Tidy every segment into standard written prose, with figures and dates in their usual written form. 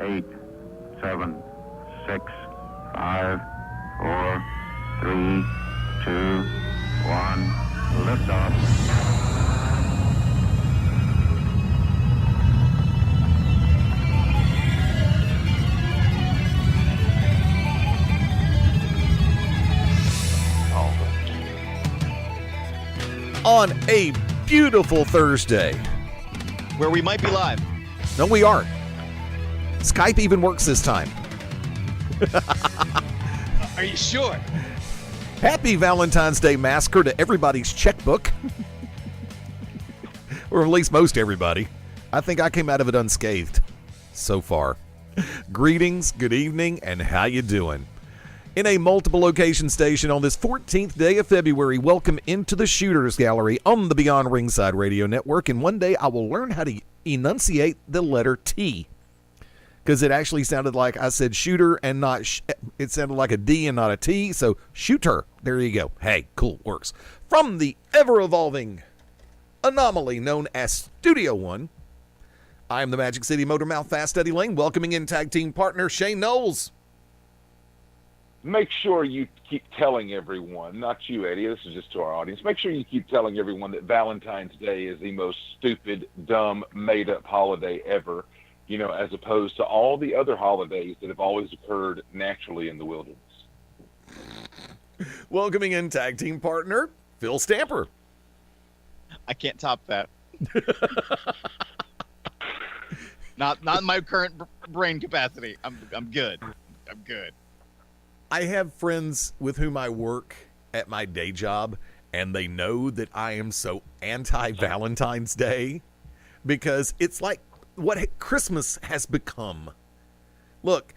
8, 7, 6, 5, 4, 3, 2, 1. Liftoff. On a beautiful Thursday. Where we might be live. No, we aren't. Skype even works this time. Are you sure? Happy Valentine's Day Massacre to everybody's checkbook. Or at least most everybody. I think I came out of it unscathed so far. Greetings, good evening, and how you doing? In a multiple location station on this 14th day of February, welcome into the Shooters Gallery on the Beyond Ringside Radio Network. And one day I will learn how to enunciate the letter T. Because it actually sounded like I said shooter and not, it sounded like a D and not a T. So shooter, there you go. Hey, cool, works. From the ever-evolving anomaly known as Studio One, I am the Magic City Motor Mouth Fast Eddie Layne, welcoming in tag team partner Shane Noles. Make sure you keep telling everyone, not you, Eddie, this is just to our audience, make sure you keep telling everyone that Valentine's Day is the most stupid, dumb, made-up holiday ever, you know, as opposed to all the other holidays that have always occurred naturally in the wilderness. Welcoming in tag team partner Phil Stamper. I can't top that. Not in my current brain capacity. I'm good. I'm good. I have friends with whom I work at my day job, and they know that I am so anti-Valentine's Day because it's like what Christmas has become. Look,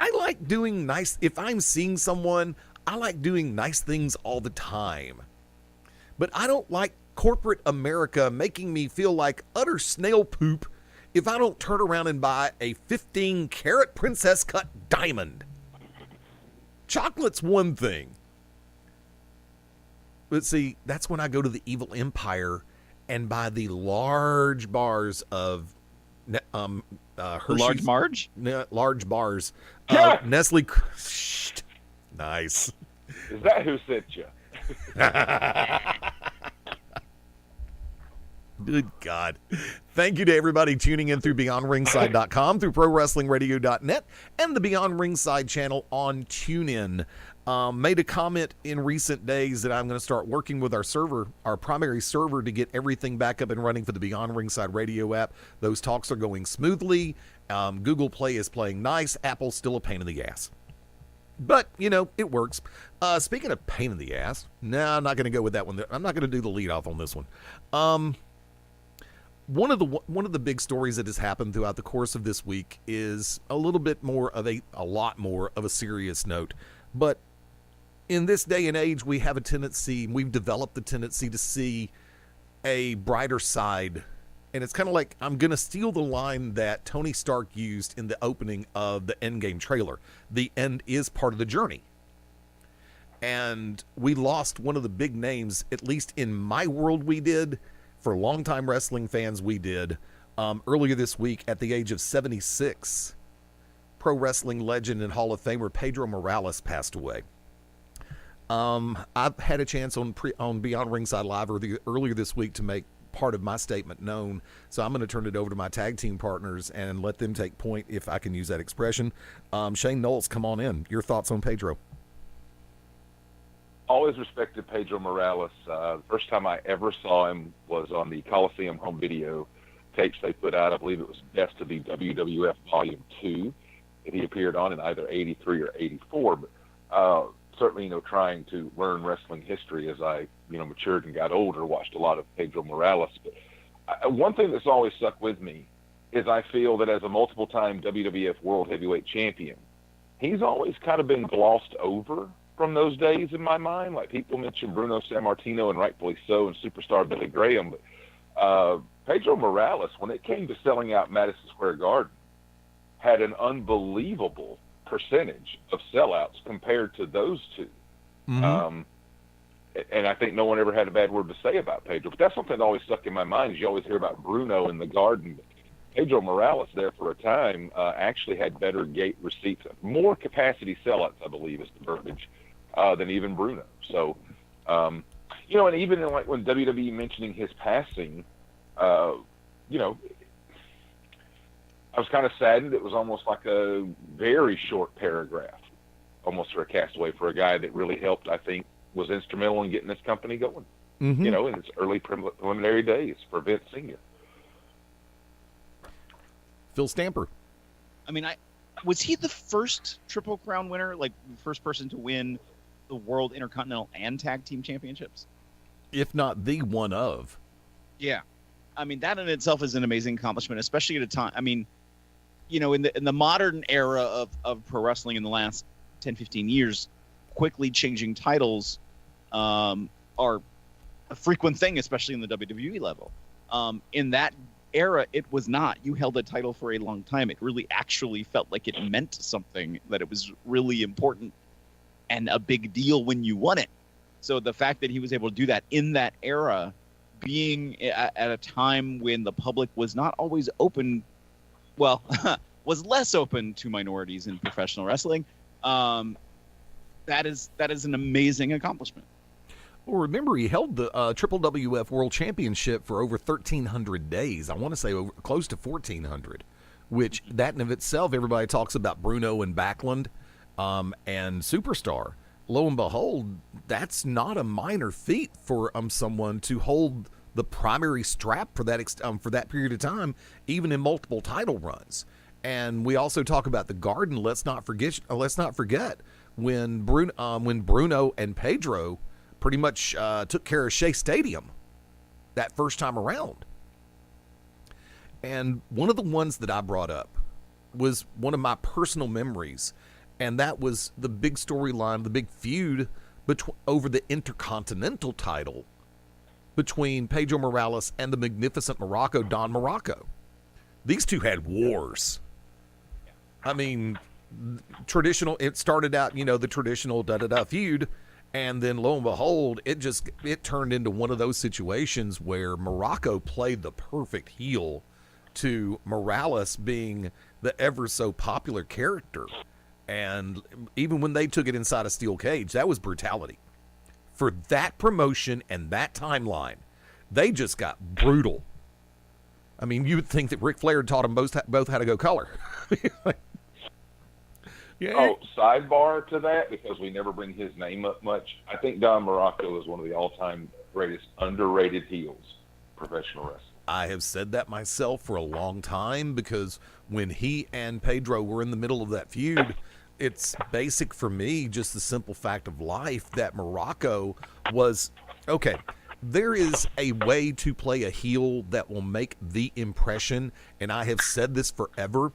I like doing nice, if I'm seeing someone, I like doing nice things all the time. But I don't like corporate America making me feel like utter snail poop if I don't turn around and buy a 15-carat princess cut diamond. Chocolate's one thing. But see, that's when I go to the Evil Empire and buy the large bars of Hershey's. Large Marge? Large bars. Yeah. Nestle. Nice. Is that who sent you? Good God. Thank you to everybody tuning in through BeyondRingside.com, through ProWrestlingRadio.net, and the Beyond Ringside channel on TuneIn. Made a comment in recent days that I'm going to start working with our server, our primary server, to get everything back up and running for the Beyond Ringside Radio app. Those talks are going smoothly. Google Play is playing nice. Apple's still a pain in the ass. But, you know, it works. Speaking of pain in the ass, I'm not going to go with that one. I'm not going to do the lead off on this one. One of the big stories that has happened throughout the course of this week is a little bit more of a lot more of a serious note. But in this day and age, we've developed the tendency to see a brighter side. And it's kind of like, I'm going to steal the line that Tony Stark used in the opening of the Endgame trailer. The end is part of the journey. And we lost one of the big names, at least in my world we did. For longtime wrestling fans, we did. Earlier this week, at the age of 76, pro wrestling legend and Hall of Famer Pedro Morales passed away. I've had a chance on Beyond Ringside Live earlier this week to make part of my statement known, so I'm going to turn it over to my tag team partners and let them take point, if I can use that expression. Shane Noles, come on in. Your thoughts on Pedro? Always respected Pedro Morales. The first time I ever saw him was on the Coliseum home video tapes they put out. I believe it was Best of the WWF Volume 2 that he appeared on in either 83 or 84. But certainly, you know, trying to learn wrestling history as I, you know, matured and got older, watched a lot of Pedro Morales. But one thing that's always stuck with me is I feel that as a multiple-time WWF World Heavyweight Champion, he's always kind of been glossed over from those days in my mind. Like, people mention Bruno Sammartino, and rightfully so, and superstar Billy Graham, but Pedro Morales, when it came to selling out Madison Square Garden, had an unbelievable percentage of sellouts compared to those two. Mm-hmm. And I think no one ever had a bad word to say about Pedro. But that's something that always stuck in my mind, is you always hear about Bruno in the Garden. Pedro Morales there for a time actually had better gate receipts, more capacity sellouts, I believe is the verbiage, than even Bruno. So, you know, and even in, like when WWE mentioning his passing, you know, I was kind of saddened. It was almost like a very short paragraph, almost for a castaway for a guy that really helped, I think, was instrumental in getting this company going, you know, in its early preliminary days for Vince Sr. Phil Stamper. I mean, was he the first Triple Crown winner, like the first person to win the World Intercontinental and Tag Team Championships? If not the one of. Yeah. I mean, that in itself is an amazing accomplishment, especially at a time. I mean, you know, in the modern era of pro wrestling in the last 10, 15 years, quickly changing titles are a frequent thing, especially in the WWE level. In that era, it was not. You held a title for a long time. It really actually felt like it meant something, that it was really important and a big deal when you won it. So the fact that he was able to do that in that era, being at a time when the public was not always open, well, was less open to minorities in professional wrestling, that is an amazing accomplishment. Well, remember, he held the Triple WF World Championship for over 1,300 days. I want to say close to 1,400, which that in of itself, everybody talks about Bruno and Backlund and Superstar. Lo and behold, that's not a minor feat for someone to hold the primary strap for that period of time, even in multiple title runs. And we also talk about the Garden. Let's not forget when Bruno and Pedro pretty much took care of Shea Stadium that first time around. And one of the ones that I brought up was one of my personal memories, and that was the big storyline, the big feud over the Intercontinental title between Pedro Morales and the Magnificent Morocco, Don Morocco. These two had wars. I mean, it started out, the traditional da-da-da feud, and then lo and behold, it turned into one of those situations where Morocco played the perfect heel to Morales being the ever so popular character. And even when they took it inside a steel cage, that was brutality. For that promotion and that timeline, they just got brutal. I mean, you would think that Ric Flair taught them both how to go color. Yeah. Oh, sidebar to that, because we never bring his name up much. I think Don Morocco is one of the all-time greatest underrated heels in professional wrestling. I have said that myself for a long time, because when he and Pedro were in the middle of that feud, it's basic for me, just the simple fact of life, that Morocco was, okay, there is a way to play a heel that will make the impression, and I have said this forever.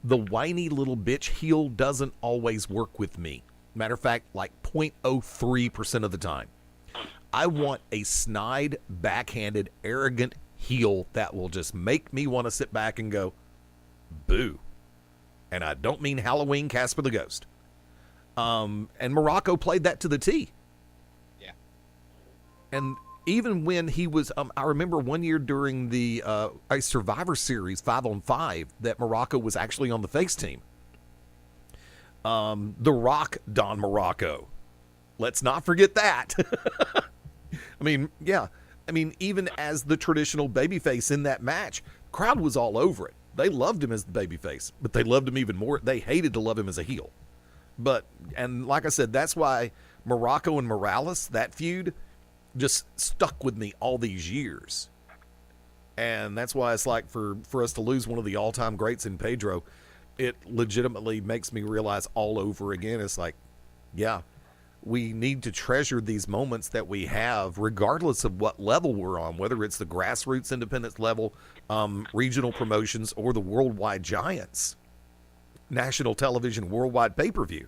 The whiny little bitch heel doesn't always work with me. Matter of fact, like 0.03% of the time. I want a snide, backhanded, arrogant heel that will just make me want to sit back and go, boo. And I don't mean Halloween Casper the Ghost. And Morocco played that to the T. Yeah. And even when he was, I remember one year during the a Survivor Series 5-on-5 that Morocco was actually on the face team. The Rock, Don Morocco. Let's not forget that. I mean, yeah. I mean, even as the traditional babyface in that match, the crowd was all over it. They loved him as the babyface, but they loved him even more. They hated to love him as a heel. And like I said, that's why Morocco and Morales, that feud, just stuck with me all these years. And that's why it's like for us to lose one of the all-time greats in Pedro, it legitimately makes me realize all over again, it's like, yeah, we need to treasure these moments that we have, regardless of what level we're on, whether it's the grassroots independence level, regional promotions, or the worldwide giants, national television, worldwide pay-per-view.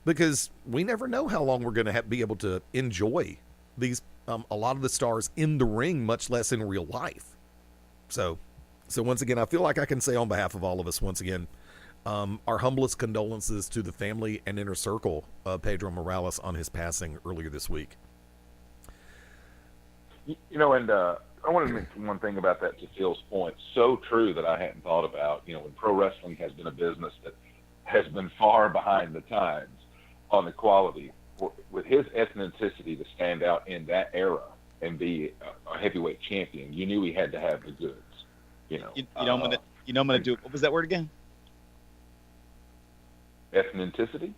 Because we never know how long we're going to be able to enjoy these a lot of the stars in the ring, much less in real life. So once again, I feel like I can say on behalf of all of us, once again, our humblest condolences to the family and inner circle of Pedro Morales on his passing earlier this week. And I want to mention one thing about that, to Phil's point. So true that I hadn't thought about. When pro wrestling has been a business that has been far behind the times on the quality, with his ethnicity to stand out in that era and be a heavyweight champion, you knew he had to have the goods. I'm gonna do. What was that word again? Ethnicity.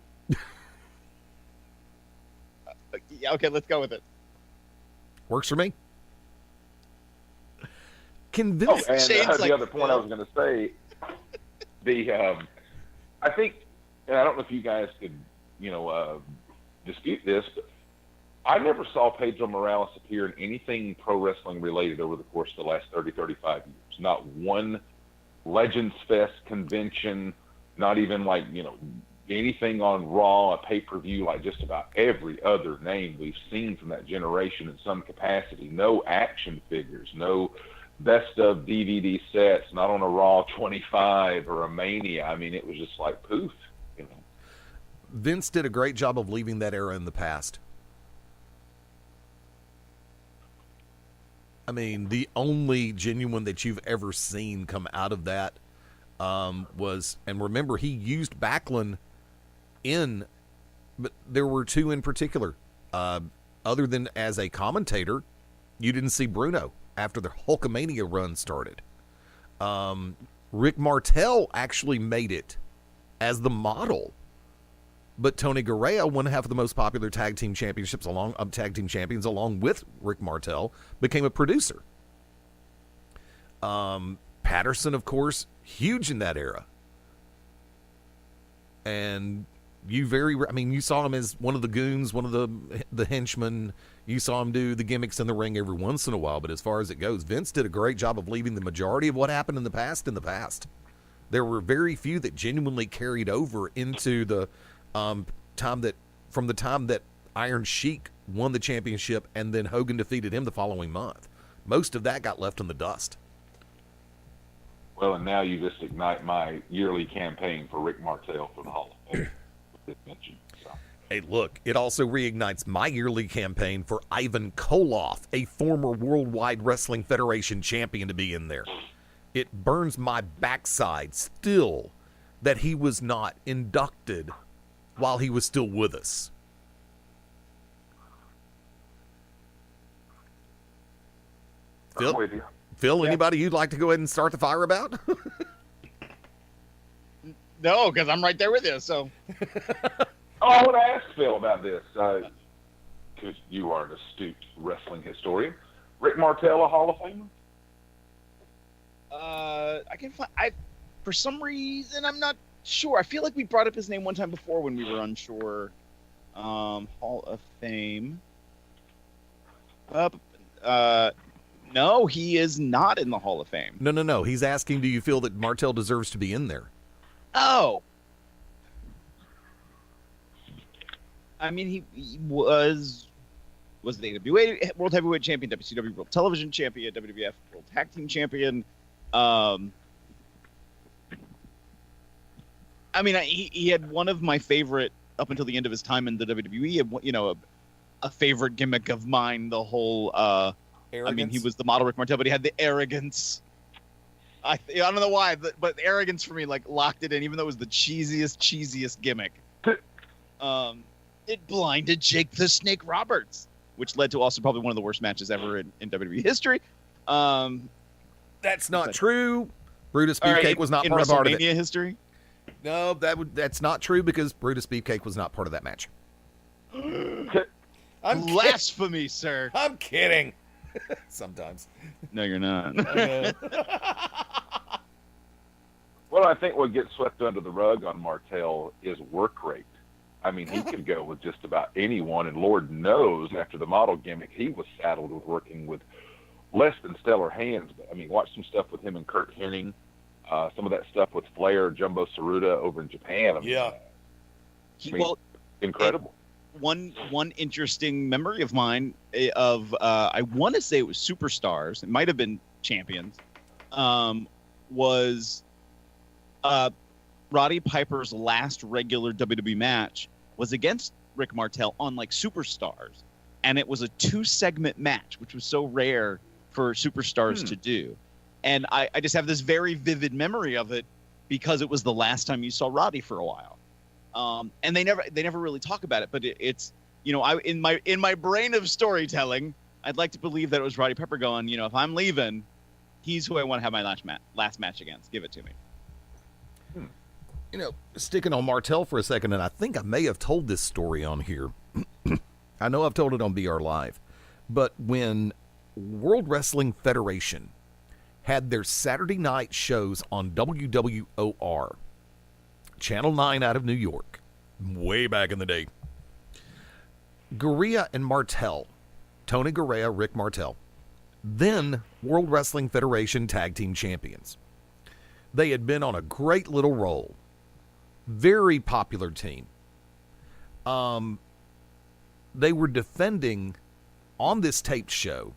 Yeah. Okay. Let's go with it. Works for me. Convince. And Shane's the other point I was going to say, I think, and I don't know if you guys could, dispute this, but I never saw Pedro Morales appear in anything pro wrestling related over the course of the last 30, 35 years. Not one Legends Fest convention, not even anything on Raw, a pay-per-view, like just about every other name we've seen from that generation in some capacity. No action figures, no best of DVD sets, not on a Raw 25 or a Mania. I mean, it was just like poof. Vince did a great job of leaving that era in the past. I mean, the only genuine that you've ever seen come out of that was, and remember, he used Backlund but there were two in particular. Other than as a commentator, you didn't see Bruno after the Hulkamania run started. Rick Martel actually made it as the model, but Tony Garea, one half of the most popular tag team champions along with Rick Martel, became a producer. Patterson, of course, huge in that era. And you saw him as one of the goons, one of the henchmen. You saw him do the gimmicks in the ring every once in a while. But as far as it goes, Vince did a great job of leaving the majority of what happened in the past. There were very few that genuinely carried over into the time that Iron Sheik won the championship and then Hogan defeated him the following month. Most of that got left in the dust. Well, and now you just ignite my yearly campaign for Rick Martel for the Hall of Fame. Hey, look, it also reignites my yearly campaign for Ivan Koloff, a former Worldwide Wrestling Federation champion, to be in there. It burns my backside still that he was not inducted while he was still with us. I'm with you. Phil, anybody you'd like to go ahead and start the fire about? No, because I'm right there with you. So, I want to ask Phil about this, because you are an astute wrestling historian. Rick Martel, a Hall of Famer? I can find. For some reason, I'm not sure. I feel like we brought up his name one time before when we were unsure. Hall of Fame. No, he is not in the Hall of Fame. No. He's asking, do you feel that Martel deserves to be in there? Oh. I mean, he was the AWA World Heavyweight Champion, WCW World Television Champion, WWF World Tag Team Champion. I mean, he had one of my favorite, up until the end of his time in the WWE, he had, a favorite gimmick of mine, the whole... Arrogance? I mean, he was the model Rick Martel, but he had the arrogance. I don't know why, but arrogance for me locked it in, even though it was the cheesiest gimmick. It blinded Jake the Snake Roberts, which led to also probably one of the worst matches ever in WWE history. That's not true. Brutus Beefcake was not part of it. WrestleMania history? No, that's not true because Brutus Beefcake was not part of that match. Blasphemy, sir. I'm kidding. Sometimes. No, you're not. Well, I think what gets swept under the rug on Martel is work rate. I mean, he could go with just about anyone, and Lord knows after the model gimmick, he was saddled with working with less than stellar hands. But I mean, watch some stuff with him and Kurt Hennig, some of that stuff with Flair, Jumbo Tsuruta over in Japan. Incredible. One interesting memory of mine of I want to say it was Superstars. It might have been Champions. Was Roddy Piper's last regular WWE match was against Rick Martel on Superstars, and it was a 2-segment match, which was so rare for superstars to do. And I just have this very vivid memory of it because it was the last time you saw Roddy for a while. And they never really talk about it, but it's, you know, in my brain of storytelling, I'd like to believe that it was Roddy Pepper going, you know, if I'm leaving, he's who I want to have my last match against. Give it to me. You know, sticking on Martel for a second, and I think I may have told this story on here. I know I've told it on BR Live, but when World Wrestling Federation had their Saturday night shows on WWOR, Channel 9 out of New York, way back in the day, Garea and Martel, Tony Garea, Rick Martel, then World Wrestling Federation Tag Team Champions. They had been on a great little roll. Very popular team. They were defending on this taped show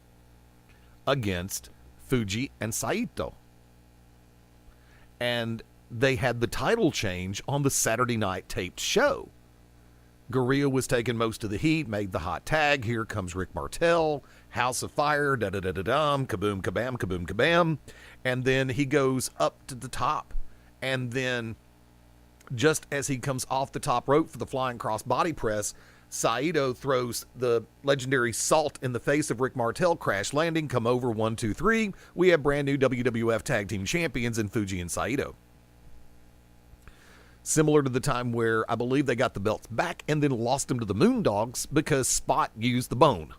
against Fuji and Saito. And they had the title change on the Saturday night taped show. Garea was taking most of the heat, made the hot tag. Here comes Rick Martel, House of Fire, da-da-da-da-dum, kaboom, kabam, kaboom, kabam. And then he goes up to the top. And then just as he comes off the top rope for the flying cross body press, Saito throws the legendary salt in the face of Rick Martel, crash landing, come over, 1, 2, 3. We have brand new WWF Tag Team Champions in Fuji and Saito. Similar to the time where I believe they got the belts back and then lost them to the Moondogs because Spot used the bone.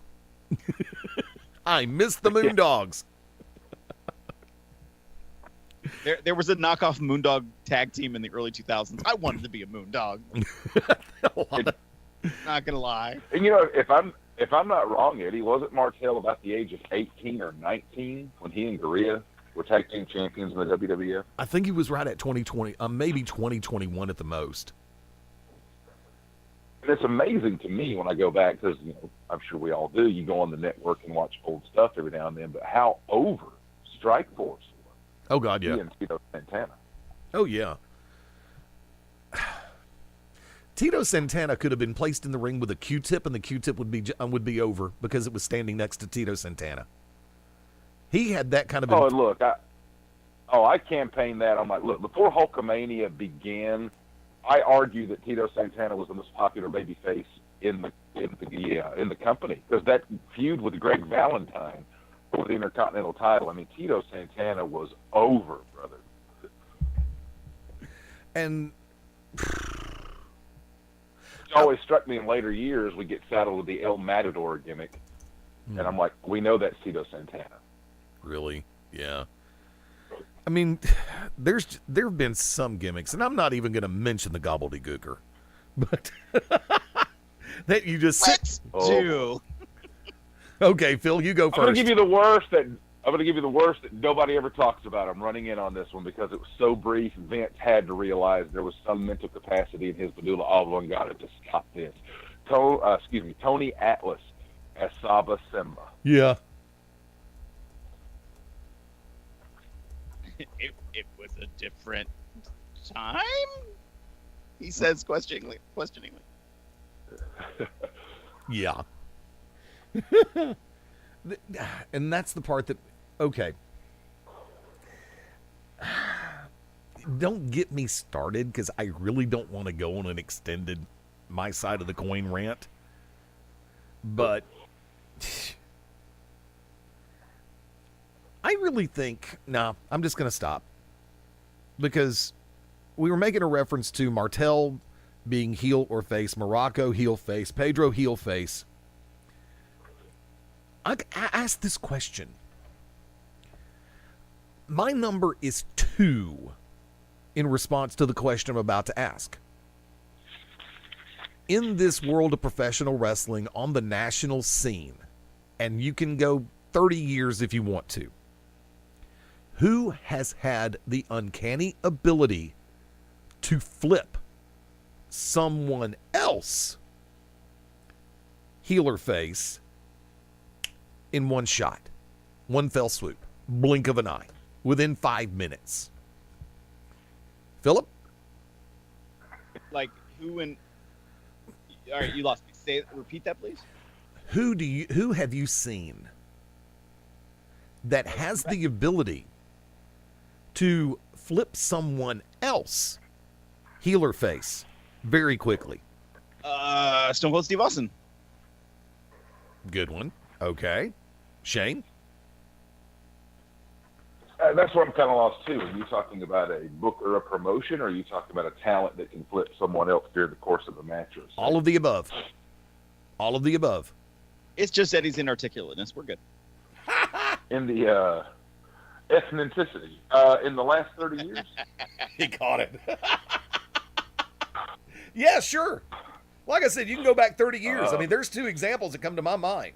I miss the Moondogs. There was a knockoff Moondog tag team in the early 2000s. I wanted to be a Moondog. Not gonna lie. And you know, if I'm not wrong, Eddie, wasn't Martel about the age of 18 or 19 when he and Garea were tag team champions in the WWF? I think he was right at 2020, maybe 2021 at the most. And it's amazing to me when I go back, because, you know, I'm sure we all do. You go on the network and watch old stuff every now and then, but how over Strike Force was. Oh, God, yeah. He and Tito Santana. Oh, yeah. Tito Santana could have been placed in the ring with a Q-tip, and the Q-tip would be over because it was standing next to Tito Santana. He had that kind of... Oh, and look, I campaigned that. I'm like, look, before Hulkamania began, I argue that Tito Santana was the most popular babyface in the company, because that feud with Greg Valentine for the Intercontinental title. I mean, Tito Santana was over, brother. And it always struck me in later years, we get saddled with the El Matador gimmick, and I'm like, we know that's Tito Santana. Really? Yeah. I mean, there have been some gimmicks, and I'm not even going to mention the gobbledygooker, but that you just Let's do. Okay, Phil, you go first. I'm going to give you the worst that nobody ever talks about. I'm running in on this one because it was so brief. Vince had to realize there was some mental capacity in his medulla oblongata to stop this. Tony Atlas as Saba Simba. Yeah. It was a different time, he says questioningly. Yeah. And that's the part that, okay. Don't get me started, because I really don't want to go on an extended my side of the coin rant. But I really think, I'm just going to stop. Because we were making a reference to Martel being heel or face, Morocco heel face, Pedro heel face. I asked this question. My number is 2 in response to the question I'm about to ask. In this world of professional wrestling on the national scene, and you can go 30 years if you want to, who has had the uncanny ability to flip someone else, heel or face, in one shot, one fell swoop, blink of an eye, within 5 minutes? Philip? Like, who and... All right, you lost me. Repeat that, please. Who have you seen that has the ability to flip someone else heel or face very quickly? Stone Cold Steve Austin. Good one. Okay. Shane? That's where I'm kind of lost too. Are you talking about a book or a promotion, or are you talking about a talent that can flip someone else during the course of a match? Or All of the above. All of the above. It's just Eddie's inarticulateness. We're good. In the ethnicity, in the last 30 years? He caught it. Yeah, sure. Like I said, you can go back 30 years. I mean, there's two examples that come to my mind.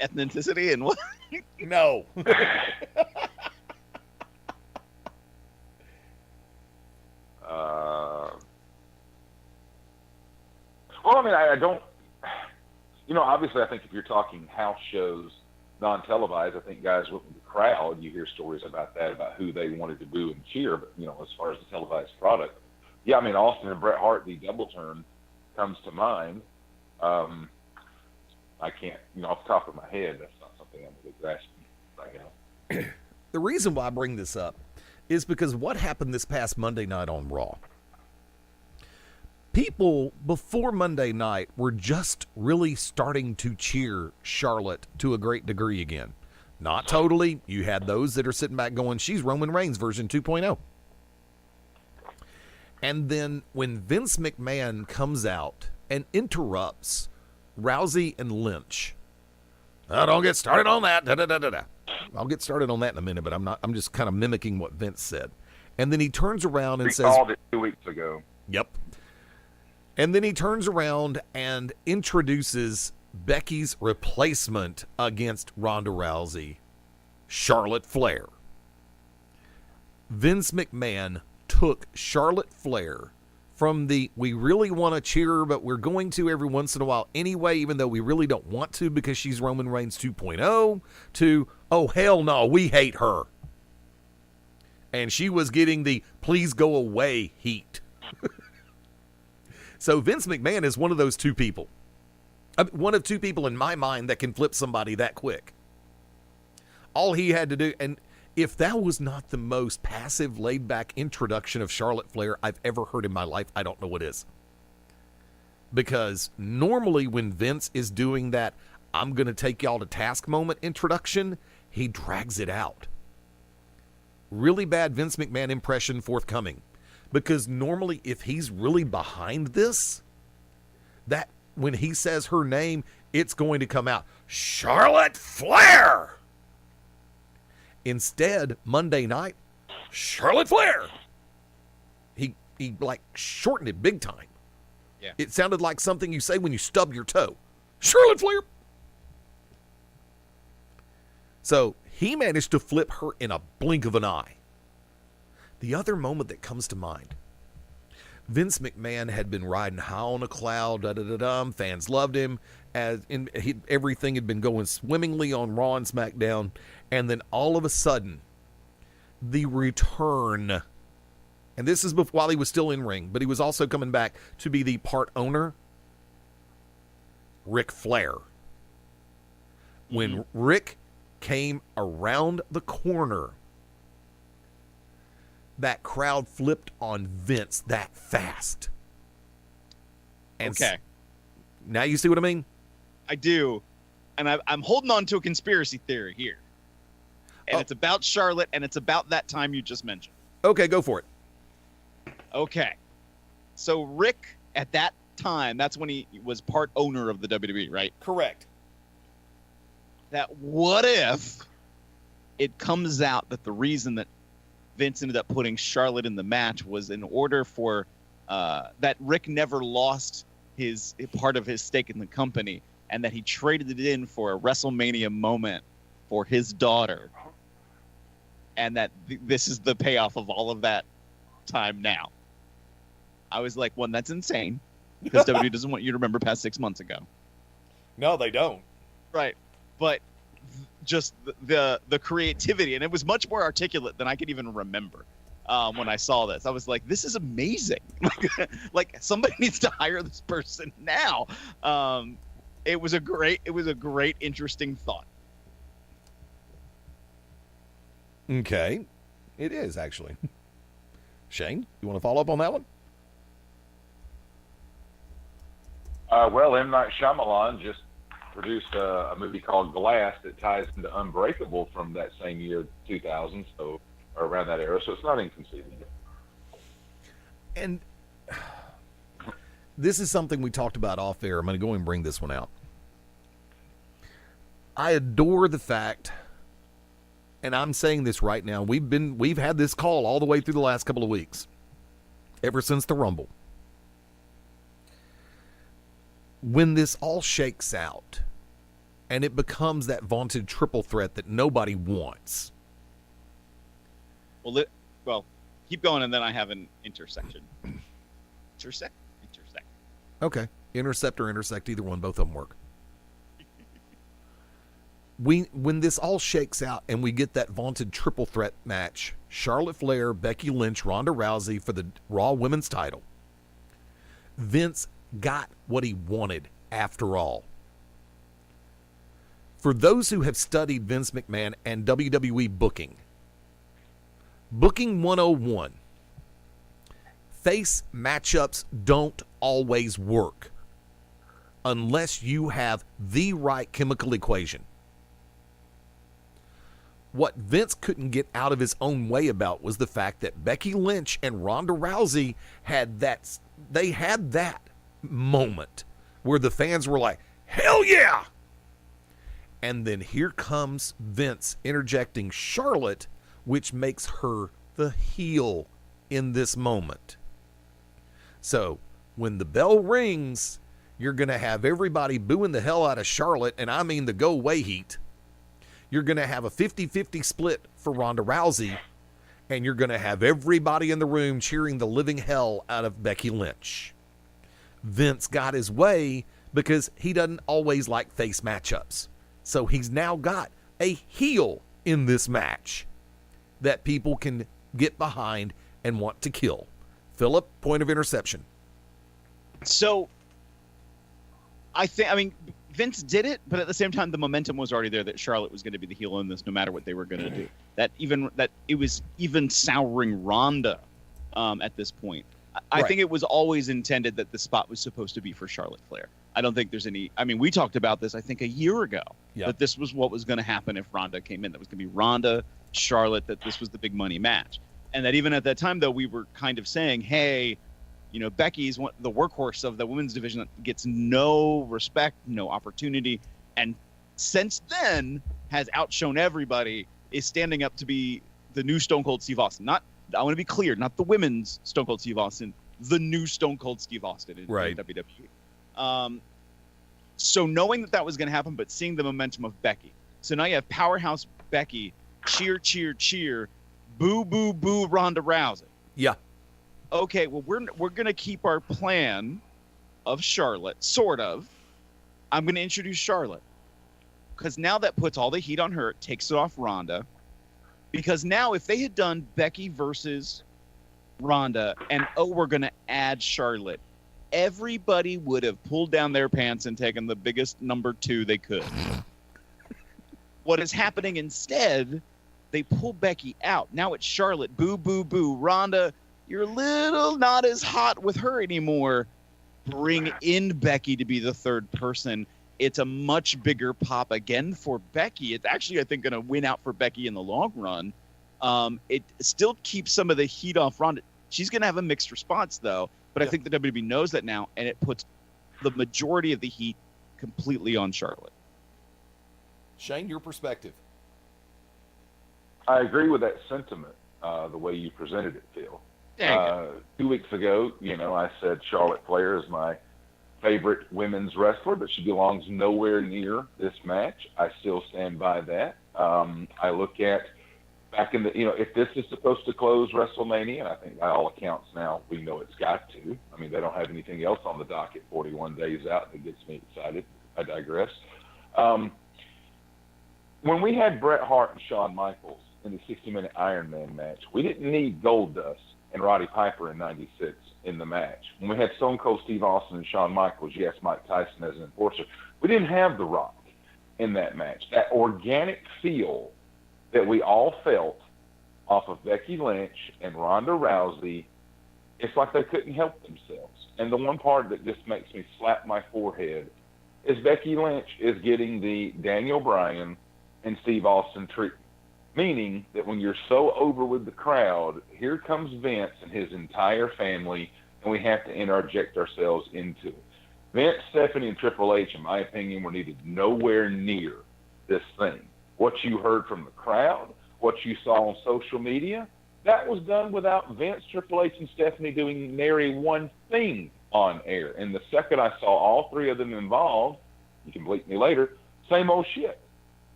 Ethnicity and what? No. Well, I mean, I don't, obviously I think if you're talking house shows, non-televised, I think guys with the crowd, you hear stories about that, about who they wanted to boo and cheer, but, as far as the televised product, yeah, I mean, Austin and Bret Hart, the double turn comes to mind. I can't, off the top of my head, that's not something I'm really grasping right now. The reason why I bring this up is because what happened this past Monday night on Raw. People before Monday night were just really starting to cheer Charlotte to a great degree again. Not totally. You had those that are sitting back going, she's Roman Reigns version 2.0. And then when Vince McMahon comes out and interrupts Rousey and Lynch, don't get started on that. I'll get started on that in a minute, but I'm just kind of mimicking what Vince said. And then he turns around and We says, called it 2 weeks ago. Yep. And then he turns around and introduces Becky's replacement against Ronda Rousey, Charlotte Flair. Vince McMahon took Charlotte Flair from the we really want to cheer her, but we're going to every once in a while anyway, even though we really don't want to because she's Roman Reigns 2.0, to, oh, hell no, we hate her. And she was getting the please go away heat. So Vince McMahon is one of those two people. One of two people in my mind that can flip somebody that quick. All he had to do, and if that was not the most passive, laid-back introduction of Charlotte Flair I've ever heard in my life, I don't know what is. Because normally when Vince is doing that, I'm going to take y'all to task moment introduction, he drags it out. Really bad Vince McMahon impression forthcoming. Because normally if he's really behind this, that when he says her name, it's going to come out, Charlotte Flair! Instead, Monday night, Charlotte Flair! He like shortened it big time. Yeah. It sounded like something you say when you stub your toe. Charlotte Flair! So he managed to flip her in a blink of an eye. The other moment that comes to mind, Vince McMahon had been riding high on a cloud, fans loved him, everything had been going swimmingly on Raw and SmackDown, and then all of a sudden, the return, and this is while he was still in ring, but he was also coming back to be the part owner, Ric Flair. When Rick came around the corner, that crowd flipped on Vince that fast. And okay. Now you see what I mean? I do. And I'm holding on to a conspiracy theory here. And it's about Charlotte, and it's about that time you just mentioned. Okay, go for it. Okay. So Rick, at that time, that's when he was part owner of the WWE, right? Correct. That what if it comes out that the reason that Vince ended up putting Charlotte in the match was in order for that Rick never lost his part of his stake in the company, and that he traded it in for a WrestleMania moment for his daughter, and that this is the payoff of all of that time now. I was like, one, that's insane, because WWE doesn't want you to remember past 6 months ago. No, they don't. Right. But just the creativity, and it was much more articulate than I could even remember when I saw this. I was like, this is amazing. Like, somebody needs to hire this person now. It was a great interesting thought. Okay. It is, actually. Shane, you want to follow up on that one? Well, M. Night Shyamalan just produced a movie called Glass that ties into Unbreakable from that same year, 2000, or around that era, so it's not inconceivable. And this is something we talked about off air. I'm going to go and bring this one out. I adore the fact, and I'm saying this right now, we've had this call all the way through the last couple of weeks, ever since the Rumble. When this all shakes out and it becomes that vaunted triple threat that nobody wants. Well, keep going, and then I have an intersection. Intersect. Okay. Intercept or intersect, either one, both of them work. When this all shakes out and we get that vaunted triple threat match, Charlotte Flair, Becky Lynch, Ronda Rousey for the Raw Women's title, Vince got what he wanted after all. For those who have studied Vince McMahon and WWE booking 101, face matchups don't always work unless you have the right chemical equation. What Vince couldn't get out of his own way about was the fact that Becky Lynch and Ronda Rousey had that moment where the fans were like, hell yeah! And then here comes Vince interjecting Charlotte, which makes her the heel in this moment. So when the bell rings, you're going to have everybody booing the hell out of Charlotte, and I mean the go away heat. You're going to have a 50-50 split for Ronda Rousey, and you're going to have everybody in the room cheering the living hell out of Becky Lynch. Vince got his way because he doesn't always like face matchups. So he's now got a heel in this match that people can get behind and want to kill. Philip, point of interception. So, I mean, Vince did it, but at the same time, the momentum was already there that Charlotte was going to be the heel in this, no matter what they were going to do. That it was even souring Ronda at this point. I think it was always intended that the spot was supposed to be for Charlotte Flair. I don't think there's any. I mean, we talked about this, I think, a year ago. Yep. That this was what was going to happen if Ronda came in. That was going to be Ronda, Charlotte. That this was the big money match, and that even at that time, though, we were kind of saying, hey, you know, Becky's the workhorse of the women's division that gets no respect, no opportunity, and since then has outshone everybody, is standing up to be the new Stone Cold Steve Austin. I want to be clear, not the women's Stone Cold Steve Austin, the new Stone Cold Steve Austin in WWE. So knowing that was going to happen, but seeing the momentum of Becky. So now you have powerhouse Becky, cheer, cheer, cheer, boo, boo, boo, Ronda Rousey. Yeah. Okay, well, we're going to keep our plan of Charlotte, sort of. I'm going to introduce Charlotte. Because now that puts all the heat on her, takes it off Ronda. Because now if they had done Becky versus Ronda and, we're going to add Charlotte, everybody would have pulled down their pants and taken the biggest number 2 they could. What is happening instead, they pull Becky out. Now it's Charlotte, boo, boo, boo. Ronda, you're a little not as hot with her anymore. Bring in Becky to be the third person. It's a much bigger pop again for Becky. It's actually, I think, going to win out for Becky in the long run. It still keeps some of the heat off Ronda. She's going to have a mixed response, though. But I think the WWE knows that now, and it puts the majority of the heat completely on Charlotte. Shane, your perspective. I agree with that sentiment, the way you presented it, Phil. 2 weeks ago, I said Charlotte Flair is my favorite women's wrestler, but she belongs nowhere near this match. I still stand by that. I look at back in the, if this is supposed to close WrestleMania, and I think by all accounts now we know it's got to. I mean, they don't have anything else on the docket 41 days out that gets me excited. I digress. When we had Bret Hart and Shawn Michaels in the 60-minute Iron Man match, we didn't need Goldust and Roddy Piper in '96 in the match. When we had Stone Cold Steve Austin and Shawn Michaels, yes, Mike Tyson as an enforcer, we didn't have The Rock in that match. That organic feel that we all felt off of Becky Lynch and Ronda Rousey, it's like they couldn't help themselves. And the one part that just makes me slap my forehead is Becky Lynch is getting the Daniel Bryan and Steve Austin treatment. Meaning that when you're so over with the crowd, here comes Vince and his entire family, and we have to interject ourselves into it. Vince, Stephanie, and Triple H, in my opinion, were needed nowhere near this thing. What you heard from the crowd, what you saw on social media, that was done without Vince, Triple H, and Stephanie doing nary one thing on air. And the second I saw all three of them involved, you can bleep me later, same old shit.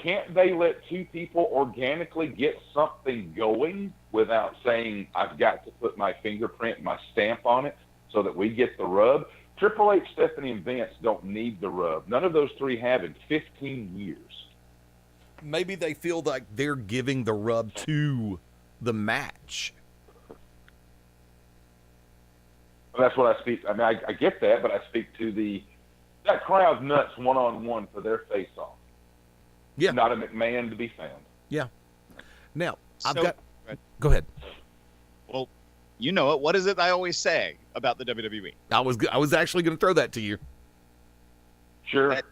Can't they let two people organically get something going without saying, I've got to put my fingerprint, my stamp on it so that we get the rub? Triple H, Stephanie, and Vince don't need the rub. None of those three have in 15 years. Maybe they feel like they're giving the rub to the match. Well, that's what I speak. I mean, I get that, but I speak to that crowd's nuts one-on-one for their face-off. Yeah. Not a McMahon to be found. Yeah. Now, So- Go ahead. Well, you know it. What is it I always say about the WWE? I was actually going to throw that to you. Sure. That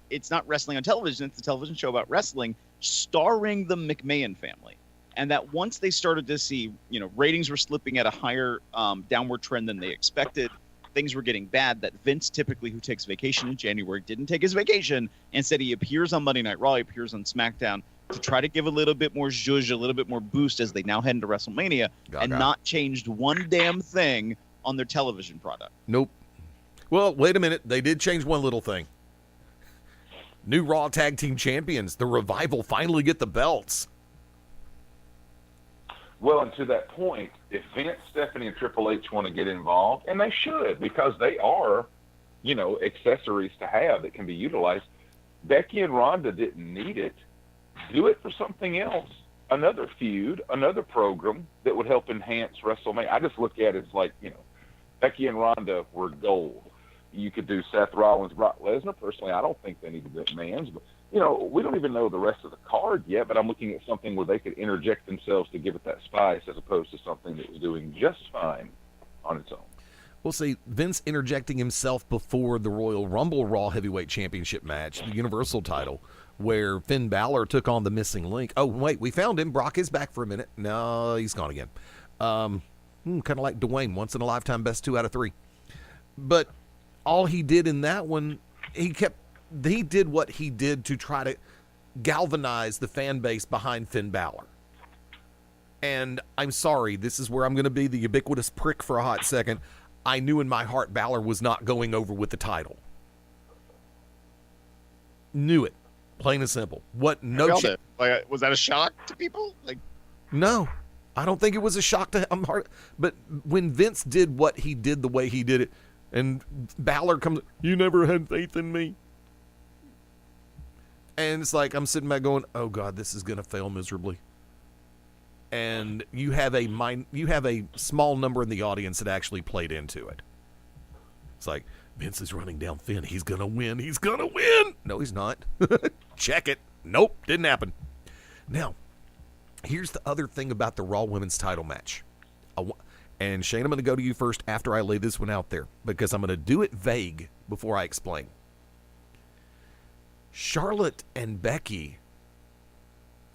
it's not wrestling on television. It's a television show about wrestling starring the McMahon family. And that once they started to see, ratings were slipping at a higher downward trend than they expected, things were getting bad, that Vince, typically who takes vacation in January, didn't take his vacation. Instead, he appears on Monday Night Raw, he appears on SmackDown to try to give a little bit more zhuzh, a little bit more boost as they now head into WrestleMania, and not changed one damn thing on their television product. Nope. Well, wait a minute. They did change one little thing. New Raw Tag Team Champions, the Revival, finally get the belts. Well, and to that point, if Vince, Stephanie, and Triple H want to get involved, and they should, because they are, accessories to have that can be utilized, Becky and Ronda didn't need it. Do it for something else. Another feud, another program that would help enhance WrestleMania. I just look at it as like, Becky and Ronda were gold. You could do Seth Rollins, Brock Lesnar. Personally, I don't think they need the McMahons, but we don't even know the rest of the card yet, but I'm looking at something where they could interject themselves to give it that spice as opposed to something that was doing just fine on its own. We'll see. Vince interjecting himself before the Royal Rumble Raw Heavyweight Championship match, the Universal title, where Finn Balor took on the missing link. Oh, wait, we found him. Brock is back for a minute. No, he's gone again. Kind of like Dwayne, once in a lifetime, best 2 out of 3. But all he did in that one, he did what he did to try to galvanize the fan base behind Finn Balor. And I'm sorry, this is where I'm going to be the ubiquitous prick for a hot second. I knew in my heart Balor was not going over with the title. Knew it. Plain and simple. What? No. Was that a shock to people? No. I don't think it was a shock to him. But when Vince did what he did the way he did it, and Balor comes, you never had faith in me. And it's like, I'm sitting back going, oh God, this is going to fail miserably. And you have a small number in the audience that actually played into it. It's like, Vince is running down Finn. He's going to win. He's going to win. No, he's not. Check it. Nope, didn't happen. Now, here's the other thing about the Raw Women's title match. And Shane, I'm going to go to you first after I lay this one out there, because I'm going to do it vague before I explain. Charlotte and Becky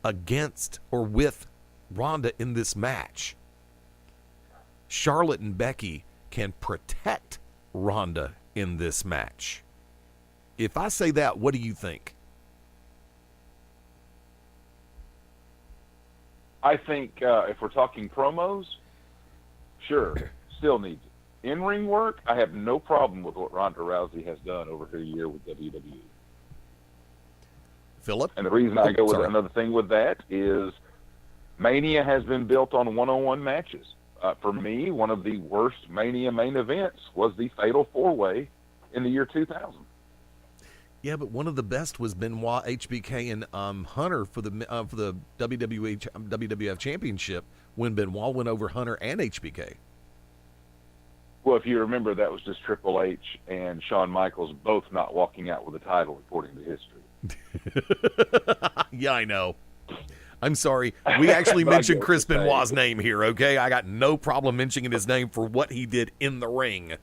against or with Ronda in this match. Charlotte and Becky can protect Ronda in this match. If I say that, what do you think? I think if we're talking promos, sure, still needs it. In-ring work, I have no problem with what Ronda Rousey has done over her year with WWE. Philip? And the reason I go with another thing with that is Mania has been built on one-on-one matches. For me, one of the worst Mania main events was the Fatal 4-Way in the year 2000. Yeah, but one of the best was Benoit, HBK, and Hunter for the WWF Championship when Benoit went over Hunter and HBK. Well, if you remember, that was just Triple H and Shawn Michaels both not walking out with a title, according to history. Yeah, I know. I'm sorry. We actually But I mentioned get what Chris you're saying. Benoit's name here, okay? I got no problem mentioning his name for what he did in the ring.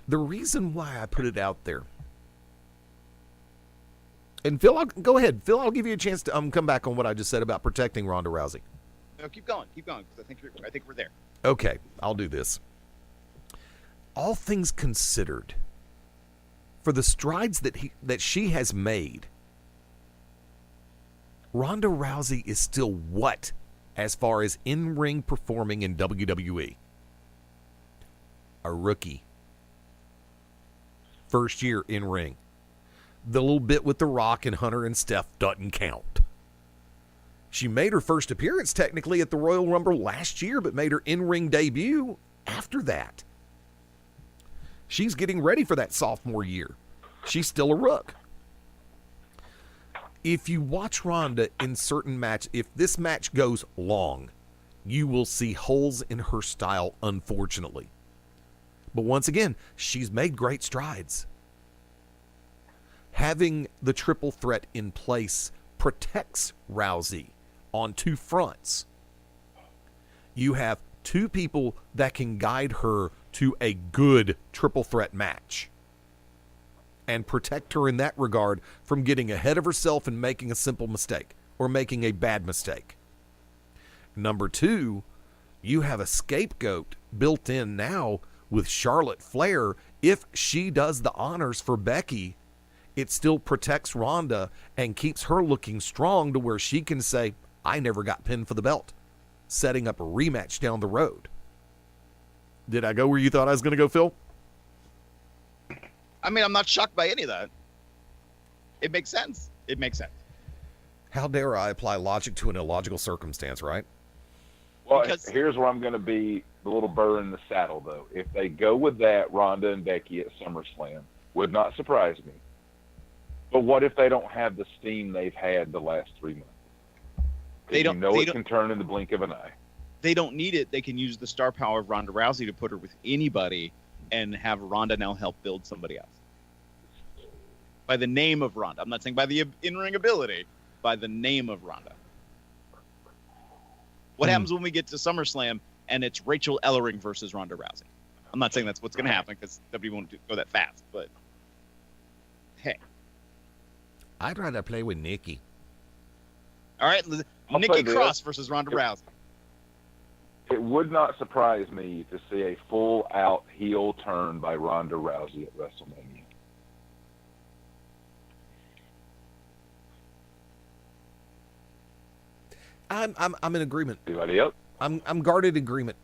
The reason why I put it out there, and Phil, go ahead. Phil, I'll give you a chance to come back on what I just said about protecting Ronda Rousey. No, keep going, because I think we're there. Okay, I'll do this. All things considered, for the strides that she has made, Ronda Rousey is still what as far as in-ring performing in WWE? A rookie. First year in ring. The little bit with The Rock and Hunter and Steph doesn't count. She made her first appearance technically at the Royal Rumble last year, but made her in-ring debut after that. She's getting ready for that sophomore year. She's still a rook. If you watch Ronda in certain matches, if this match goes long, you will see holes in her style, unfortunately. But once again, she's made great strides. Having the triple threat in place protects Rousey on two fronts. You have two people that can guide her to a good triple threat match and protect her in that regard from getting ahead of herself and making a simple mistake or making a bad mistake. Number two, you have a scapegoat built in now with Charlotte Flair. If she does the honors for Becky, it still protects Ronda and keeps her looking strong to where she can say, I never got pinned for the belt, setting up a rematch down the road. Did I go where you thought I was going to go, Phil? I mean, I'm not shocked by any of that. It makes sense. It makes sense. How dare I apply logic to an illogical circumstance, right? Well, Because- here's where I'm going to be the little burr in the saddle, though. If they go with that, Ronda and Becky at SummerSlam would not surprise me. But what if they don't have the steam they've had the last 3 months? They don't- they it don't- can turn in the blink of an eye. They don't need it. They can use the star power of Ronda Rousey to put her with anybody and have Ronda now help build somebody else. By the name of Ronda. I'm not saying by the in-ring ability, by the name of Ronda. What happens when we get to SummerSlam and it's Rachel Ellering versus Ronda Rousey? I'm not saying that's what's going to happen because WWE won't go that fast, but hey. I'd rather play with Nikki. All right, I'll Nikki play this. Cross versus Ronda Rousey. It would not surprise me to see a full-out heel turn by Ronda Rousey at WrestleMania. I'm in agreement. Anybody else? I'm guarded agreement.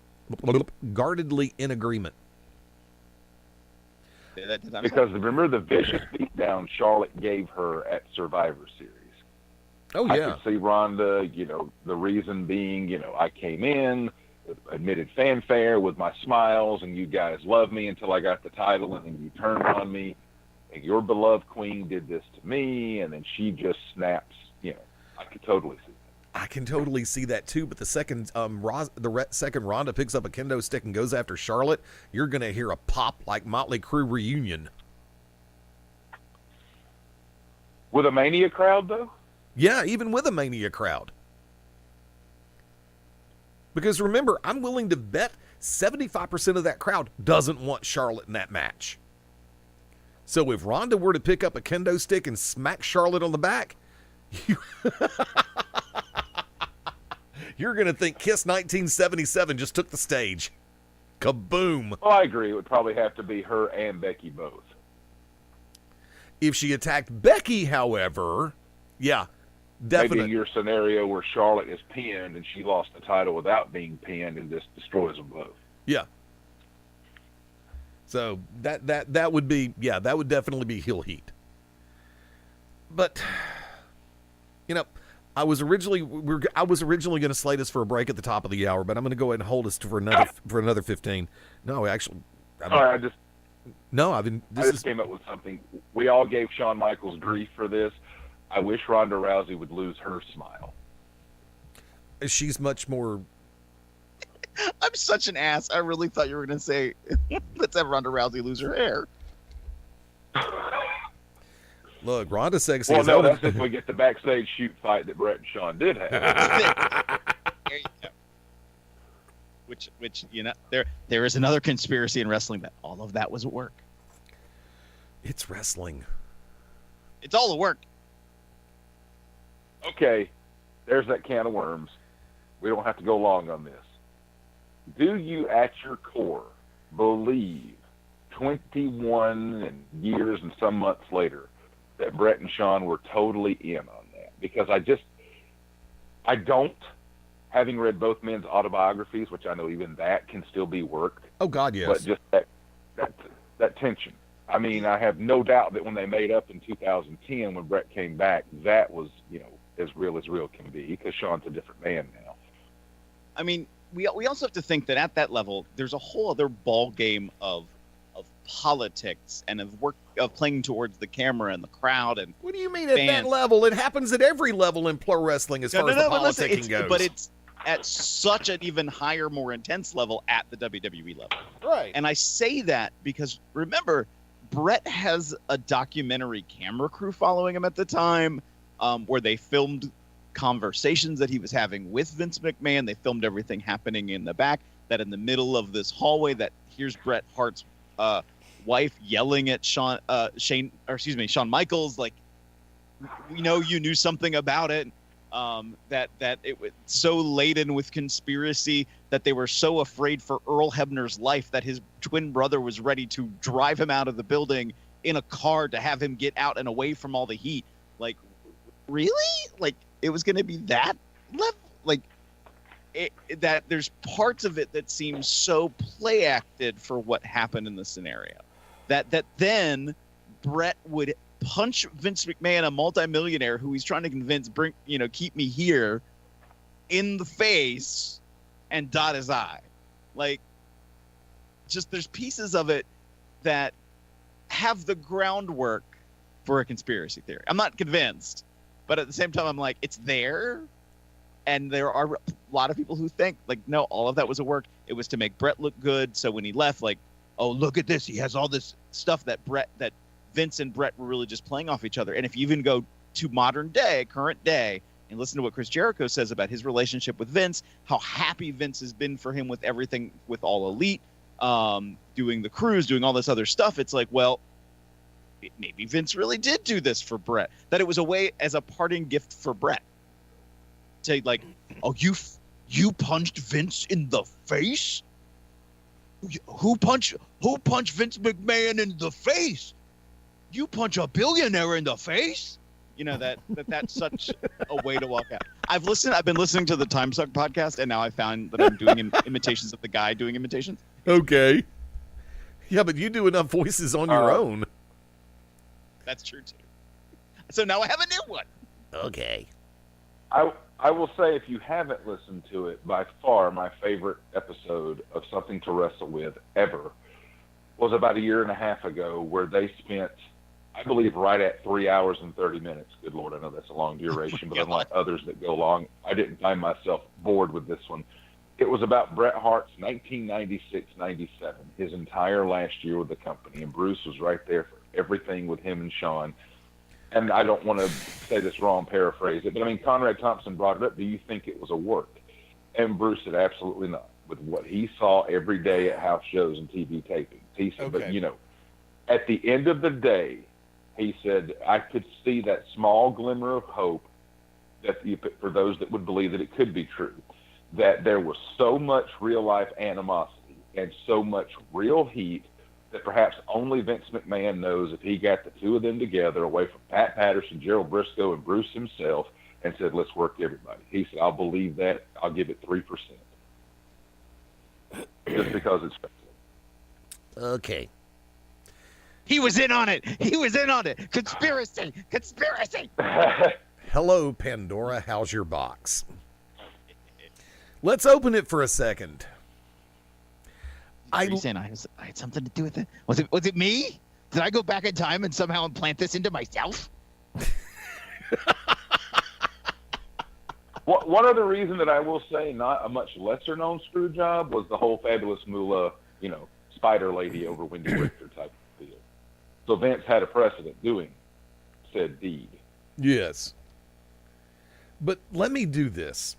Guardedly in agreement. Because remember the vicious beatdown Charlotte gave her at Survivor Series. Oh, I yeah. could see Ronda, the reason being, I came in, admitted fanfare with my smiles, and you guys loved me until I got the title, and then you turned on me, and your beloved queen did this to me, and then she just snaps. I could totally see that. I can totally see that too, but the second second Ronda picks up a kendo stick and goes after Charlotte, you're going to hear a pop like Motley Crue reunion. With a Mania crowd, though? Yeah, even with a Mania crowd. Because remember, I'm willing to bet 75% of that crowd doesn't want Charlotte in that match. So if Ronda were to pick up a kendo stick and smack Charlotte on the back, you're going to think Kiss 1977 just took the stage. Kaboom. Well, I agree. It would probably have to be her and Becky both. If she attacked Becky, however, yeah, definitely. Maybe your scenario where Charlotte is pinned and she lost the title without being pinned and just destroys them both. Yeah. So that would be, yeah, that would definitely be heel heat. But, I was originally going to slate us for a break at the top of the hour, but I'm going to go ahead and hold us for another 15. No, actually, I just came up with something. We all gave Shawn Michaels grief for this. I wish Ronda Rousey would lose her smile. She's much more. I'm such an ass. I really thought you were going to say, let's have Ronda Rousey lose her hair. Look, Ronda's sexy. Well, as no, hell. that's if we get the backstage shoot fight that Brett and Sean did have. There you go. Which there is another conspiracy in wrestling that all of that was at work. It's wrestling. It's all at work. Okay, there's that can of worms. We don't have to go long on this. Do you, at your core, believe 21 years and some months later that Brett and Sean were totally in on that? Because I don't, having read both men's autobiographies, which I know even that can still be worked. Oh, God, yes. But just that tension. I mean, I have no doubt that when they made up in 2010, when Brett came back, that was, as real can be, because Sean's a different man now. I mean, we also have to think that at that level, there's a whole other ball game of politics and of playing towards the camera and the crowd. And what do you mean at that level? It happens at every level in pro wrestling as far as the politicking goes. But it's at such an even higher, more intense level at the WWE level. Right. And I say that because, remember, Brett has a documentary camera crew following him at the time, where they filmed conversations that he was having with Vince McMahon. They filmed everything happening in the back, that in the middle of this hallway, that here's Bret Hart's wife yelling at Shawn Michaels, like, we know you knew something about it. That it was so laden with conspiracy that they were so afraid for Earl Hebner's life that his twin brother was ready to drive him out of the building in a car to have him get out and away from all the heat. Like, really? Like, it was going to be that level? Like, that there's parts of it that seem so play acted for what happened in the scenario. That then Brett would punch Vince McMahon, a multimillionaire who he's trying to convince, keep me here, in the face and dot his eye. Like, just there's pieces of it that have the groundwork for a conspiracy theory. I'm not convinced, but at the same time, I'm like, it's there. And there are a lot of people who think, like, no, all of that was a work. It was to make Brett look good. So when he left, like, oh, look at this. He has all this stuff that Vince and Brett were really just playing off each other. And if you even go to current day, and listen to what Chris Jericho says about his relationship with Vince, how happy Vince has been for him with everything, with All Elite, doing the cruise, doing all this other stuff. It's like, well, maybe Vince really did do this for Brett. That it was a way as a parting gift for Brett. Say, like, oh, you punched Vince in the face? Who punched Vince McMahon in the face? You punch a billionaire in the face? That's such a way to walk out. I've been listening to the Time Suck podcast, and now I found that I'm doing imitations of the guy doing imitations. Okay. Yeah, but you do enough voices on your own. That's true, too. So now I have a new one. Okay. I will say, if you haven't listened to it, by far my favorite episode of Something to Wrestle With ever was about a year and a half ago, where they spent, I believe, right at 3 hours and 30 minutes. Good Lord, I know that's a long duration, but unlike others that go long, I didn't find myself bored with this one. It was about Bret Hart's 1996-97, his entire last year with the company, and Bruce was right there for everything with him and Sean. And I don't want to say this wrong, paraphrase it, but I mean, Conrad Thompson brought it up. Do you think it was a work? And Bruce said, absolutely not. With what he saw every day at house shows and TV tapings. He said, okay. But, at the end of the day, he said, I could see that small glimmer of hope that for those that would believe that it could be true, that there was so much real-life animosity and so much real heat that perhaps only Vince McMahon knows if he got the two of them together away from Pat Patterson, Gerald Briscoe, and Bruce himself and said, let's work everybody. He said, I'll believe that. I'll give it 3%. Just because it's okay. He was in on it. Conspiracy. Hello, Pandora. How's your box? Let's open it for a second. Are you saying I had something to do with it? Was it me? Did I go back in time and somehow implant this into myself? One other reason that I will say, not a much lesser known screw job, was the whole Fabulous Moolah, Spider Lady over Wendy Richter type of deal. So Vince had a precedent doing said deed. Yes. But let me do this.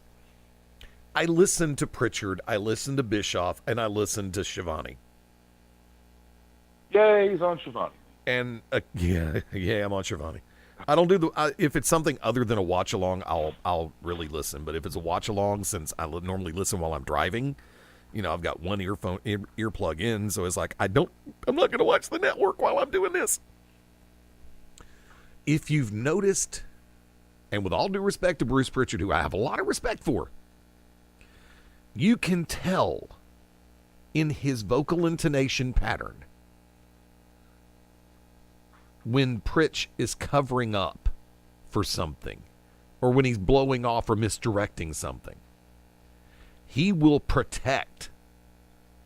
I listened to Pritchard, I listened to Bischoff, and I listened to Shivani. Yay, he's on Shivani. And yeah, I'm on Shivani. I don't do if it's something other than a watch along, I'll really listen. But if it's a watch along, since I normally listen while I'm driving, I've got one earplug in, so it's like I'm not going to watch the network while I'm doing this. If you've noticed, and with all due respect to Bruce Pritchard, who I have a lot of respect for, you can tell in his vocal intonation pattern when Pritch is covering up for something, or when he's blowing off or misdirecting something. He will protect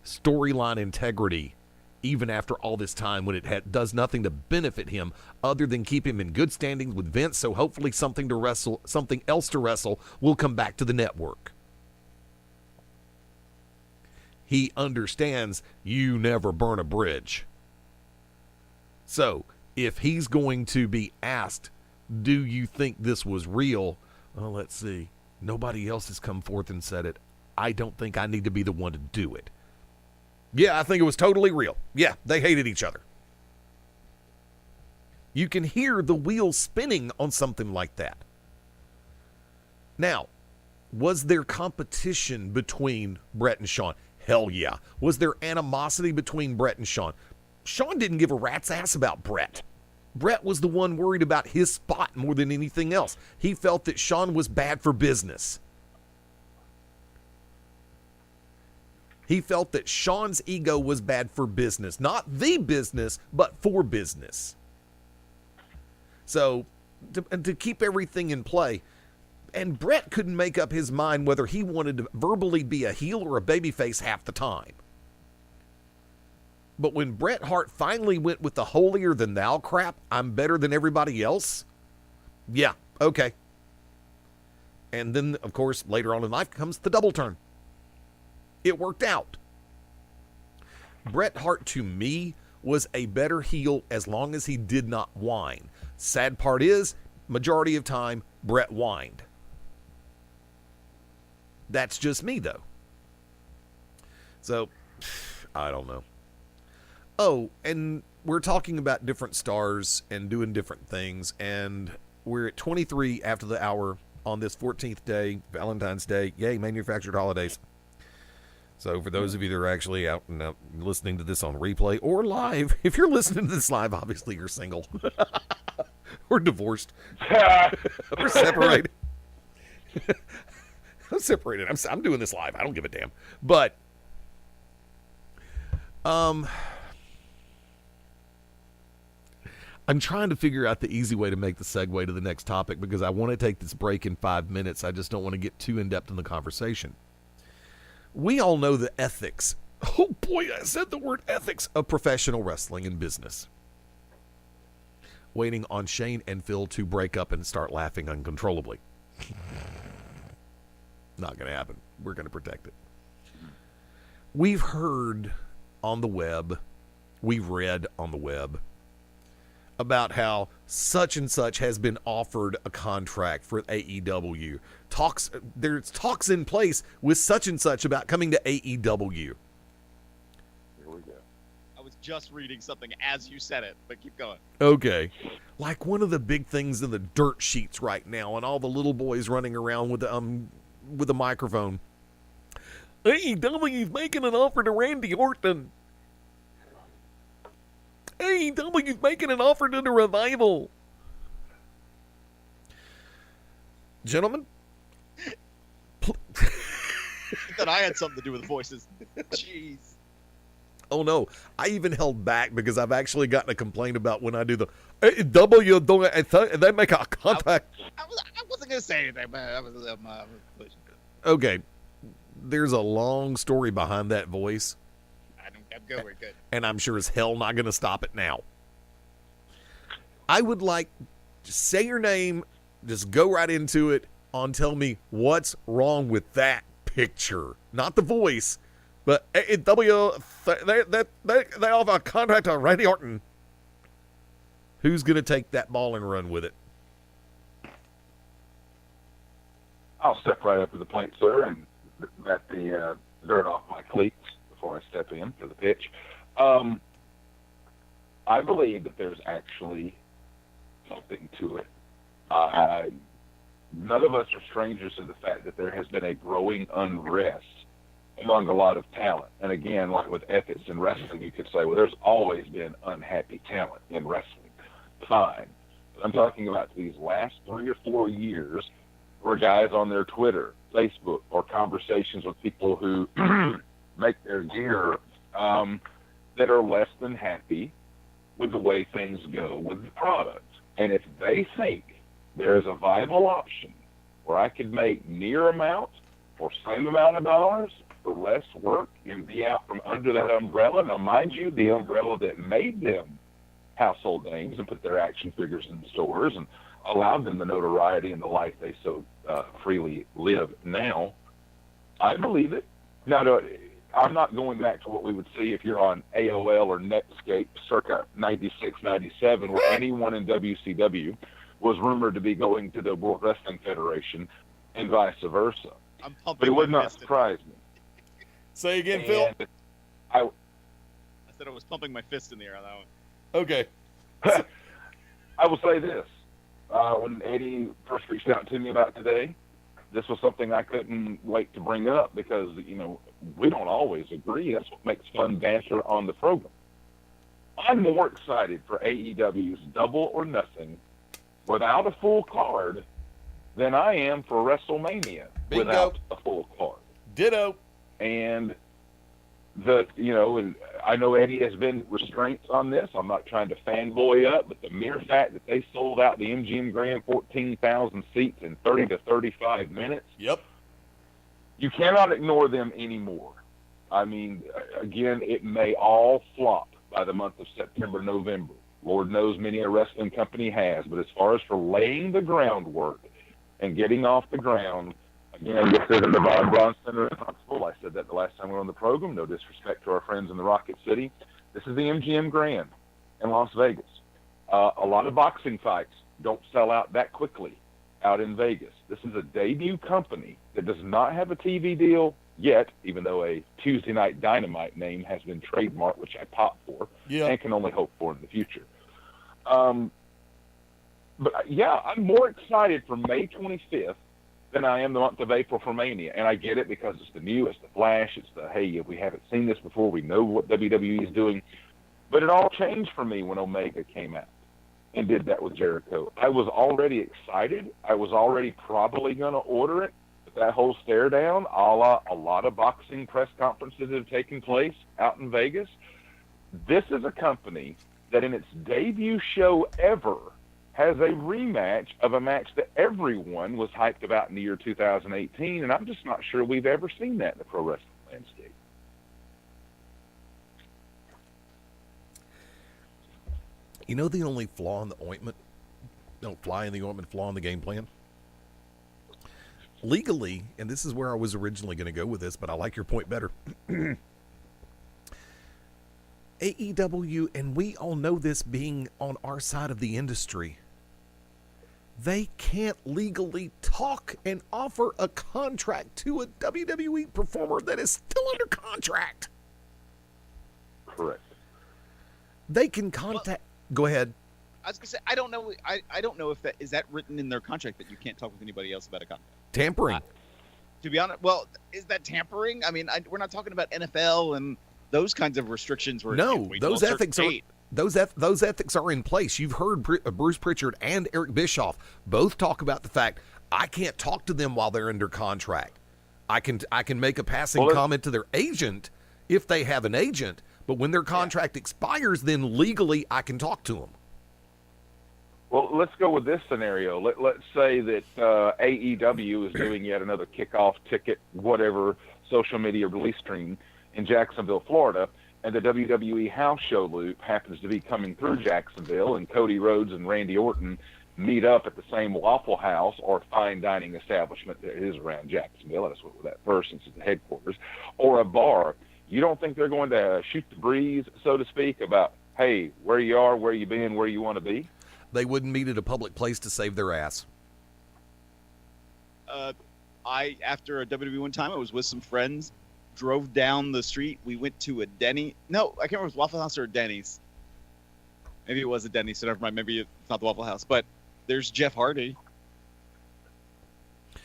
storyline integrity even after all this time, when it does nothing to benefit him other than keep him in good standings with Vince, so hopefully something else to wrestle will come back to the network. He understands you never burn a bridge. So, if he's going to be asked, do you think this was real? Well, let's see. Nobody else has come forth and said it. I don't think I need to be the one to do it. Yeah, I think it was totally real. Yeah, they hated each other. You can hear the wheels spinning on something like that. Now, was there competition between Brett and Shawn? Hell yeah. Was there animosity between Brett and Shawn? Shawn didn't give a rat's ass about Brett. Brett was the one worried about his spot more than anything else. He felt that Shawn was bad for business. He felt that Shawn's ego was bad for business. Not the business, but for business. So, to keep everything in play, and Brett couldn't make up his mind whether he wanted to verbally be a heel or a babyface half the time. But when Bret Hart finally went with the holier-than-thou crap, I'm better than everybody else, yeah, okay. And then, of course, later on in life comes the double turn. It worked out. Bret Hart, to me, was a better heel as long as he did not whine. Sad part is, majority of time, Bret whined. That's just me, though. So, I don't know. Oh, and we're talking about different stars and doing different things, and we're at 23 after the hour on this 14th day, Valentine's Day. Yay, manufactured holidays. So for those of you that are actually out and listening to this on replay or live, if you're listening to this live, obviously you're single. Or divorced. Or separated. I'm separated. I'm doing this live. I don't give a damn. But, I'm trying to figure out the easy way to make the segue to the next topic because I want to take this break in 5 minutes. I just don't want to get too in-depth in the conversation. We all know the ethics. Oh boy, I said the word ethics of professional wrestling and business. Waiting on Shane and Phil to break up and start laughing uncontrollably. Not going to happen. We're going to protect it. We've heard on the web, we've read on the web about how such and such has been offered a contract for AEW. There's talks in place with such and such about coming to AEW. Here we go. I was just reading something as you said it, but keep going. Okay. Like one of the big things in the dirt sheets right now, and all the little boys running around with a microphone. AEW's making an offer to Randy Orton. AEW's making an offer to the Revival. Gentlemen. That I had something to do with voices. Jeez. Oh no, I even held back because I've actually gotten a complaint about when I do the AEW, they make a contact. I wasn't going to say anything, but I was pushing. Okay, there's a long story behind that voice. I'm good, we're good. And I'm sure as hell not going to stop it now. I would like, just say your name, just go right into it, tell me what's wrong with that picture. Not the voice, but AEW, they offer a contract on Randy Orton. Who's going to take that ball and run with it? I'll step right up to the plate, sir, and bat the dirt off my cleats before I step in for the pitch. I believe that there's actually something to it. None of us are strangers to the fact that there has been a growing unrest among a lot of talent. And again, like with ethics in wrestling, you could say, well, there's always been unhappy talent in wrestling. Fine. But I'm talking about these last 3 or 4 years where guys on their Twitter, Facebook, or conversations with people who make their gear that are less than happy with the way things go with the product. And if they think there's a viable option where I could make near amount or same amount of dollars for less work and be out from under that umbrella. Now, mind you, the umbrella that made them household names and put their action figures in stores and allowed them the notoriety and the life they so freely live now, I believe it. Now, I'm not going back to what we would see if you're on AOL or Netscape circa 96, 97, where anyone in WCW was rumored to be going to the World Wrestling Federation and vice versa. But it would not surprise me. Say again, Phil. I said I was pumping my fist in the air on that one. Okay. I will say this. When Eddie first reached out to me about today, this was something I couldn't wait to bring up because, we don't always agree. That's what makes fun banter on the program. I'm more excited for AEW's Double or Nothing without a full card than I am for WrestleMania without a full card. Ditto. And and I know Eddie has been restraints on this. I'm not trying to fanboy up, but the mere fact that they sold out the MGM Grand 14,000 seats in 30 to 35 minutes. Yep. You cannot ignore them anymore. I mean, again, it may all flop by the month of September, November. Lord knows many a wrestling company has, but as far as for laying the groundwork and getting off the ground, again, this isn't the Von Braun Center in Huntsville. I said that the last time we were on the program. No disrespect to our friends in the Rocket City. This is the MGM Grand in Las Vegas. A lot of boxing fights don't sell out that quickly out in Vegas. This is a debut company that does not have a TV deal yet, even though a Tuesday Night Dynamite name has been trademarked, which I pop for and can only hope for in the future. But yeah, I'm more excited for May 25th than I am the month of April for Mania. And I get it because it's the new, it's the flash, it's the, hey, we haven't seen this before, we know what WWE is doing. But it all changed for me when Omega came out and did that with Jericho. I was already excited. I was already probably going to order it. But that whole stare down, a la a lot of boxing press conferences that have taken place out in Vegas, this is a company that in its debut show ever has a rematch of a match that everyone was hyped about in the year 2018, and I'm just not sure we've ever seen that in the pro wrestling landscape. You know the only flaw in the ointment? No, fly in the ointment, flaw in the game plan? Legally, and this is where I was originally going to go with this, but I like your point better. AEW, and we all know this being on our side of the industry, they can't legally talk and offer a contract to a WWE performer that is still under contract. Correct. They can contact... Go ahead. I was going to say, I don't know. I don't know if that is that written in their contract that you can't talk with anybody else about a contract. Tampering. To be honest, well, is that tampering? I mean, we're not talking about NFL and those kinds of restrictions. Where no, those ethics are those ethics are in place. You've heard Bruce Pritchard and Eric Bischoff both talk about the fact I can't talk to them while they're under contract. I can make a passing comment to their agent if they have an agent, but when their contract expires, then legally I can talk to them. Well, let's go with this scenario. Let's say that AEW is doing yet another kickoff ticket, whatever, social media release stream in Jacksonville, Florida, and the WWE house show loop happens to be coming through Jacksonville, and Cody Rhodes and Randy Orton meet up at the same Waffle House or fine dining establishment that is around Jacksonville. That's what that person's at the headquarters, or a bar. You don't think they're going to shoot the breeze, so to speak, about hey, where you are, where you been, where you want to be? They wouldn't meet at a public place to save their ass. After a WWE one time, I was with some friends, drove down the street. We went to a Denny. No, I can't remember if it was Waffle House or a Denny's. Maybe it was a Denny's, so never mind. Maybe it's not the Waffle House. But there's Jeff Hardy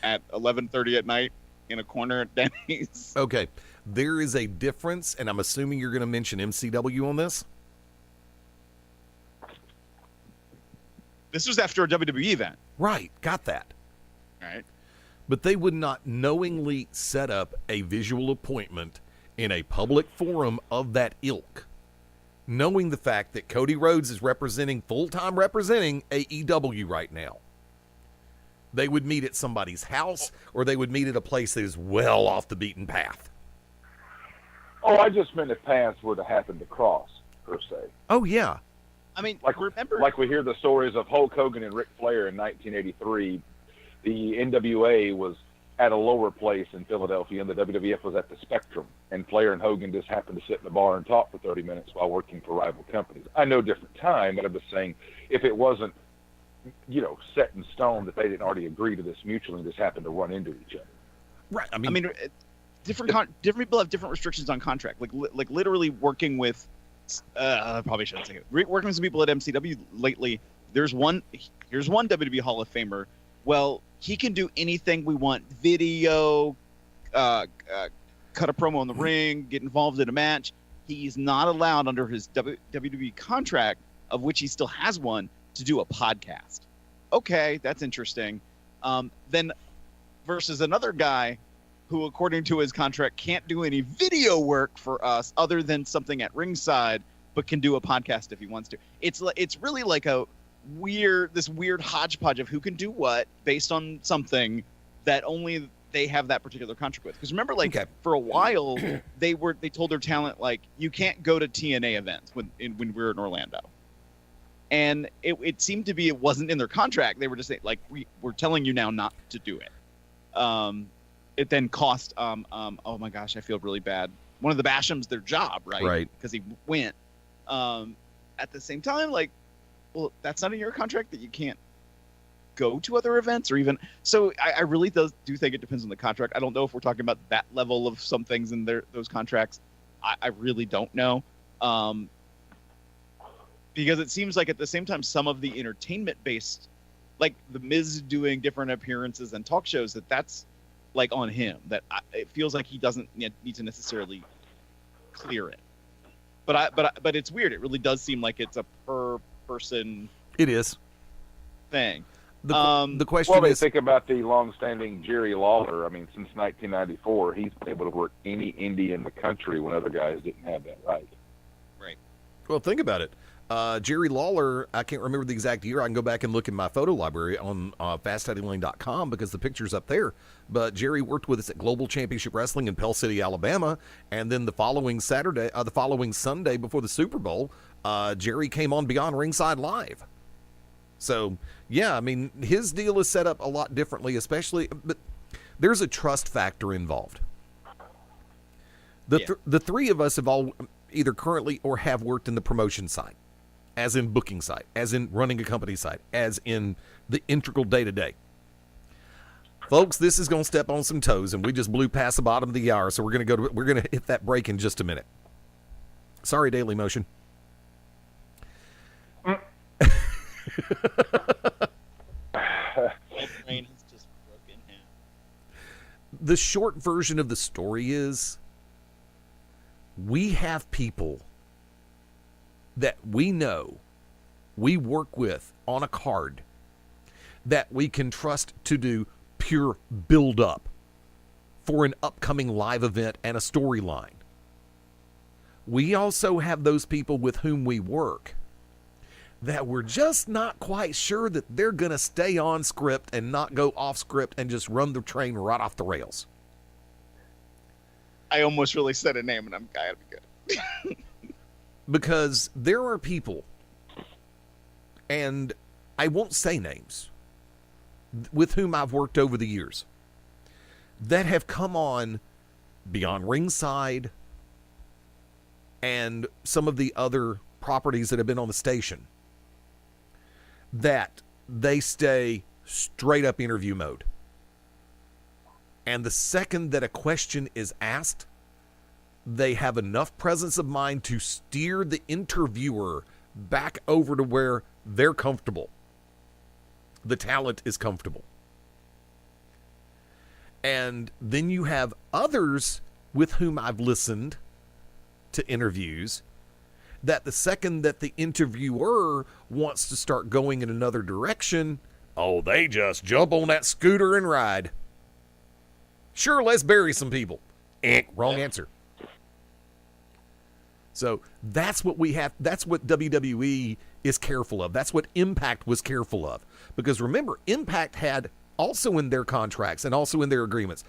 at 11:30 at night in a corner at Denny's. Okay, there is a difference, and I'm assuming you're going to mention MCW on this. This was after a WWE event. Right, got that. All right. But they would not knowingly set up a visual appointment in a public forum of that ilk, knowing the fact that Cody Rhodes is full-time representing AEW right now. They would meet at somebody's house, or they would meet at a place that is well off the beaten path. Oh, I just meant if paths were to happen to cross, per se. Oh, yeah. I mean, remember, like we hear the stories of Hulk Hogan and Ric Flair in 1983. The NWA was at a lower place in Philadelphia, and the WWF was at the Spectrum. And Flair and Hogan just happened to sit in the bar and talk for 30 minutes while working for rival companies. I know different time, but I'm just saying, if it wasn't, set in stone that they didn't already agree to this mutually and just happened to run into each other. Right. I mean, different people have different restrictions on contract. Like literally working with. I probably shouldn't say it. Working with some people at MCW lately. Here's one WWE Hall of Famer. Well, he can do anything we want: video, cut a promo in the ring, get involved in a match. He's not allowed under his WWE contract, of which he still has one, to do a podcast. Okay, that's interesting. Then versus another guy who, according to his contract, can't do any video work for us other than something at Ringside, but can do a podcast if he wants to. It's really like this weird hodgepodge of who can do what based on something that only they have that particular contract with. Because remember, for a while, they told their talent, like, you can't go to TNA events when we were in Orlando. And it seemed to be it wasn't in their contract. They were just saying, like, we're telling you now not to do it. It then cost oh my gosh, I feel really bad. One of the Bashams their job, right? Right. Because he went. At the same time, like, well, that's not in your contract that you can't go to other events or even. So I really do think it depends on the contract. I don't know if we're talking about that level of some things in those contracts. I really don't know. Because it seems like at the same time, some of the entertainment-based, like The Miz doing different appearances and talk shows, that's like on him. It feels like he doesn't need to necessarily clear it. But it's weird. It really does seem like it's a per person. It is thing. The question well, is, think about the long-standing Jerry Lawler. I mean, since 1994, he's been able to work any indie in the country when other guys didn't have that right. Right. Well, think about it. Jerry Lawler, I can't remember the exact year. I can go back and look in my photo library on FastEddieLayne.com because the picture's up there. But Jerry worked with us at Global Championship Wrestling in Pell City, Alabama. And then the following Sunday before the Super Bowl, Jerry came on Beyond Ringside Live. So, yeah, I mean, his deal is set up a lot differently, but there's a trust factor involved. The three of us have all either currently or have worked in the promotion side, as in booking side, as in running a company side, as in the integral day-to-day. Folks, this is going to step on some toes, and we just blew past the bottom of the hour, so we're going to hit that break in just a minute. Sorry, Daily Motion. My brain is just broken now. The short version of the story is we have people that we know, we work with on a card that we can trust to do pure build-up for an upcoming live event and a storyline. We also have those people with whom we work that we're just not quite sure that they're going to stay on script and not go off script and just run the train right off the rails. I almost really said a name, and I gotta be good. Because there are people, and I won't say names, with whom I've worked over the years, that have come on Beyond Ringside and some of the other properties that have been on the station, that they stay straight up interview mode. And the second that a question is asked, they have enough presence of mind to steer the interviewer back over to where they're comfortable. The talent is comfortable. And then you have others with whom I've listened to interviews that the second that the interviewer wants to start going in another direction, oh, they just jump on that scooter and ride. Sure, let's bury some people. Wrong answer. So that's what we have. That's what WWE is careful of. That's what Impact was careful of. Because remember, Impact had also in their contracts and also in their agreements,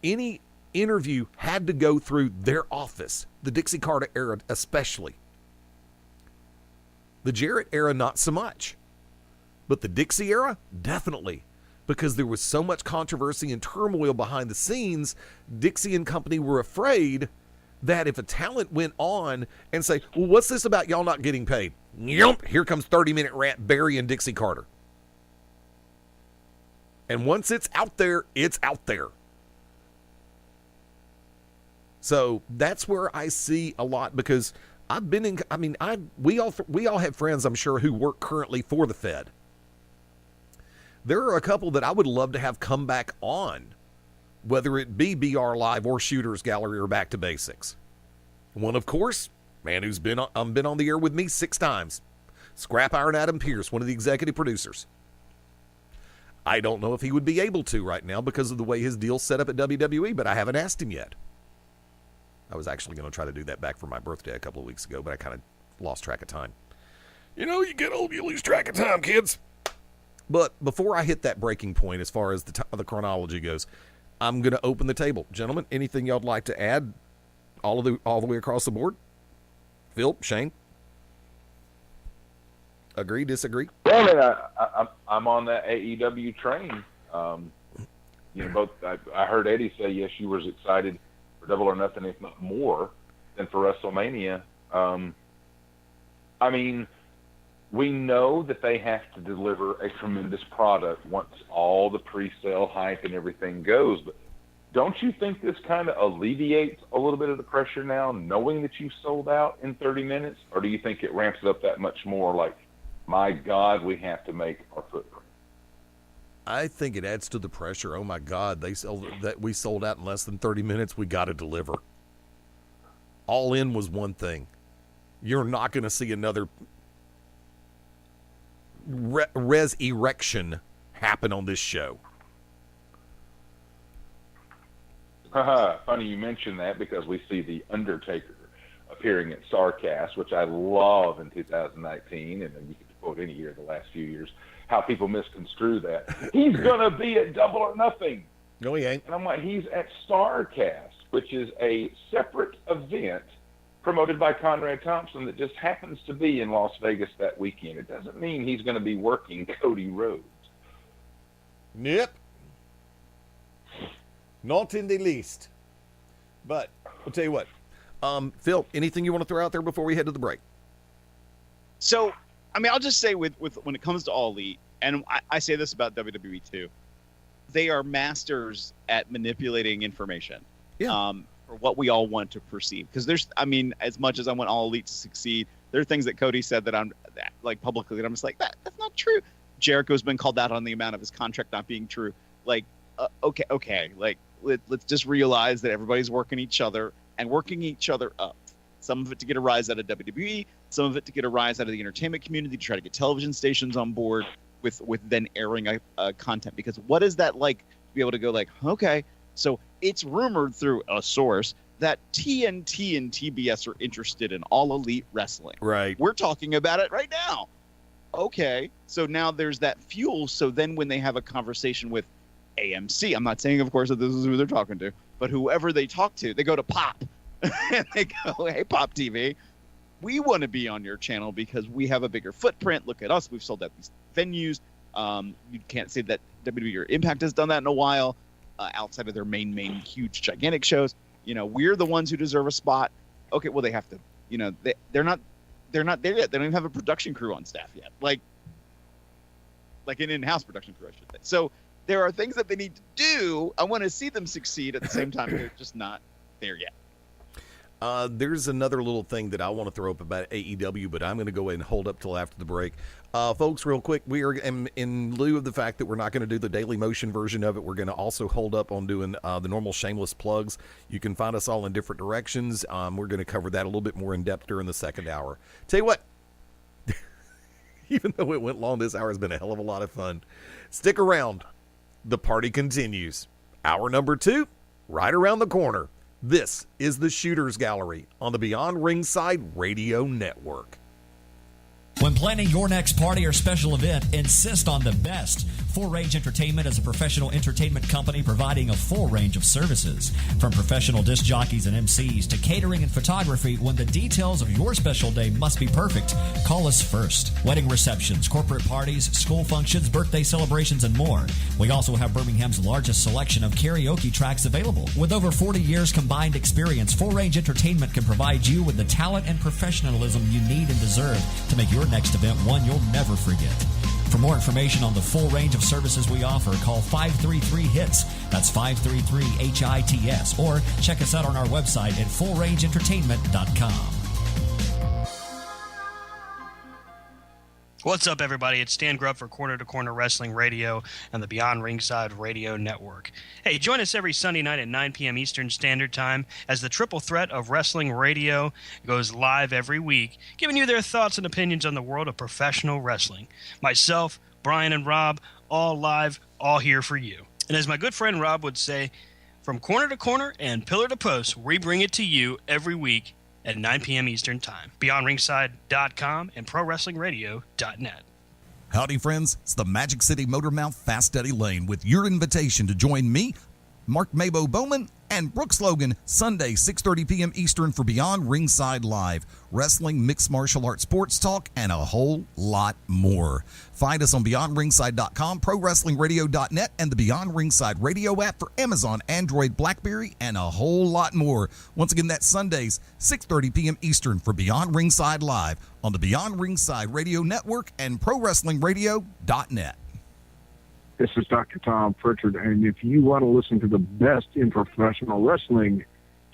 any interview had to go through their office, the Dixie Carter era especially. The Jarrett era, not so much. But the Dixie era, definitely. Because there was so much controversy and turmoil behind the scenes, Dixie and company were afraid that if a talent went on and say, well, what's this about y'all not getting paid? Yump, here comes 30-minute rant Barry and Dixie Carter. And once it's out there, it's out there. So that's where I see a lot, because I've been in, I mean, we all have friends, I'm sure, who work currently for the Fed. There are a couple that I would love to have come back on, whether it be BR Live or Shooters Gallery or Back to Basics. One, of course, man who's been on the air with me 6 times, Scrap Iron Adam Pierce, one of the executive producers. I don't know if he would be able to right now because of the way his deal's set up at WWE, but I haven't asked him yet. I was actually going to try to do that back for my birthday a couple of weeks ago, but I kind of lost track of time. You know, you get old, you lose track of time, kids. But before I hit that breaking point, as far as the chronology goes, I'm going to open the table. Gentlemen, anything y'all'd like to add all the way across the board? Phil, Shane? Agree, disagree? Well, I mean, I'm on that AEW train. Both. I heard Eddie say, yes, you was excited for Double or Nothing, if not more, than for WrestleMania. I mean, we know that they have to deliver a tremendous product once all the pre-sale hype and everything goes. But don't you think this kind of alleviates a little bit of the pressure now, knowing that you sold out in 30 minutes? Or do you think it ramps it up that much more, like, my God, we have to make our footprint? I think it adds to the pressure. Oh, my God, we sold out in less than 30 minutes. We got to deliver. All In was one thing. You're not going to see another res erection happen on this show. Funny you mention that, because we see The Undertaker appearing at StarCast, which I love, in 2019, and you could quote any year in the last few years, how people misconstrue that. He's going to be at Double or Nothing. No, he ain't. And I'm like, he's at StarCast, which is a separate event promoted by Conrad Thompson that just happens to be in Las Vegas that weekend. It doesn't mean he's going to be working Cody Rhodes. Yep. Not in the least. But I'll tell you what. Phil, anything you want to throw out there before we head to the break? So, I mean, I'll just say with when it comes to All Elite, and I say this about WWE too, they are masters at manipulating information. Yeah. For what we all want to perceive. Because I mean, as much as I want All Elite to succeed, there are things that Cody said that I'm like publicly that I'm just like, that's not true. Jericho's been called out on the amount of his contract not being true. Like, okay, like let's just realize that everybody's working each other and working each other up. Some of it to get a rise out of WWE, some of it to get a rise out of the entertainment community, to try to get television stations on board with then airing content. Because what is that like to be able to go like, okay, so it's rumored through a source that TNT and TBS are interested in All Elite Wrestling. Right. We're talking about it right now. Okay, so now there's that fuel. So then when they have a conversation with AMC, I'm not saying, of course, that this is who they're talking to, but whoever they talk to, they go to Pop. And they go, hey, Pop TV, we want to be on your channel because we have a bigger footprint. Look at us. We've sold out these venues. You can't say that WWE or Impact has done that in a while. Outside of their main huge gigantic shows, we're the ones who deserve a spot. Okay, well, they have to, they're not they're not there yet. They don't even have a production crew on staff yet. Like an in-house production crew, I should say. So there are things that they need to do. I want to see them succeed. At the same time, they're just not there yet. There's another little thing that I want to throw up about AEW, but I'm going to go ahead and hold up till after the break. Folks, real quick, we are in lieu of the fact that we're not going to do the Daily Motion version of it, we're going to also hold up on doing the normal shameless plugs. You can find us all in different directions. We're going to cover that a little bit more in depth during the second hour. Tell you what, even though it went long, this hour has been a hell of a lot of fun. Stick around. The party continues. Hour number 2, right around the corner. This is the Shooters Gallery on the Beyond Ringside Radio Network. When planning your next party or special event, insist on the best. Full Range Entertainment is a professional entertainment company providing a full range of services. From professional disc jockeys and MCs to catering and photography, when the details of your special day must be perfect, call us first. Wedding receptions, corporate parties, school functions, birthday celebrations, and more. We also have Birmingham's largest selection of karaoke tracks available. With over 40 years combined experience, Full Range Entertainment can provide you with the talent and professionalism you need and deserve to make your next event one you'll never forget. For more information on the full range of services we offer, call 533-HITS. That's 533-HITS. Or check us out on our website at fullrangeentertainment.com. What's up, everybody? It's Stan Grubb for Corner to Corner Wrestling Radio and the Beyond Ringside Radio Network. Hey, join us every Sunday night at 9 p.m. Eastern Standard Time as the triple threat of wrestling radio goes live every week, giving you their thoughts and opinions on the world of professional wrestling. Myself, Brian, and Rob, all live, all here for you. And as my good friend Rob would say, from corner to corner and pillar to post, we bring it to you every week at 9 p.m. Eastern Time. BeyondRingside.com and ProWrestlingRadio.net. Howdy, friends. It's the Magic City Motor Mouth Fast Eddie Layne with your invitation to join me, Mark Mabo Bowman, and Brooks Logan Sunday, 6:30 p.m. Eastern for Beyond Ringside Live. Wrestling, mixed martial arts, sports talk, and a whole lot more. Find us on BeyondRingside.com, ProWrestlingRadio.net, and the Beyond Ringside Radio app for Amazon, Android, BlackBerry, and a whole lot more. Once again, that's Sundays, 6:30 p.m. Eastern for Beyond Ringside Live on the Beyond Ringside Radio Network and ProWrestlingRadio.net. This is Dr. Tom Pritchard, and if you want to listen to the best in professional wrestling,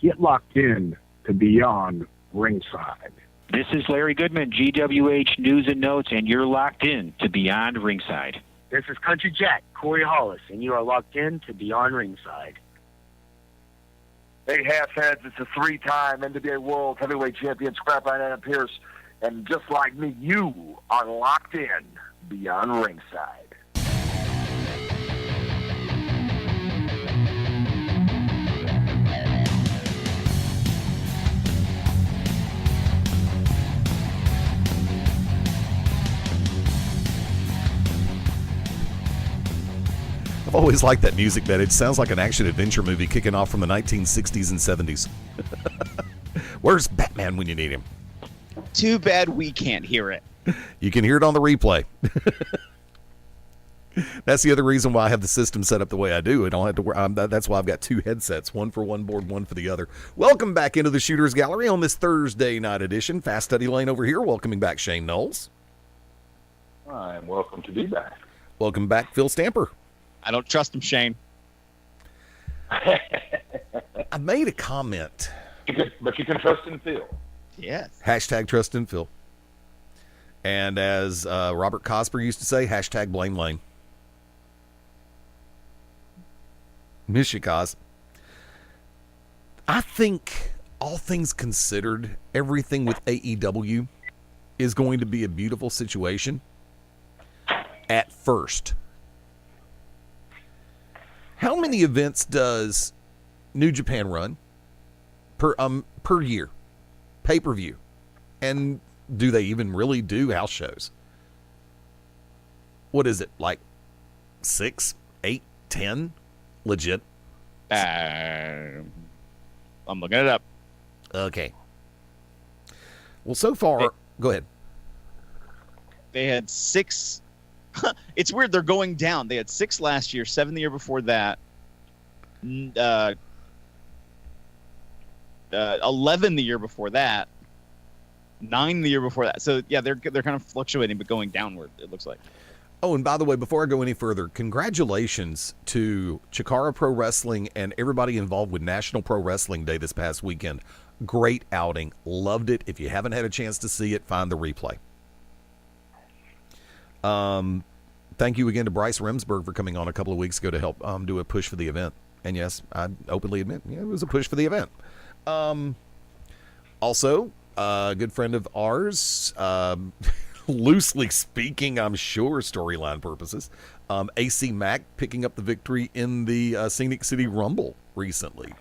get locked in to Beyond Ringside. This is Larry Goodman, GWH News and Notes, and you're locked in to Beyond Ringside. This is Country Jack, Corey Hollis, and you are locked in to Beyond Ringside. Hey, half-heads, it's a 3-time NWA World Heavyweight Champion, Scrapline Adam Pierce, and just like me, you are locked in Beyond Ringside. I've always liked that music, man. It sounds like an action-adventure movie kicking off from the 1960s and 70s. Where's Batman when you need him? Too bad we can't hear it. You can hear it on the replay. That's the other reason why I have the system set up the way I do. I don't have to wear. That's why I've got 2 headsets, one for one board, one for the other. Welcome back into the Shooters Gallery on this Thursday night edition. Fast Eddie Layne over here, welcoming back Shane Noles. I'm welcome to be back. Welcome back, Phil Stamper. I don't trust him, Shane. I made a comment. But you can trust in Phil. Yes. Hashtag trust in Phil. And as Robert Cosper used to say, hashtag blame Lane. Miss you, Cos. I think, all things considered, everything with AEW is going to be a beautiful situation at first. How many events does New Japan run per year? Pay-per-view. And do they even really do house shows? What is it, like 6, 8, 10? Legit? I'm looking it up. Okay. Well, so far, go ahead. They had 6. It's weird. They're going down. They had 6 last year, 7 the year before that, 11 the year before that, 9 the year before that. So yeah, they're kind of fluctuating, but going downward. It looks like. Oh, and by the way, before I go any further, congratulations to Chikara Pro Wrestling and everybody involved with National Pro Wrestling Day this past weekend. Great outing. Loved it. If you haven't had a chance to see it, find the replay. Thank you again to Bryce Remsburg for coming on a couple of weeks ago to help do a push for the event. And yes, I openly admit, yeah, it was a push for the event. Also, a good friend of ours, loosely speaking, I'm sure, storyline purposes, AC Mack picking up the victory in the Scenic City Rumble recently.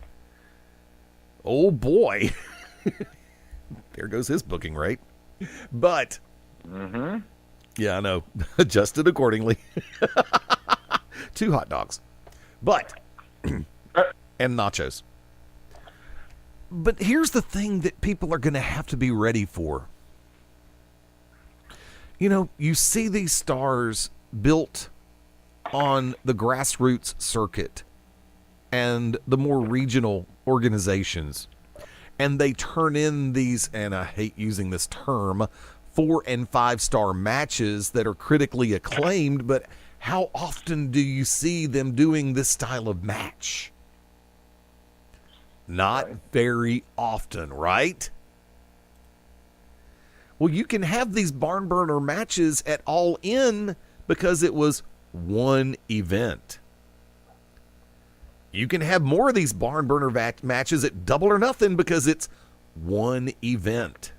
Oh boy. There goes his booking rate. But, yeah, I know, adjusted accordingly. 2 hot dogs. But, and nachos. But here's the thing that people are going to have to be ready for. You know, you see these stars built on the grassroots circuit and the more regional organizations, and they turn in these, and I hate using this term, 4- and 5-star matches that are critically acclaimed, but how often do you see them doing this style of match? Not very often, right? Well, you can have these barn burner matches at All In because it was one event. You can have more of these barn burner matches at Double or Nothing because it's one event.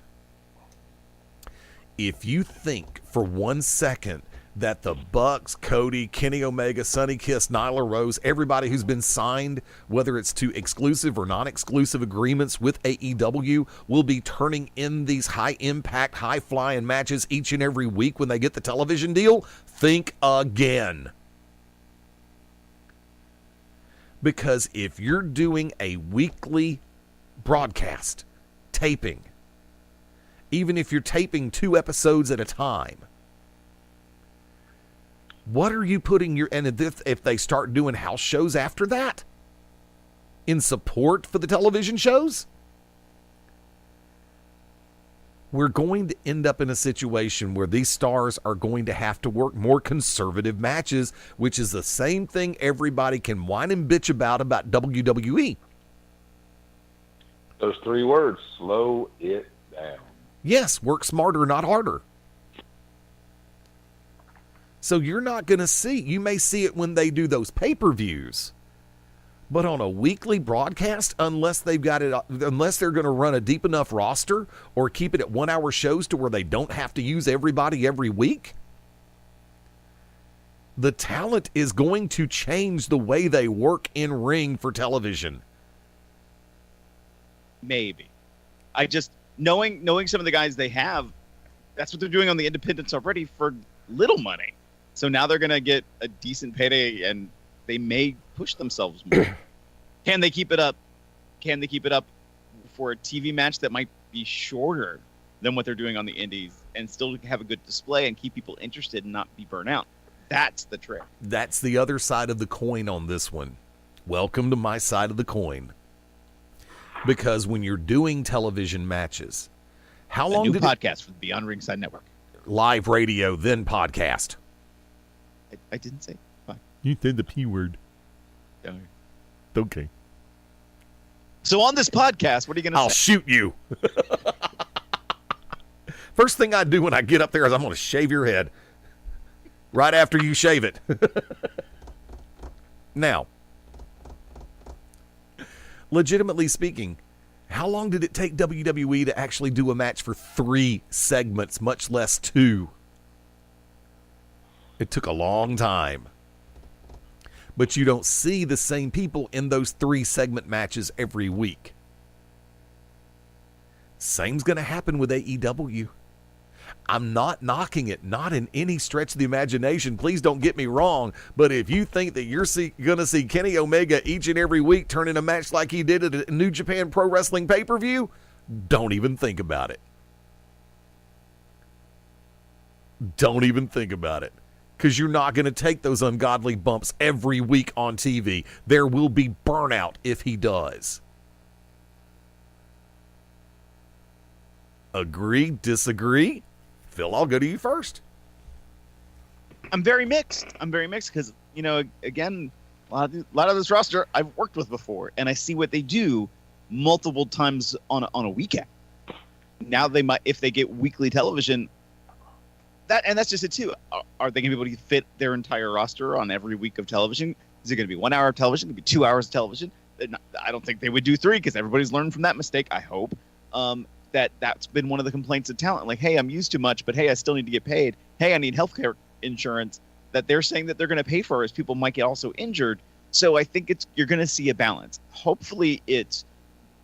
If you think for 1 second that the Bucks, Cody, Kenny Omega, Sonny Kiss, Nyla Rose, everybody who's been signed, whether it's to exclusive or non-exclusive agreements with AEW, will be turning in these high-impact, high-flying matches each and every week when they get the television deal, think again. Because if you're doing a weekly broadcast, taping, even if you're taping 2 episodes at a time, what are you putting your, and if they start doing house shows after that in support for the television shows, we're going to end up in a situation where these stars are going to have to work more conservative matches, which is the same thing everybody can whine and bitch about WWE. Those 3 words, slow it down. Yes, work smarter, not harder. So you're not going to see, you may see it when they do those pay-per-views, but on a weekly broadcast, unless they're going to run a deep enough roster or keep it at 1-hour shows to where they don't have to use everybody every week, the talent is going to change the way they work in ring for television. Maybe. I just, knowing some of the guys they have, that's what they're doing on the independents already for little money. So now they're going to get a decent payday, and they may push themselves more. Can they keep it up? Can they keep it up for a TV match that might be shorter than what they're doing on the indies and still have a good display and keep people interested and not be burnt out? That's the trick. That's the other side of the coin on this one. Welcome to my side of the coin. Because when you're doing television matches, how long did podcast for the Beyond Ringside Network? Live radio, then podcast. I didn't say. Fine. You said the P word. Okay. So on this podcast, what are you going to say? I'll shoot you. First thing I do when I get up there is I'm going to shave your head. Right after you shave it. Now, legitimately speaking, how long did it take WWE to actually do a match for 3 segments, much less 2? It took a long time. But you don't see the same people in those 3-segment matches every week. Same's going to happen with AEW. I'm not knocking it, not in any stretch of the imagination. Please don't get me wrong. But if you think that you're going to see Kenny Omega each and every week turn in a match like he did at a New Japan Pro Wrestling pay-per-view, don't even think about it. Don't even think about it. Because you're not going to take those ungodly bumps every week on TV. There will be burnout if he does. Agree, disagree? Phil, I'll go to you first. I'm very mixed because, again, a lot of this roster I've worked with before, and I see what they do multiple times on a weekend. Now they might, if they get weekly television, that's just it too. Are they going to be able to fit their entire roster on every week of television? Is it going to be 1 hour of television? Going to be 2 hours of television? I don't think they would do 3 because everybody's learned from that mistake. I hope that's been one of the complaints of talent. Like, hey, I'm used too much, but hey, I still need to get paid. Hey, I need healthcare insurance that they're saying that they're going to pay for as people might get also injured. So I think you're going to see a balance. Hopefully it's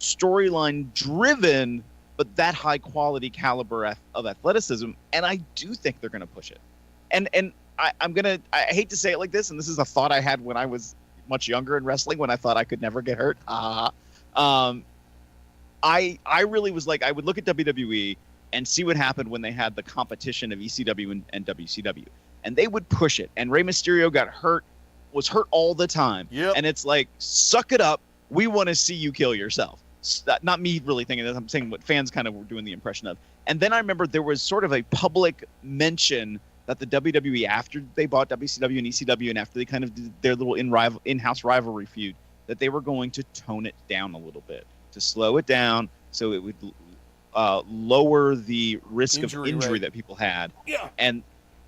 storyline driven, but that high quality caliber of athleticism. And I do think they're going to push it. And I hate to say it like this, and this is a thought I had when I was much younger in wrestling, when I thought I could never get hurt. I really was like, I would look at WWE and see what happened when they had the competition of ECW and WCW. And they would push it. And Rey Mysterio was hurt all the time. Yep. And it's like, suck it up. We want to see you kill yourself. Not me really thinking this. I'm saying what fans kind of were doing the impression of. And then I remember there was sort of a public mention that the WWE, after they bought WCW and ECW, and after they kind of did their little in-house rivalry feud, that they were going to tone it down a little bit, to slow it down so it would lower the risk of injury that people had. Yeah.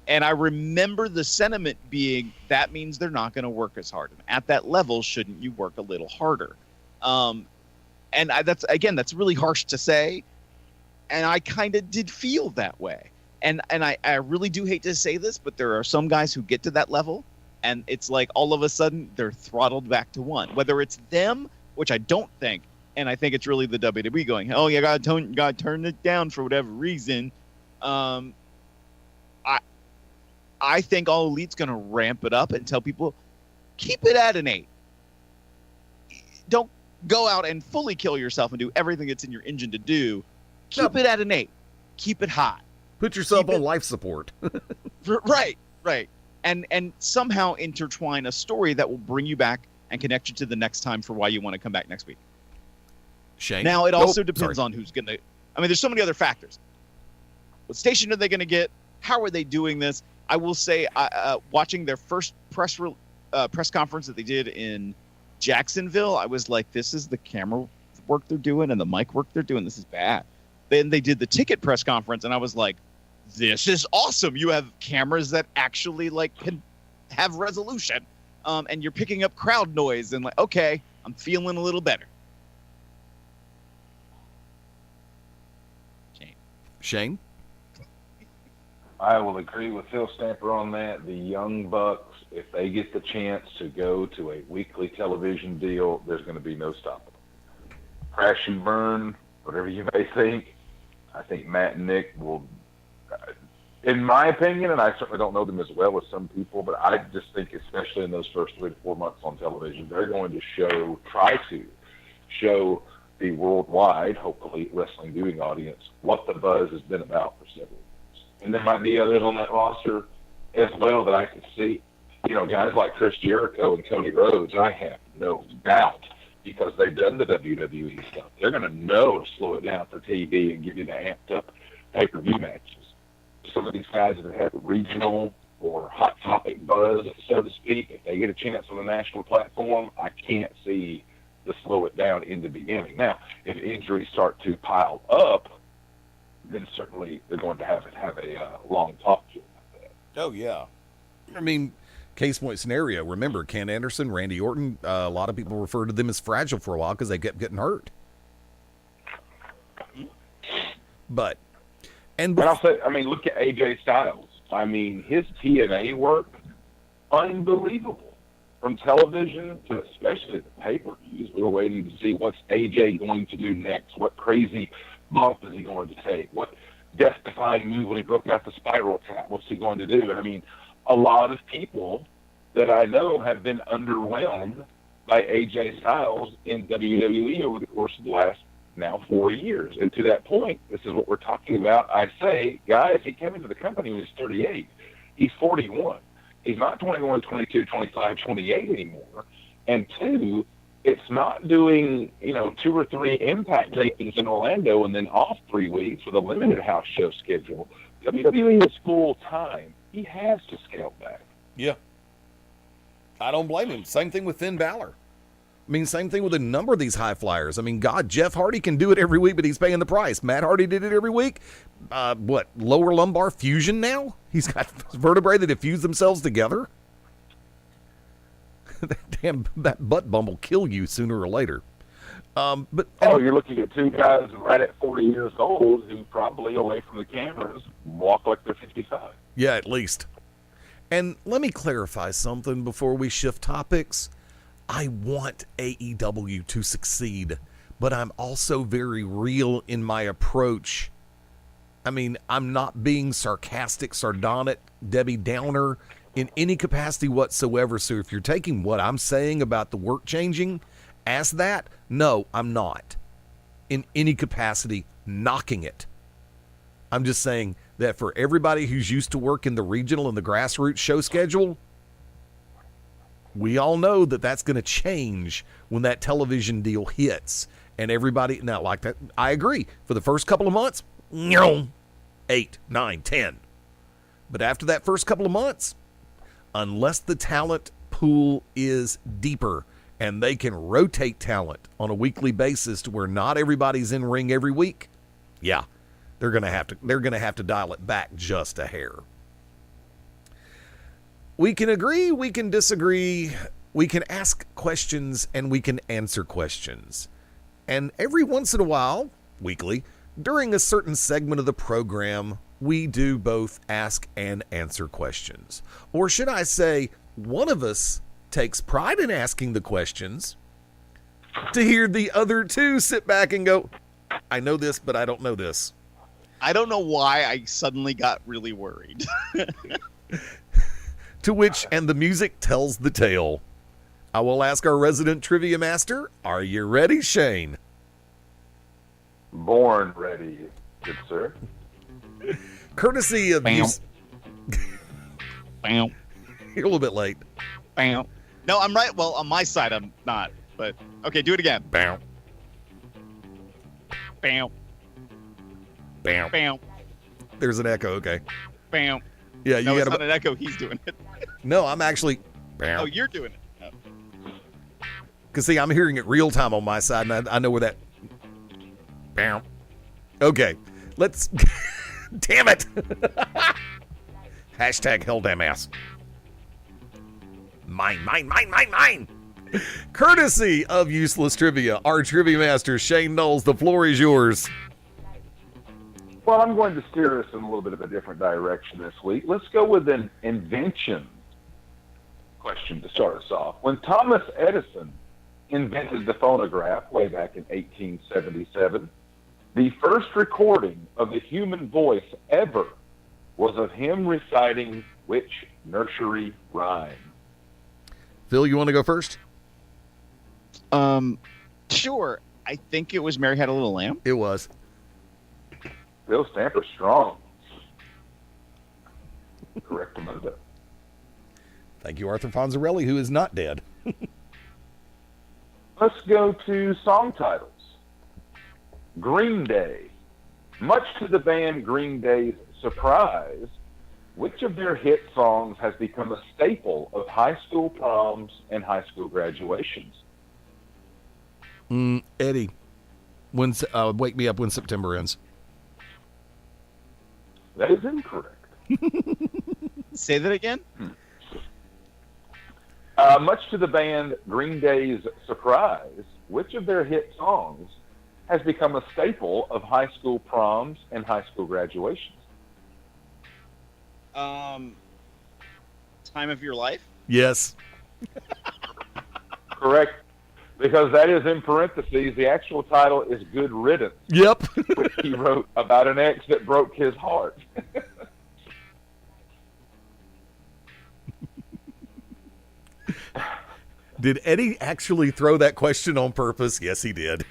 And I remember the sentiment being, that means they're not going to work as hard. And at that level, shouldn't you work a little harder? That's really harsh to say. And I kind of did feel that way. And I really do hate to say this, but there are some guys who get to that level, and it's like all of a sudden they're throttled back to 1. Whether it's them, which I don't think, and I think it's really the WWE going, oh, you got to turn it down for whatever reason. I think All Elite's going to ramp it up and tell people, keep it at an 8. Don't go out and fully kill yourself and do everything that's in your engine to do. Keep it at an 8. Keep it high. Put yourself on life support. Right. And somehow intertwine a story that will bring you back and connect you to the next time for why you want to come back next week. Shane? Now, it also depends on who's going to... I mean, there's so many other factors. What station are they going to get? How are they doing this? I will say, watching their first press conference that they did in Jacksonville, I was like, this is the camera work they're doing and the mic work they're doing. This is bad. Then they did the ticket press conference, and I was like, this is awesome. You have cameras that actually can have resolution, and you're picking up crowd noise, and okay, I'm feeling a little better. Shane? I will agree with Phil Stamper on that. The Young Bucks, if they get the chance to go to a weekly television deal, there's going to be no stopping them. Crash and burn, whatever you may think, I think Matt and Nick will, in my opinion, and I certainly don't know them as well as some people, but I just think, especially in those first 3 to 4 months on television, they're going to try to show the worldwide, hopefully, wrestling viewing audience what the buzz has been about for several years. And there might be others on that roster as well that I can see. Guys like Chris Jericho and Cody Rhodes, I have no doubt, because they've done the WWE stuff. They're going to know to slow it down for TV and give you the amped-up pay-per-view matches. Some of these guys that have regional or hot topic buzz, so to speak, if they get a chance on the national platform, I can't see the slow it down in the beginning. Now, if injuries start to pile up, then certainly they're going to have a long talk to about that. Oh, yeah. I mean, case point scenario, remember Ken Anderson, Randy Orton, a lot of people referred to them as fragile for a while because they kept getting hurt. But I'll say, look at AJ Styles. His TNA work, unbelievable. From television to especially the pay-per-views, we were waiting to see what's AJ going to do next. What crazy bump is he going to take? What death-defying move when he broke out the spiral tap? What's he going to do? And a lot of people that I know have been underwhelmed by AJ Styles in WWE over the course of the last now 4 years. And to that point, this is what we're talking about. I say, guys, he came into the company when he was 38. He's 41. He's not 21, 22, 25, 28 anymore. And 2, it's not doing, 2 or 3 Impact tapings in Orlando and then off 3 weeks with a limited house show schedule. WWE is full time. He has to scale back. Yeah. I don't blame him. Same thing with Finn Balor. I mean, same thing with a number of these high flyers. I mean, God, Jeff Hardy can do it every week, but he's paying the price. Matt Hardy did it every week. Lower lumbar fusion now? He's got vertebrae that have fused themselves together? that butt bump will kill you sooner or later. You're looking at 2 guys right at 40 years old who probably away from the cameras walk like they're 55. Yeah, at least. And let me clarify something before we shift topics. I want AEW to succeed, but I'm also very real in my approach. I mean, I'm not being sarcastic, sardonic, Debbie Downer in any capacity whatsoever. So if you're taking what I'm saying about the work changing as that, no, I'm not in any capacity knocking it. I'm just saying that for everybody who's used to work in the regional and the grassroots show schedule, we all know that that's going to change when that television deal hits. And everybody, now like that, I agree. For the first couple of months, 8, 9, 10. But after that first couple of months, unless the talent pool is deeper and they can rotate talent on a weekly basis to where not everybody's in ring every week, yeah, they're going to have to dial it back just a hair. We can agree, we can disagree, we can ask questions, and we can answer questions. And every once in a while, weekly, during a certain segment of the program, we do both ask and answer questions. Or should I say, one of us takes pride in asking the questions to hear the other two sit back and go, I know this, but I don't know this. I don't know why I suddenly got really worried. To which, and the music tells the tale. I will ask our resident trivia master, are you ready, Shane? Born ready, good sir. Courtesy of Bam. Bam. You're a little bit late. Bam. No, I'm right. Well, on my side, I'm not. But, okay, do it again. Bam. Bam. Bam. Bam. There's an echo, okay. Bam. Yeah, No, you it's got not an echo. He's doing it. No, I'm actually. Bam. Oh, you're doing it. Oh. Because, see, I'm hearing it real time on my side, and I know where that. Bam. Okay, let's. Damn it. Hashtag hell damn ass. Mine. Courtesy of Useless Trivia, our trivia master, Shane Noles, the floor is yours. Well, I'm going to steer us in a little bit of a different direction this week. Let's go with an invention question to start us off. When Thomas Edison invented the phonograph way back in 1877, the first recording of the human voice ever was of him reciting which nursery rhyme? Phil, you want to go first? Sure. I think it was Mary Had a Little Lamb. It was. Bill Stamper's strong. Correct Amanda. Thank you, Arthur Fonzarelli, who is not dead. Let's go to song titles. Green Day. Much to the band Green Day's surprise, which of their hit songs has become a staple of high school proms and high school graduations? Eddie, Wake Me Up When September Ends. That is incorrect. Say that again? Much to the band Green Day's surprise, which of their hit songs has become a staple of high school proms and high school graduations? Time of Your Life? Yes. Correct. Because that is in parentheses. The actual title is Good Riddance. Yep. Which he wrote about an ex that broke his heart. Did Eddie actually throw that question on purpose? Yes, he did.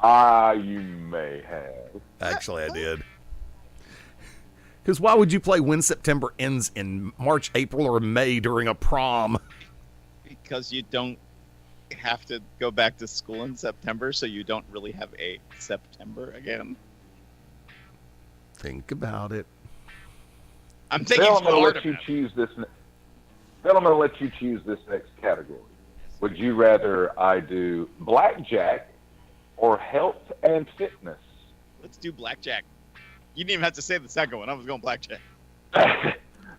You may have. Actually, I did. Because why would you play When September Ends in March, April, or May during a prom? Because you don't have to go back to school in September, so you don't really have a September again. Think about it. I'm thinking Bill, I'm going to hard let you about it. choose this. Bill, I'm going to let you choose this next category. Would you rather I do blackjack or health and fitness? Let's do blackjack. You didn't even have to say the second one. I was going blackjack.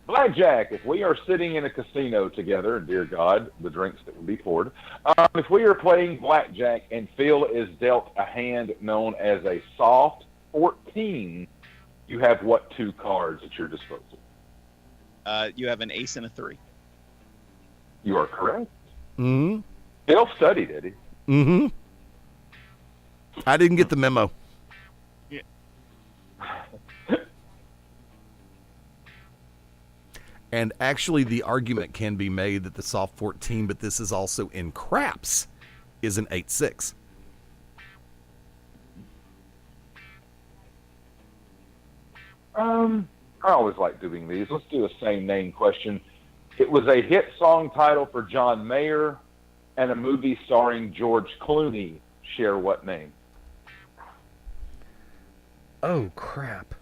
Blackjack, if we are sitting in a casino together, dear God, the drinks that will be poured, if we are playing blackjack and Phil is dealt a hand known as a soft 14, you have what two cards at your disposal? You have an ace and a 3. You are correct. Mm-hmm. Phil studied, Eddie. Mm-hmm. I didn't get the memo. Yeah. And actually, the argument can be made that the soft 14, but this is also in craps, is an 8-6. I always like doing these. Let's do a same name question. It was a hit song title for John Mayer and a movie starring George Clooney. Share what name? Oh, crap.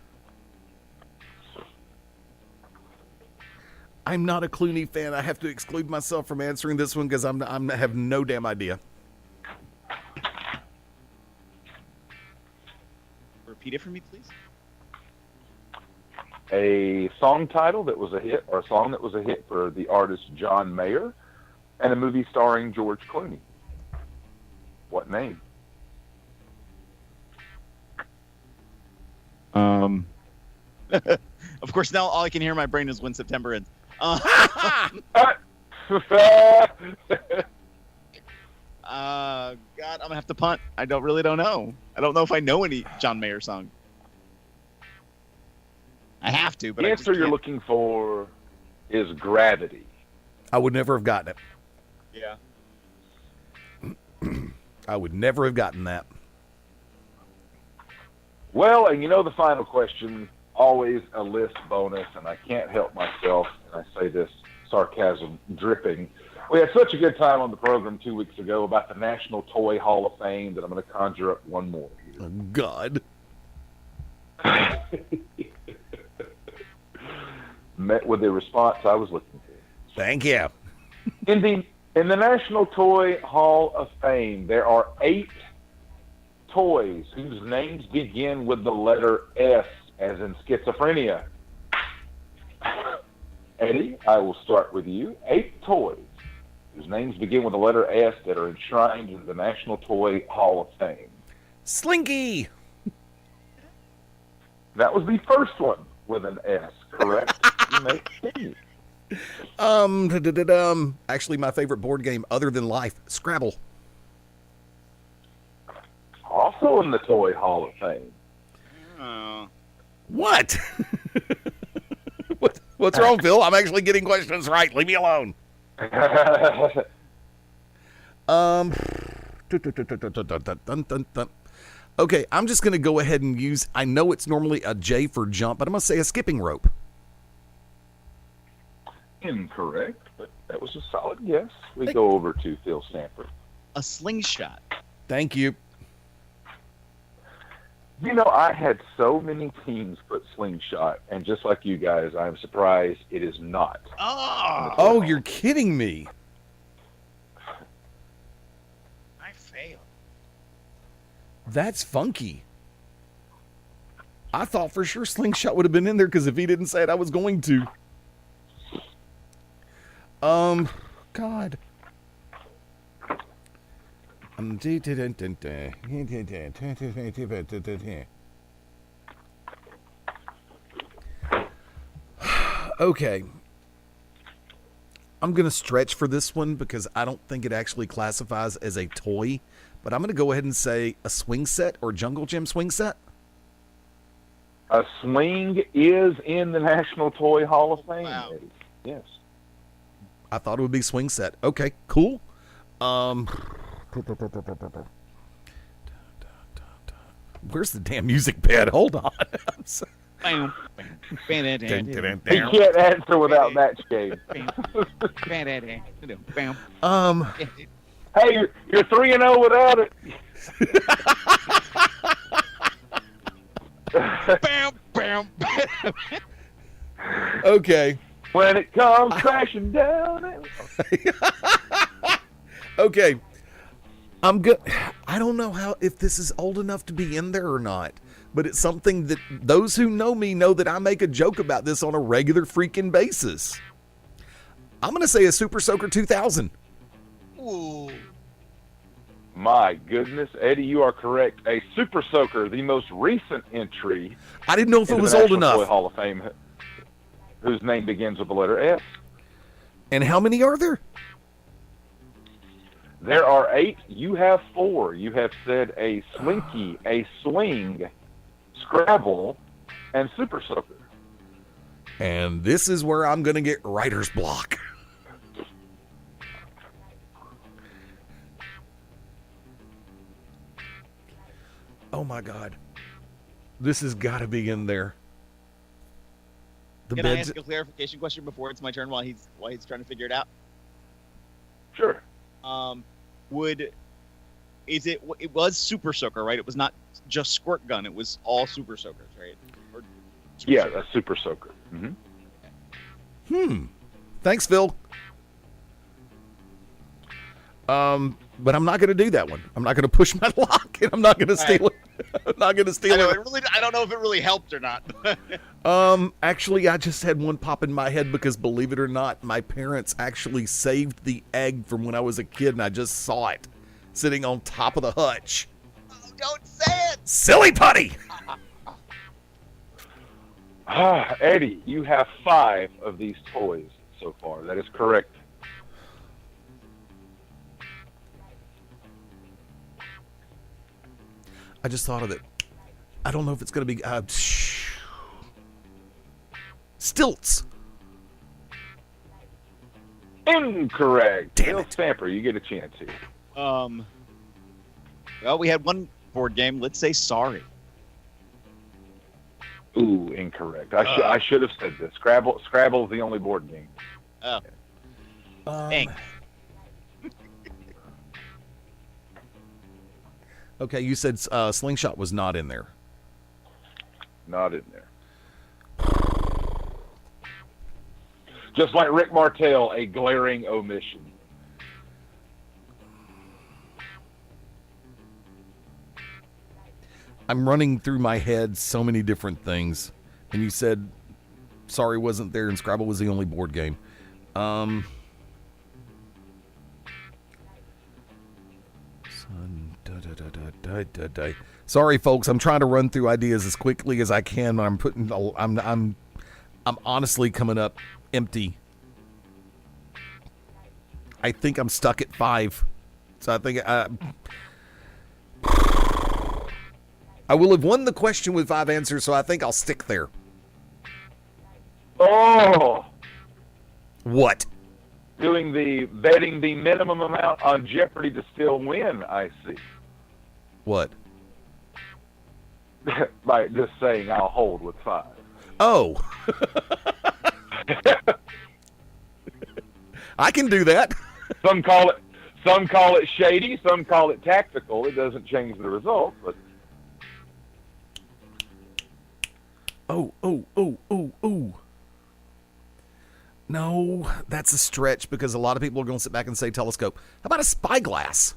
I'm not a Clooney fan. I have to exclude myself from answering this one because I have no damn idea. Repeat it for me, please. A song title that was a hit, or a song that was a hit for the artist John Mayer, and a movie starring George Clooney. What name? Of course, now all I can hear in my brain is when September ends. God, I'm gonna have to punt. I really don't know. I don't know if I know any John Mayer song. I have to, but The I just answer you're can't. looking for is Gravity. I would never have gotten it. Yeah. I would never have gotten that. Well, and you know the final question, always a list bonus, and I can't help myself, and I say this sarcasm dripping. We had such a good time on the program 2 weeks ago about the National Toy Hall of Fame that I'm going to conjure up one more here. Oh, God. Met with the response I was looking for. Thank you. In the National Toy Hall of Fame, there are 8 toys whose names begin with the letter S, as in schizophrenia. Eddie, I will start with you. 8 toys whose names begin with the letter S that are enshrined in the National Toy Hall of Fame. Slinky. That was the first one with an S, correct? You may continue. Actually, my favorite board game other than Life, Scrabble. Also in the Toy Hall of Fame. What? What's wrong, Phil? I'm actually getting questions right. Leave me alone. Okay, I'm just going to go ahead and use, I know it's normally a J for jump, but I'm going to say a skipping rope. Incorrect, but that was a solid guess. We go over to Phil Stanford. A slingshot. Thank you. You know, I had so many teams put slingshot, and just like you guys, I'm surprised it is not. Oh, you're kidding me. I failed. That's funky. I thought for sure slingshot would have been in there because if he didn't say it, I was going to. God. Okay. I'm going to stretch for this one because I don't think it actually classifies as a toy, but I'm going to go ahead and say a swing set or Jungle Gym swing set. A swing is in the National Toy Hall of Fame. Wow. Eddie. Yes. I thought it would be swing set. Okay, cool. Where's the damn music pad? Hold on. Bam. He can't answer without match game. Bam. Hey, you're 3-0 without it. Bam, bam, bam. Okay. When it comes crashing down. Okay. I'm good. I don't know if this is old enough to be in there or not, but it's something that those who know me know that I make a joke about this on a regular freaking basis. I'm going to say a Super Soaker 2000. Ooh. My goodness, Eddie, you are correct. A Super Soaker, the most recent entry. I didn't know if it was old enough. Toy Hall of Fame, whose name begins with the letter S. And how many are there? There are 8. You have 4. You have said a Slinky, a Swing, Scrabble, and Super Soaker. And this is where I'm going to get writer's block. Oh my God. This has got to be in there. Can I ask a clarification question before it's my turn while he's trying to figure it out? Sure. It was Super Soaker, right? It was not just Squirt Gun. It was all Super Soakers, right? Yeah, a Super Soaker. Mm-hmm. Thanks, Phil. But I'm not going to do that one. I'm not going to push my lock, and I'm not going to steal it. I'm not going to steal it. I don't know if it really helped or not. Actually, I just had one pop in my head because, believe it or not, my parents actually saved the egg from when I was a kid, and I just saw it sitting on top of the hutch. Oh, don't say it! Silly putty! Eddie, you have 5 of these toys so far. That is correct. I just thought of it. I don't know if it's going to be... stilts. Incorrect. Damn Neil it. Stamper, you get a chance here. Well, we had one board game. Let's say Sorry. Ooh, incorrect. I should have said this. Scrabble is the only board game. Oh. Thanks. Okay, you said Slingshot was not in there. Not in there. Just like Rick Martel, a glaring omission. I'm running through my head so many different things. And you said Sorry wasn't there and Scrabble was the only board game. Sorry, folks. I'm trying to run through ideas as quickly as I can. I'm honestly coming up empty. I think I'm stuck at 5. So I think I will have won the question with 5 answers. So I think I'll stick there. Oh, what? Betting the minimum amount on Jeopardy to still win. I see. What? By just saying I'll hold with 5. Oh. I can do that. Some call it shady, some call it tactical. It doesn't change the result, but Oh. No, that's a stretch because a lot of people are going to sit back and say telescope. How about a spyglass?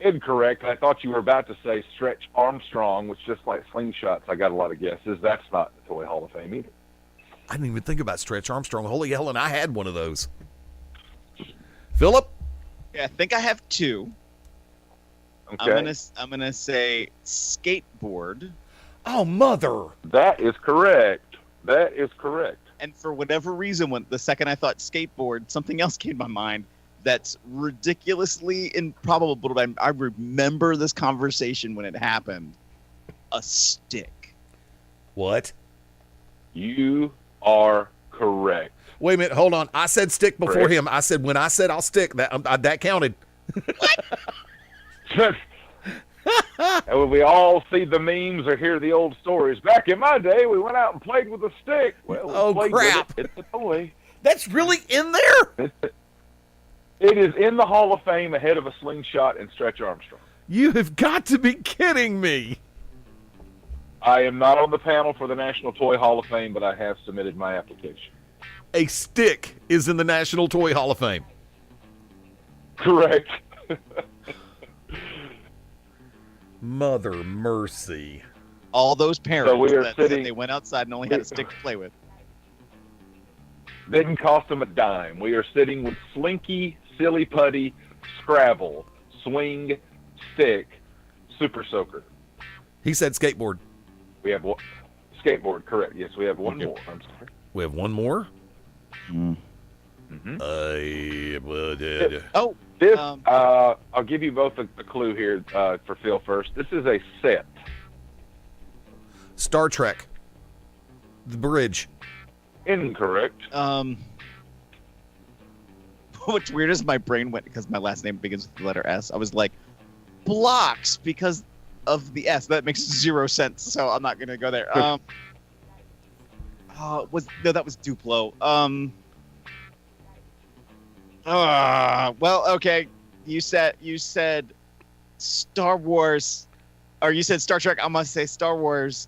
incorrect. I thought you were about to say Stretch Armstrong, which just like Slingshots, I got a lot of guesses. That's not the Toy Hall of Fame either. I didn't even think about Stretch Armstrong. Holy hell, and I had one of those. Philip? Yeah, I think I have two. Okay. I'm gonna say skateboard. Oh, mother! That is correct. That is correct. And for whatever reason, when the second I thought skateboard, something else came to my mind that's ridiculously improbable, but I remember this conversation when it happened. A stick. What? You are correct. Wait a minute, hold on. I said stick before Correct. him. I said when I said I'll stick, that counted. And when we all see the memes or hear the old stories, back in my day, we went out and played with a stick. Well, we Oh, played crap. with it. It's a toy. That's really in there? It is in the Hall of Fame ahead of a slingshot and Stretch Armstrong. You have got to be kidding me. I am not on the panel for the National Toy Hall of Fame, but I have submitted my application. A stick is in the National Toy Hall of Fame. Correct. Mother mercy. All those parents So we are that sitting- they went outside and only had a stick to play with. Didn't cost them a dime. We are sitting with Slinky, Silly Putty, Scrabble, Swing, Stick, Super Soaker. He said skateboard. We have one skateboard, correct? Yes, we have one more. I'm sorry. We have one more. Mm-hmm. Oh, This I'll give you both a clue here for Phil first. This is a set. Star Trek. The bridge. Incorrect. What's weird is my brain went, because my last name begins with the letter S. I was like, blocks, because of the S. That makes zero sense, so I'm not going to go there. That was Duplo. Well, okay. You said Star Wars, or you said Star Trek. I must say Star Wars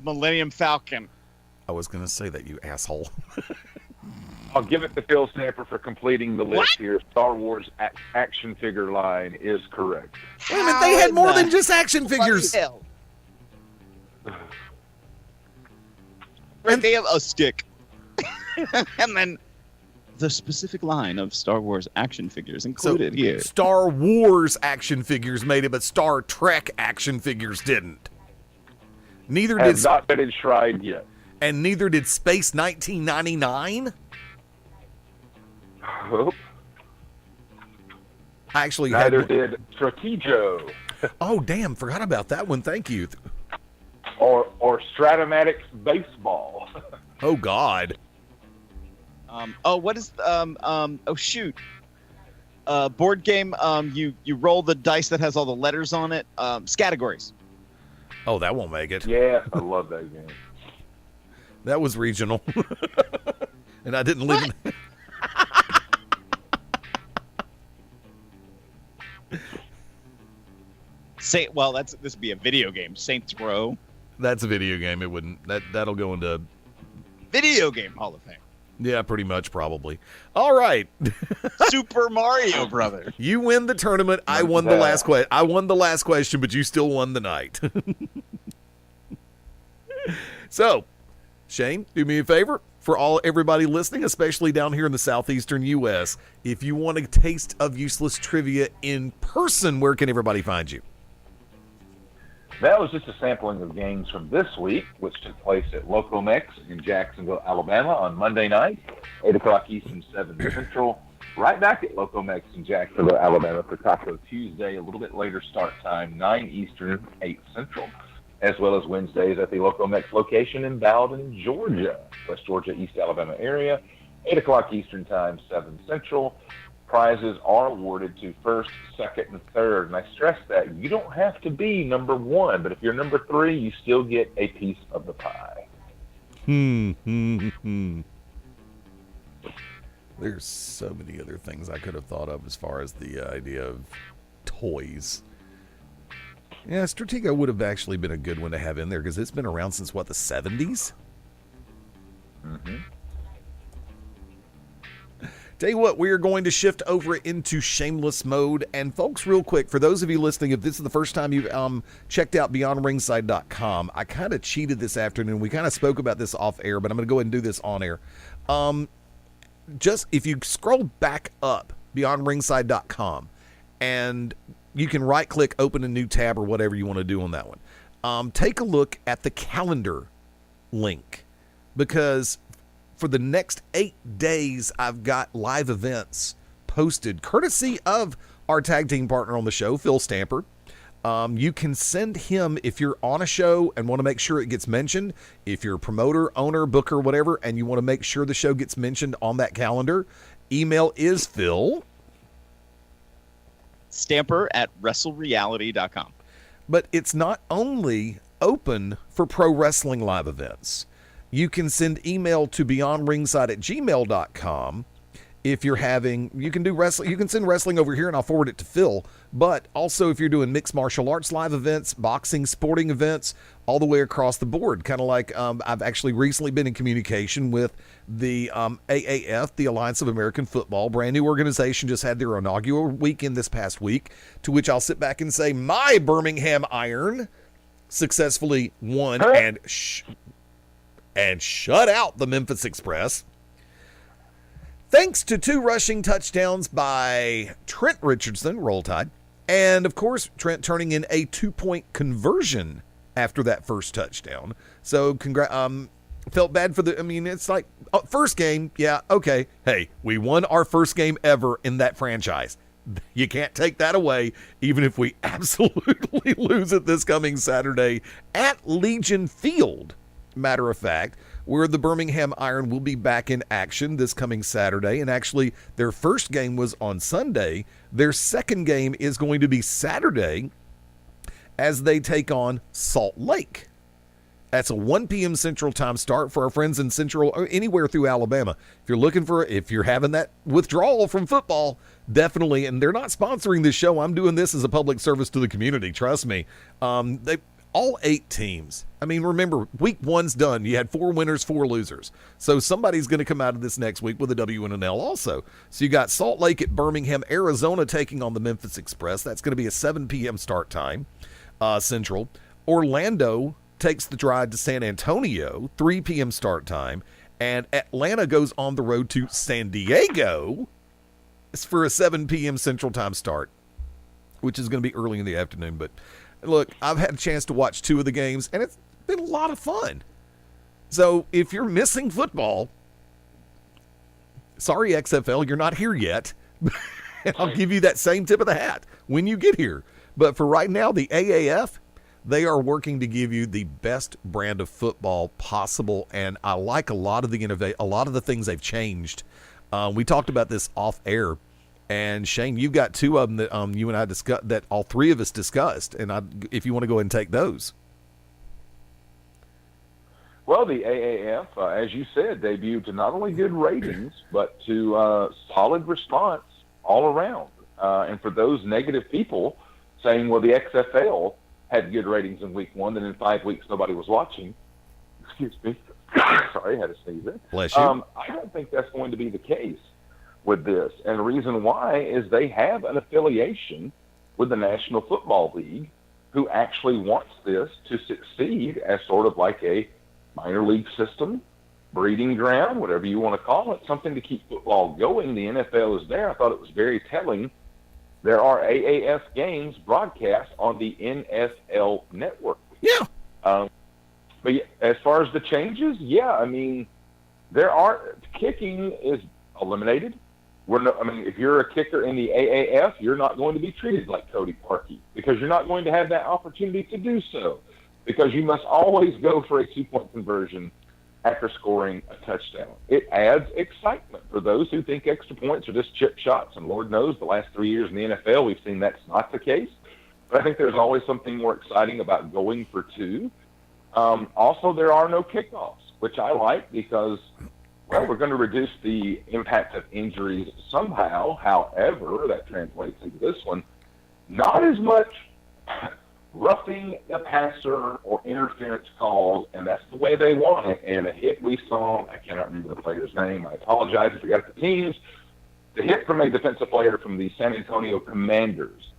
Millennium Falcon. I was going to say that, you asshole. I'll give it to Phil Stamper for completing the list What? here. Star Wars action figure line is correct. Wait a minute, they had more than just action figures. Hell? Right, they have a stick. And then the specific line of Star Wars action figures included here. Star Wars action figures made it, but Star Trek action figures didn't. Neither Has did, not been enshrined yet. and neither did Space 1999. Oop. I actually Neither had. did Strategio Oh, damn! Forgot about that one. Thank you. or Stratomatics baseball. Oh God. What is oh shoot. Board game, you roll the dice that has all the letters on it. Categories. Oh, that won't make it. Yeah, I love that game. That was regional, and I didn't live. In... This would be a video game. Saints Row. That's a video game. It wouldn't. That'll go into. Video game Hall of Fame. Yeah, pretty much, probably. All right. Super Mario Brother. You win the tournament. I won the last question. I won the last question, but you still won the night. So, Shane, do me a favor for everybody listening, especially down here in the southeastern U.S. If you want a taste of useless trivia in person, where can everybody find you? That was just a sampling of games from this week, which took place at Locomex in Jacksonville, Alabama on Monday night, 8 o'clock Eastern, 7 Central. Right back at Locomex in Jacksonville, Alabama for Taco Tuesday, a little bit later start time, 9 Eastern, 8 Central, as well as Wednesdays at the Locomex location in Bowden, Georgia, West Georgia, East Alabama area, 8 o'clock Eastern time, 7 Central. Prizes are awarded to first, second, and third. And I stress that you don't have to be number 1, but if you're number 3, you still get a piece of the pie. There's so many other things I could have thought of as far as the idea of toys. Yeah, Stratego would have actually been a good one to have in there because it's been around since, what, the 70s? Mm-hmm. Tell you what, we are going to shift over into shameless mode. And folks, real quick, for those of you listening, if this is the first time you've checked out BeyondRingside.com, I kind of cheated this afternoon. We kind of spoke about this off air, but I'm going to go ahead and do this on air. Just if you scroll back up, BeyondRingside.com, and you can right-click, open a new tab or whatever you want to do on that one. Take a look at the calendar link, because for the next 8 days, I've got live events posted, courtesy of our tag team partner on the show, Phil Stamper. You can send him, if you're on a show and want to make sure it gets mentioned, if you're a promoter, owner, booker, whatever, and you want to make sure the show gets mentioned on that calendar, email is Phil Stamper at WrestleReality.com. But it's not only open for pro wrestling live events. You can send email to beyondringside@gmail.com, if you're having, you can do wrestling, you can send wrestling over here and I'll forward it to Phil. But also if you're doing mixed martial arts live events, boxing, sporting events, all the way across the board. Kind of like I've actually recently been in communication with the AAF, the Alliance of American Football, brand new organization, just had their inaugural weekend this past week, to which I'll sit back and say my Birmingham Iron successfully won and shut out the Memphis Express. Thanks to 2 rushing touchdowns by Trent Richardson, Roll Tide, and of course Trent turning in a 2-point conversion after that first touchdown. So felt bad for it's like first game, yeah, okay. Hey, we won our first game ever in that franchise. You can't take that away, even if we absolutely lose it this coming Saturday at Legion Field. Matter of fact, where the Birmingham Iron will be back in action this coming Saturday. And actually, their first game was on Sunday. Their second game is going to be Saturday as they take on Salt Lake. That's a 1 p.m. Central Time start for our friends in Central, or anywhere through Alabama. If you're having that withdrawal from football, definitely. And they're not sponsoring this show. I'm doing this as a public service to the community. Trust me. All 8 teams. Remember, week 1's done. You had 4 winners, 4 losers. So somebody's going to come out of this next week with a W and an L also. So you got Salt Lake at Birmingham, Arizona taking on the Memphis Express. That's going to be a 7 p.m. start time, Central. Orlando takes the drive to San Antonio, 3 p.m. start time. And Atlanta goes on the road to San Diego. It's for a 7 p.m. Central Time start, which is going to be early in the afternoon. But look, I've had a chance to watch 2 of the games, and it's been a lot of fun. So if you're missing football, sorry, XFL, you're not here yet. And I'll give you that same tip of the hat when you get here. But for right now, the AAF, they are working to give you the best brand of football possible, and I like a lot of the things they've changed. We talked about this off air. And Shane, you've got 2 of them that you and I discussed, that all 3 of us discussed, and if you want to go ahead and take those. Well, the AAF, as you said, debuted to not only good ratings, but to solid response all around. And for those negative people saying, well, the XFL had good ratings in week 1, and in 5 weeks nobody was watching, excuse me, sorry, I had to sneeze there. Bless you. I don't think that's going to be the case with this. And the reason why is they have an affiliation with the National Football League, who actually wants this to succeed as sort of like a minor league system, breeding ground, whatever you want to call it, something to keep football going. The NFL is there. I thought it was very telling. There are AAF games broadcast on the NFL network. Yeah. But yeah, as far as the changes, kicking is eliminated. If you're a kicker in the AAF, you're not going to be treated like Cody Parkey, because you're not going to have that opportunity to do so, because you must always go for a 2-point conversion after scoring a touchdown. It adds excitement for those who think extra points are just chip shots, and Lord knows the last 3 years in the NFL we've seen that's not the case. But I think there's always something more exciting about going for 2. Also, there are no kickoffs, which I like, because we're going to reduce the impact of injuries somehow. However, that translates into this one. Not as much roughing the passer or interference calls, and that's the way they want it. And a hit we saw, I cannot remember the player's name. I apologize if I got the teams. The hit from a defensive player from the San Antonio Commanders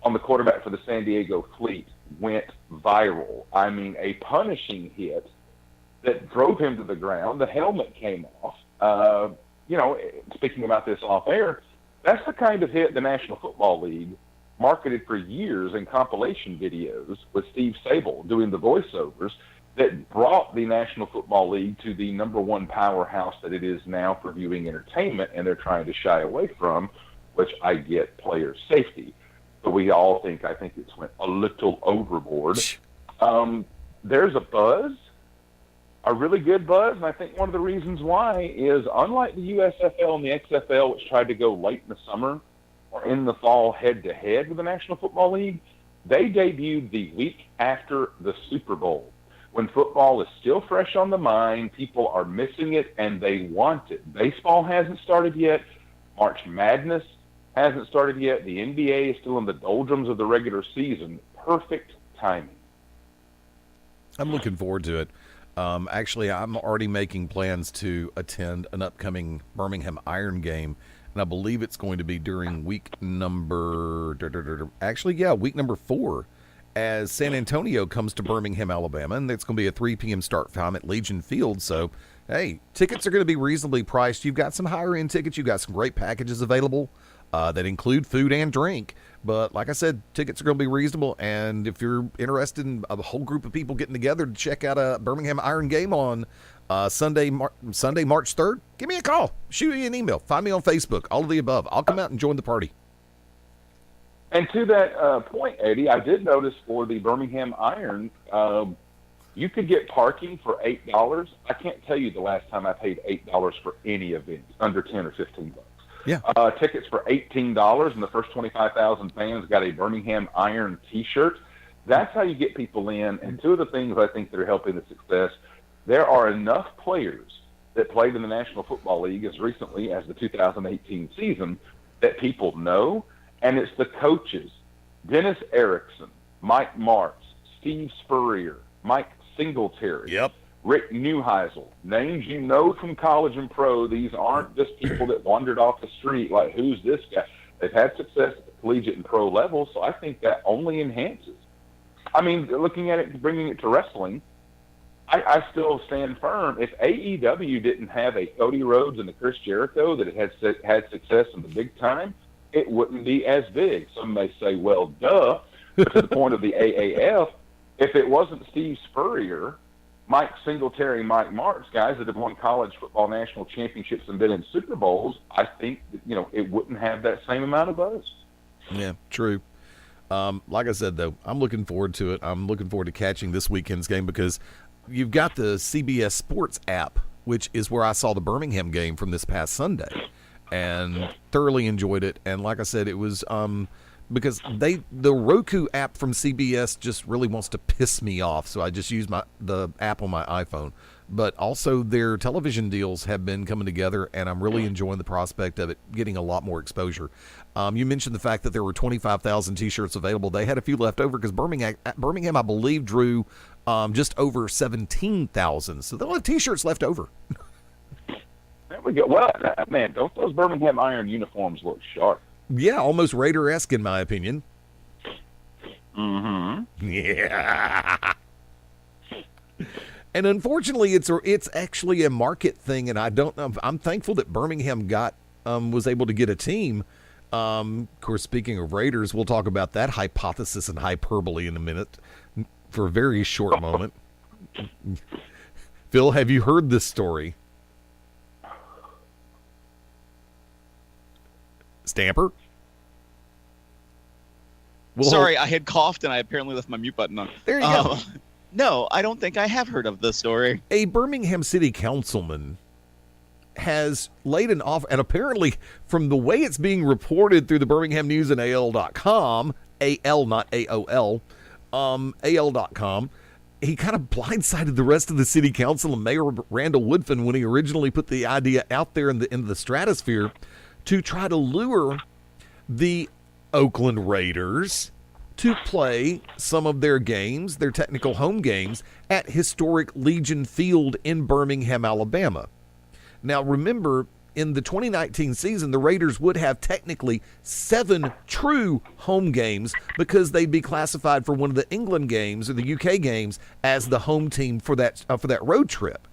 on the quarterback for the San Diego Fleet went viral. A punishing hit that drove him to the ground. The helmet came off. Speaking about this off air, that's the kind of hit the National Football League marketed for years in compilation videos with Steve Sable doing the voiceovers that brought the National Football League to the number 1 powerhouse that it is now for viewing entertainment, and they're trying to shy away from, which I get, player safety. But we all think, I think it's went a little overboard. There's a buzz, a really good buzz, and I think one of the reasons why is, unlike the USFL and the XFL, which tried to go late in the summer or in the fall head-to-head with the National Football League, they debuted the week after the Super Bowl, when football is still fresh on the mind, people are missing it, and they want it. Baseball hasn't started yet. March Madness hasn't started yet. The NBA is still in the doldrums of the regular season. Perfect timing. I'm looking forward to it. Actually, I'm already making plans to attend an upcoming Birmingham Iron game, and I believe it's going to be during week number 4, as San Antonio comes to Birmingham, Alabama, and it's going to be a 3 p.m. start time at Legion Field. So, hey, tickets are going to be reasonably priced. You've got some higher-end tickets. You've got some great packages available that include food and drink. But like I said, tickets are going to be reasonable, and if you're interested in a whole group of people getting together to check out a Birmingham Iron game on Sunday, March 3rd, give me a call. Shoot me an email. Find me on Facebook. All of the above. I'll come out and join the party. And to that point, Eddie, I did notice for the Birmingham Iron, you could get parking for $8. I can't tell you the last time I paid $8 for any event under $10 or $15. Yeah. Tickets for $18, and the first 25,000 fans got a Birmingham Iron T-shirt. That's how you get people in. And two of the things I think that are helping the success, there are enough players that played in the National Football League as recently as the 2018 season that people know, and it's the coaches, Dennis Erickson, Mike Martz, Steve Spurrier, Mike Singletary. Yep. Rick Neuheisel, names you know from college and pro. These aren't just people that wandered off the street like, who's this guy? They've had success at the collegiate and pro level, so I think that only enhances. I mean, looking at it, bringing it to wrestling, I still stand firm. If AEW didn't have a Cody Rhodes and a Chris Jericho that had success in the big time, it wouldn't be as big. Some may say, well, duh. But to the point of the AAF, if it wasn't Steve Spurrier, Mike Singletary, Mike Martz, guys that have won college football national championships and been in Super Bowls, I think that, it wouldn't have that same amount of buzz. Yeah, true. Like I said, though, I'm looking forward to it. I'm looking forward to catching this weekend's game because you've got the CBS Sports app, which is where I saw the Birmingham game from this past Sunday, and thoroughly enjoyed it. And like I said, it was because the Roku app from CBS just really wants to piss me off, so I just use the app on my iPhone. But also their television deals have been coming together, and I'm really enjoying the prospect of it getting a lot more exposure. You mentioned the fact that there were 25,000 T-shirts available. They had a few left over because Birmingham, I believe, drew just over 17,000. So they'll have T-shirts left over. There we go. Well, man, don't those Birmingham Iron uniforms look sharp? Yeah, almost Raider-esque in my opinion. Mm-hmm. Yeah. And unfortunately, it's actually a market thing, and I'm thankful that Birmingham was able to get a team. Of course, speaking of Raiders, we'll talk about that hypothesis and hyperbole in a minute for a very short moment. Phil, have you heard this story? Stamper? Sorry, I had coughed and I apparently left my mute button on. There you go. No, I don't think I have heard of this story. A Birmingham City councilman has laid an offer, and apparently from the way it's being reported through the Birmingham News and AL.com, AL, not AOL, AL.com, he kind of blindsided the rest of the city council and Mayor Randall Woodfin when he originally put the idea out there in the stratosphere to try to lure the Oakland Raiders to play some of their games, their technical home games, at historic Legion Field in Birmingham, Alabama. Now, remember, in the 2019 season, the Raiders would have technically 7 true home games because they'd be classified for one of the England games or the UK games as the home team for that road trip.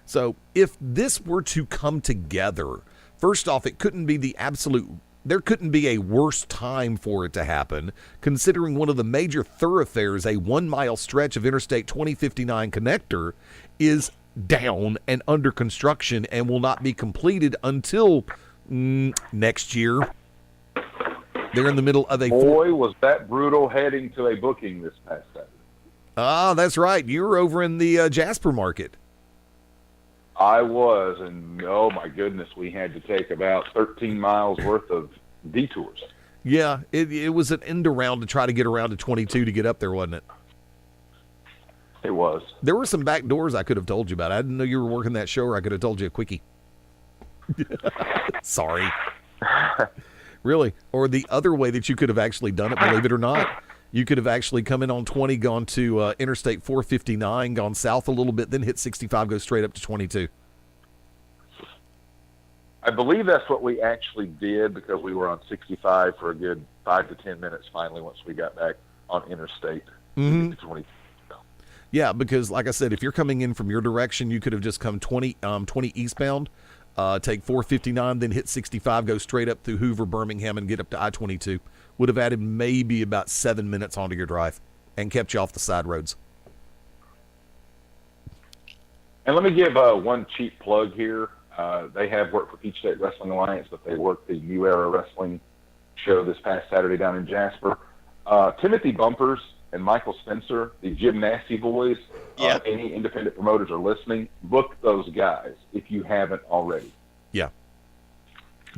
So if this were to come together, first off, there couldn't be a worse time for it to happen, considering one of the major thoroughfares, a 1-mile stretch of Interstate 2059 connector, is down and under construction and will not be completed until next year. They're in the middle of was that brutal heading to a booking this past Saturday. Ah, that's right. You were over in the Jasper market. I was, and oh my goodness, we had to take about 13 miles worth of detours. Yeah, it was an end around to try to get around to 22 to get up there, wasn't it? It was. There were some back doors I could have told you about. I didn't know you were working that show, or I could have told you a quickie. Sorry. Really. Or the other way that you could have actually done it, believe it or not, you could have actually come in on 20, gone to Interstate 459, gone south a little bit, then hit 65, go straight up to 22. I believe that's what we actually did because we were on 65 for a good 5 to 10 minutes finally once we got back on Interstate 20. Yeah, because like I said, if you're coming in from your direction, you could have just come 20 eastbound, take 459, then hit 65, go straight up through Hoover, Birmingham, and get up to I-22. Would have added maybe about 7 minutes onto your drive and kept you off the side roads. And let me give one cheap plug here. They have worked for Peachstate Wrestling Alliance, but they worked the New Era Wrestling show this past Saturday down in Jasper. Timothy Bumpers and Michael Spencer, the Jim Nasty boys, any independent promoters are listening, book those guys if you haven't already. Yeah,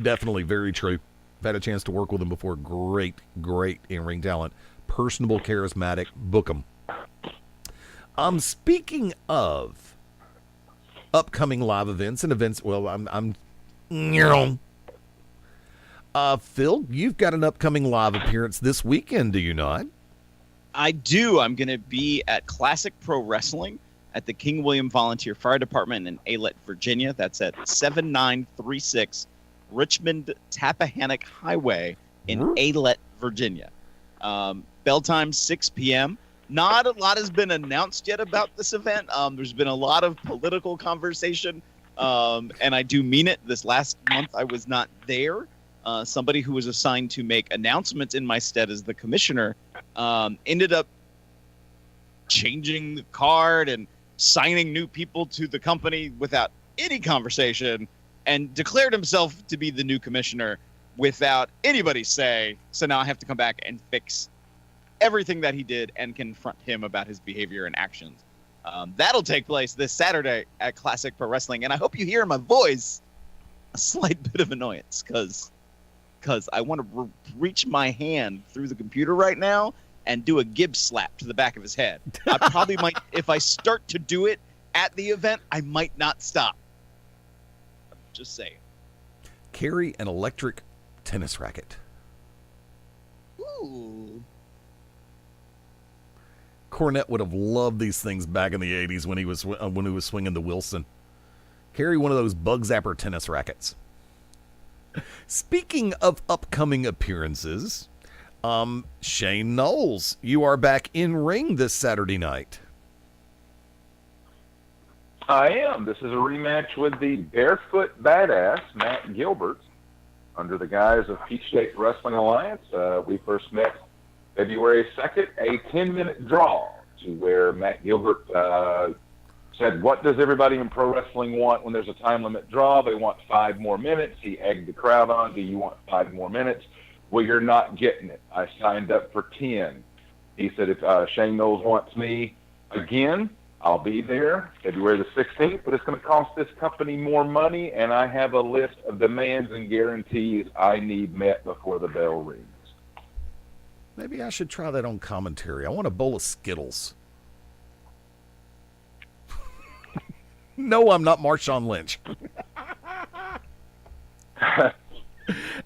definitely very true. I've had a chance to work with them before. Great in-ring talent. Personable, charismatic. Book them. Speaking of upcoming live events and events, well, Phil, you've got an upcoming live appearance this weekend, do you not? I do. I'm going to be at Classic Pro Wrestling at the King William Volunteer Fire Department in Aylett, Virginia. That's at 7936 Richmond Tappahannock Highway in Aylett, Virginia. Bell time 6 p.m. Not a lot has been announced yet about this event. There's been a lot of political conversation, and I do mean it. This last month I was not there. Somebody who was assigned to make announcements in my stead as the commissioner ended up changing the card and signing new people to the company without any conversation and declared himself to be the new commissioner without anybody's say. So now I have to come back and fix everything that he did and confront him about his behavior and actions. That'll take place this Saturday at Classic Pro Wrestling. And I hope you hear in my voice a slight bit of annoyance because I want to reach my hand through the computer right now and do a Gibbs slap to the back of his head. I probably might, if I start to do it at the event, I might not stop. Just saying. Carry an electric tennis racket. Ooh. Cornette would have loved these things back in the 80s when he was swinging the Wilson. Carry one of those bug zapper tennis rackets. Speaking of upcoming appearances, Shane Noles, you are back in ring this Saturday night. I am. This is a rematch with the Barefoot Badass, Matt Gilbert, under the guise of Peachstate Wrestling Alliance. We first met February 2nd, a 10-minute draw to where Matt Gilbert said, what does everybody in pro wrestling want when there's a time limit draw? They want 5 more minutes. He egged the crowd on, do you want 5 more minutes? Well, you're not getting it. I signed up for 10. He said, if Shane Noles wants me again, I'll be there February the 16th, but it's going to cost this company more money, and I have a list of demands and guarantees I need met before the bell rings. Maybe I should try that on commentary. I want a bowl of Skittles. No, I'm not Marshawn Lynch.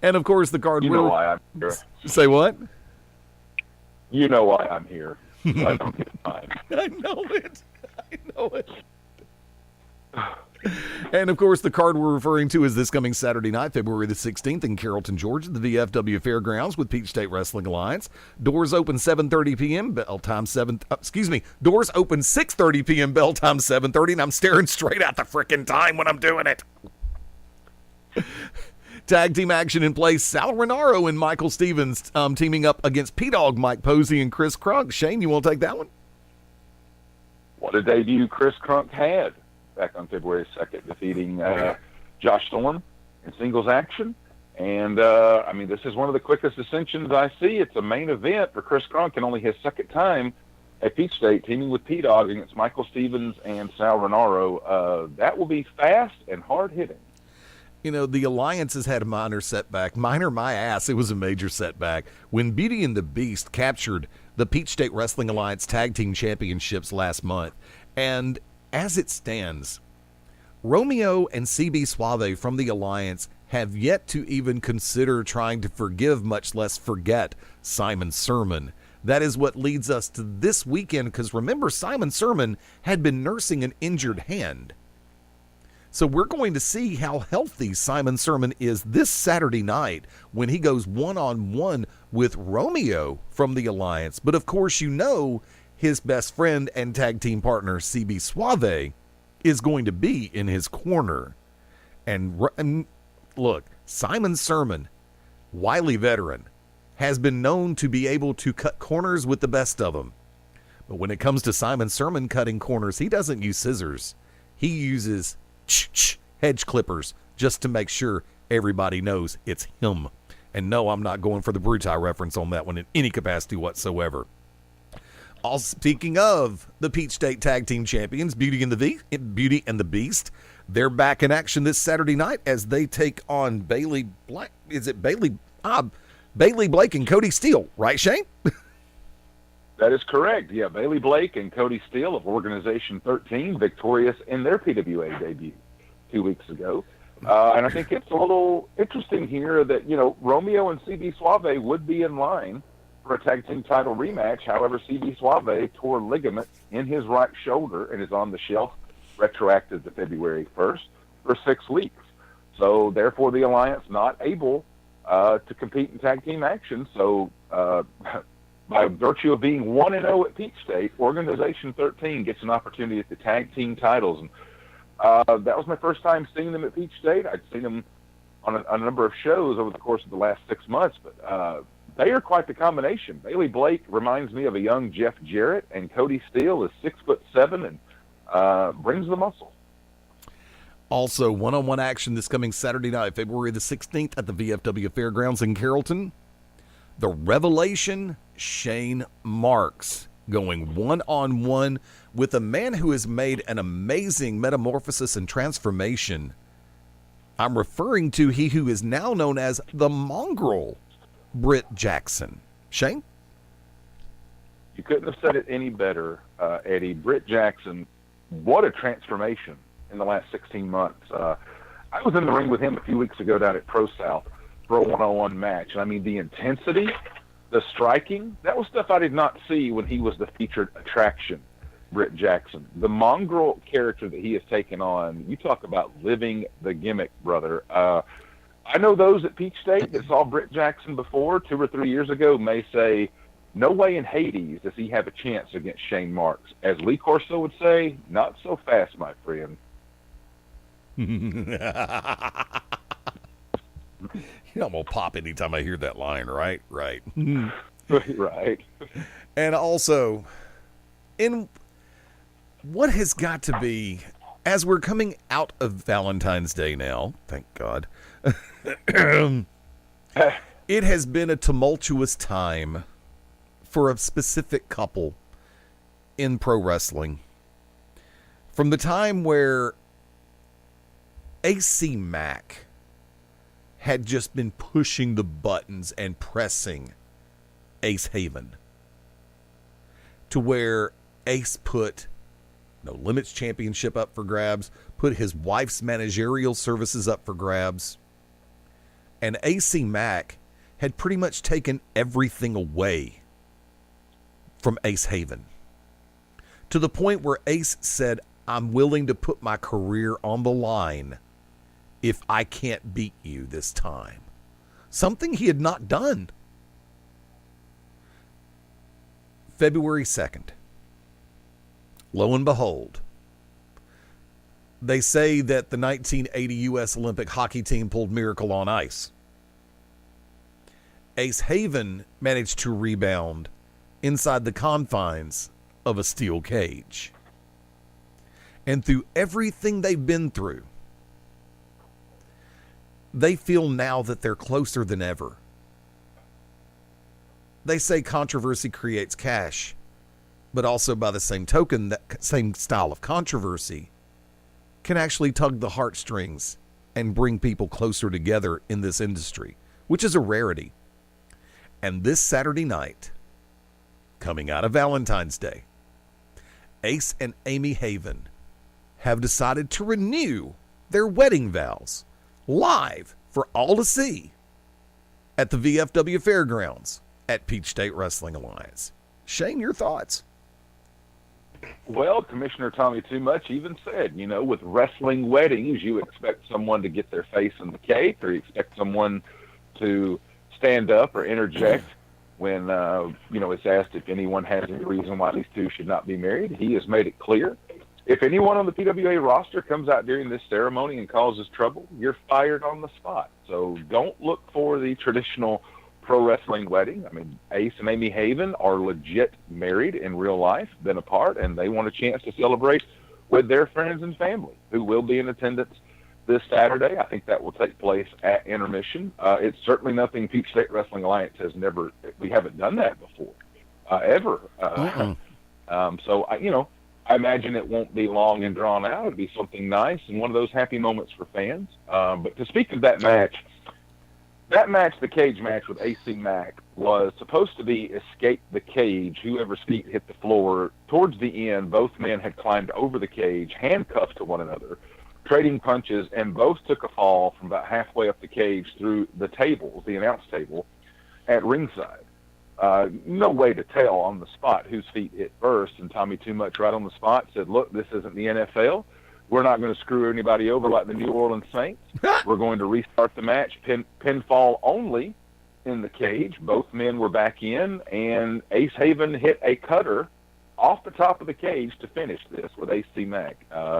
And, of course, the card... You know why I'm here. Say what? You know why I'm here. I don't get time. I know it. And, of course, the card we're referring to is this coming Saturday night, February the 16th in Carrollton, Georgia, the VFW Fairgrounds with Peachstate Wrestling Alliance. Doors open 7:30 p.m., bell time doors open 6:30 p.m., bell time 7:30, and I'm staring straight at the frickin' time when I'm doing it. Tag team action in place. Sal Renaro and Michael Stevens teaming up against P-Dog, Mike Posey, and Chris Krunk. Shane, you want to take that one? What a debut Chris Krunk had back on February 2nd, defeating Josh Storm in singles action. And, this is one of the quickest ascensions I see. It's a main event for Chris Krunk and only his second time at Peachstate, teaming with P-Dog against Michael Stevens and Sal Renaro. That will be fast and hard-hitting. You know, the Alliance has had a minor setback. Minor my ass, it was a major setback. When Beauty and the Beast captured the Peachstate Wrestling Alliance Tag Team Championships last month. And as it stands, Romeo and CB Suave from the Alliance have yet to even consider trying to forgive, much less forget, Simon Sermon. That is what leads us to this weekend, because remember, Simon Sermon had been nursing an injured hand. So we're going to see how healthy Simon Sermon is this Saturday night when he goes one-on-one with Romeo from the Alliance. But of course, you know, his best friend and tag team partner, CB Suave, is going to be in his corner. And look, Simon Sermon, wily veteran, has been known to be able to cut corners with the best of them. But when it comes to Simon Sermon cutting corners, he doesn't use scissors. He uses hedge clippers just to make sure everybody knows it's him. And no, I'm not going for the Brutai reference on that one in any capacity whatsoever. All speaking of the Peachstate Tag Team Champions, Beauty and the Beast, they're back in action this Saturday night as they take on Bailey Black. Is it Bailey? Bailey Blake and Cody Steele, right, Shane? That is correct. Yeah, Bailey Blake and Cody Steele of Organization 13, victorious in their PWA debut 2 weeks ago. And I think it's a little interesting here that, you know, Romeo and CB Suave would be in line for a tag team title rematch. However, CB Suave tore ligament in his right shoulder and is on the shelf retroactive to February 1st for 6 weeks. So, therefore, the Alliance not able to compete in tag team action. So, by virtue of being 1-0 at Peachstate, Organization 13 gets an opportunity at the tag team titles. And that was my first time seeing them at Peachstate. I'd seen them on a number of shows over the course of the last 6 months, but they are quite the combination. Bailey Blake reminds me of a young Jeff Jarrett, and Cody Steele is 6'7" and brings the muscle. Also, one-on-one action this coming Saturday night, February the 16th at the VFW Fairgrounds in Carrollton. The Revelation Shane Marks going one-on-one with a man who has made an amazing metamorphosis and transformation. I'm referring to he who is now known as the Mongrel, Britt Jackson. Shane? You couldn't have said it any better, Eddie. Britt Jackson, what a transformation in the last 16 months. I was in the ring with him a few weeks ago down at Pro South for a one-on-one match. And I mean, the intensity, the striking, that was stuff I did not see when he was the featured attraction, Britt Jackson. The mongrel character that he has taken on, you talk about living the gimmick, brother. I know those at Peachstate that saw Britt Jackson before, 2 or 3 years ago, may say, no way in Hades does he have a chance against Shane Marks. As Lee Corso would say, not so fast, my friend. You know, I'm going to pop anytime I hear that line, right? Right. Right. And also, in what has got to be, as we're coming out of Valentine's Day now, thank God, it has been a tumultuous time for a specific couple in pro wrestling. From the time where AC Mack had just been pushing the buttons and pressing Ace Haven, to where Ace put No Limits Championship up for grabs, put his wife's managerial services up for grabs, and AC Mack had pretty much taken everything away from Ace Haven, to the point where Ace said, I'm willing to put my career on the line if I can't beat you this time. Something he had not done. February 2nd. Lo and behold, they say that the 1980 U.S. Olympic hockey team pulled Miracle on Ice. Ace Haven managed to rebound inside the confines of a steel cage. And through everything they've been through, they feel now that they're closer than ever. They say controversy creates cash, but also by the same token, that same style of controversy can actually tug the heartstrings and bring people closer together in this industry, which is a rarity. And this Saturday night, coming out of Valentine's Day, Ace and Amy Haven have decided to renew their wedding vows live for all to see at the VFW Fairgrounds at Peachstate Wrestling Alliance. Shane, your thoughts? Well, Commissioner Tommy Too Much even said, with wrestling weddings, you expect someone to get their face in the cake, or you expect someone to stand up or interject when, it's asked if anyone has any reason why these two should not be married. He has made it clear. If anyone on the PWA roster comes out during this ceremony and causes trouble, you're fired on the spot. So don't look for the traditional pro wrestling wedding. I mean, Ace and Amy Haven are legit married in real life, been apart, and they want a chance to celebrate with their friends and family who will be in attendance this Saturday. I think that will take place at intermission. It's certainly nothing Peachstate Wrestling Alliance we haven't done that before, ever. So, I imagine it won't be long and drawn out. It'll be something nice and one of those happy moments for fans. But to speak of that match, the cage match with AC Mack, was supposed to be escape the cage. Whoever's feet hit the floor. Towards the end, both men had climbed over the cage, handcuffed to one another, trading punches, and both took a fall from about halfway up the cage through the tables, the announce table, at ringside. No way to tell on the spot whose feet hit first, and Tommy Too Much right on the spot said, look, this isn't the NFL. We're not going to screw anybody over like the New Orleans Saints. We're going to restart the match, pinfall only in the cage. Both men were back in, and Ace Haven hit a cutter off the top of the cage to finish this with AC Mack.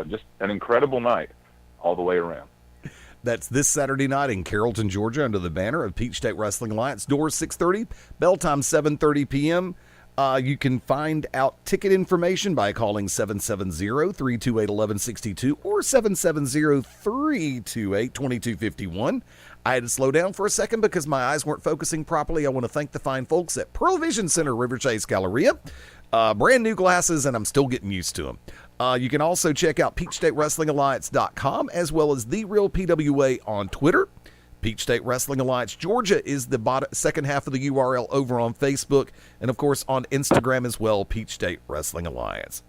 Just an incredible night all the way around. That's this Saturday night in Carrollton, Georgia, under the banner of Peachstate Wrestling Alliance. Doors 6:30, bell time 7:30 p.m. You can find out ticket information by calling 770-328-1162 or 770-328-2251. I had to slow down for a second because my eyes weren't focusing properly. I want to thank the fine folks at Pearl Vision Center, River Chase Galleria. Brand new glasses, and I'm still getting used to them. You can also check out PeachStateWrestlingAlliance.com as well as The Real PWA on Twitter. Peachstate Wrestling Alliance Georgia is the second half of the URL over on Facebook, and of course on Instagram as well, Peachstate Wrestling Alliance.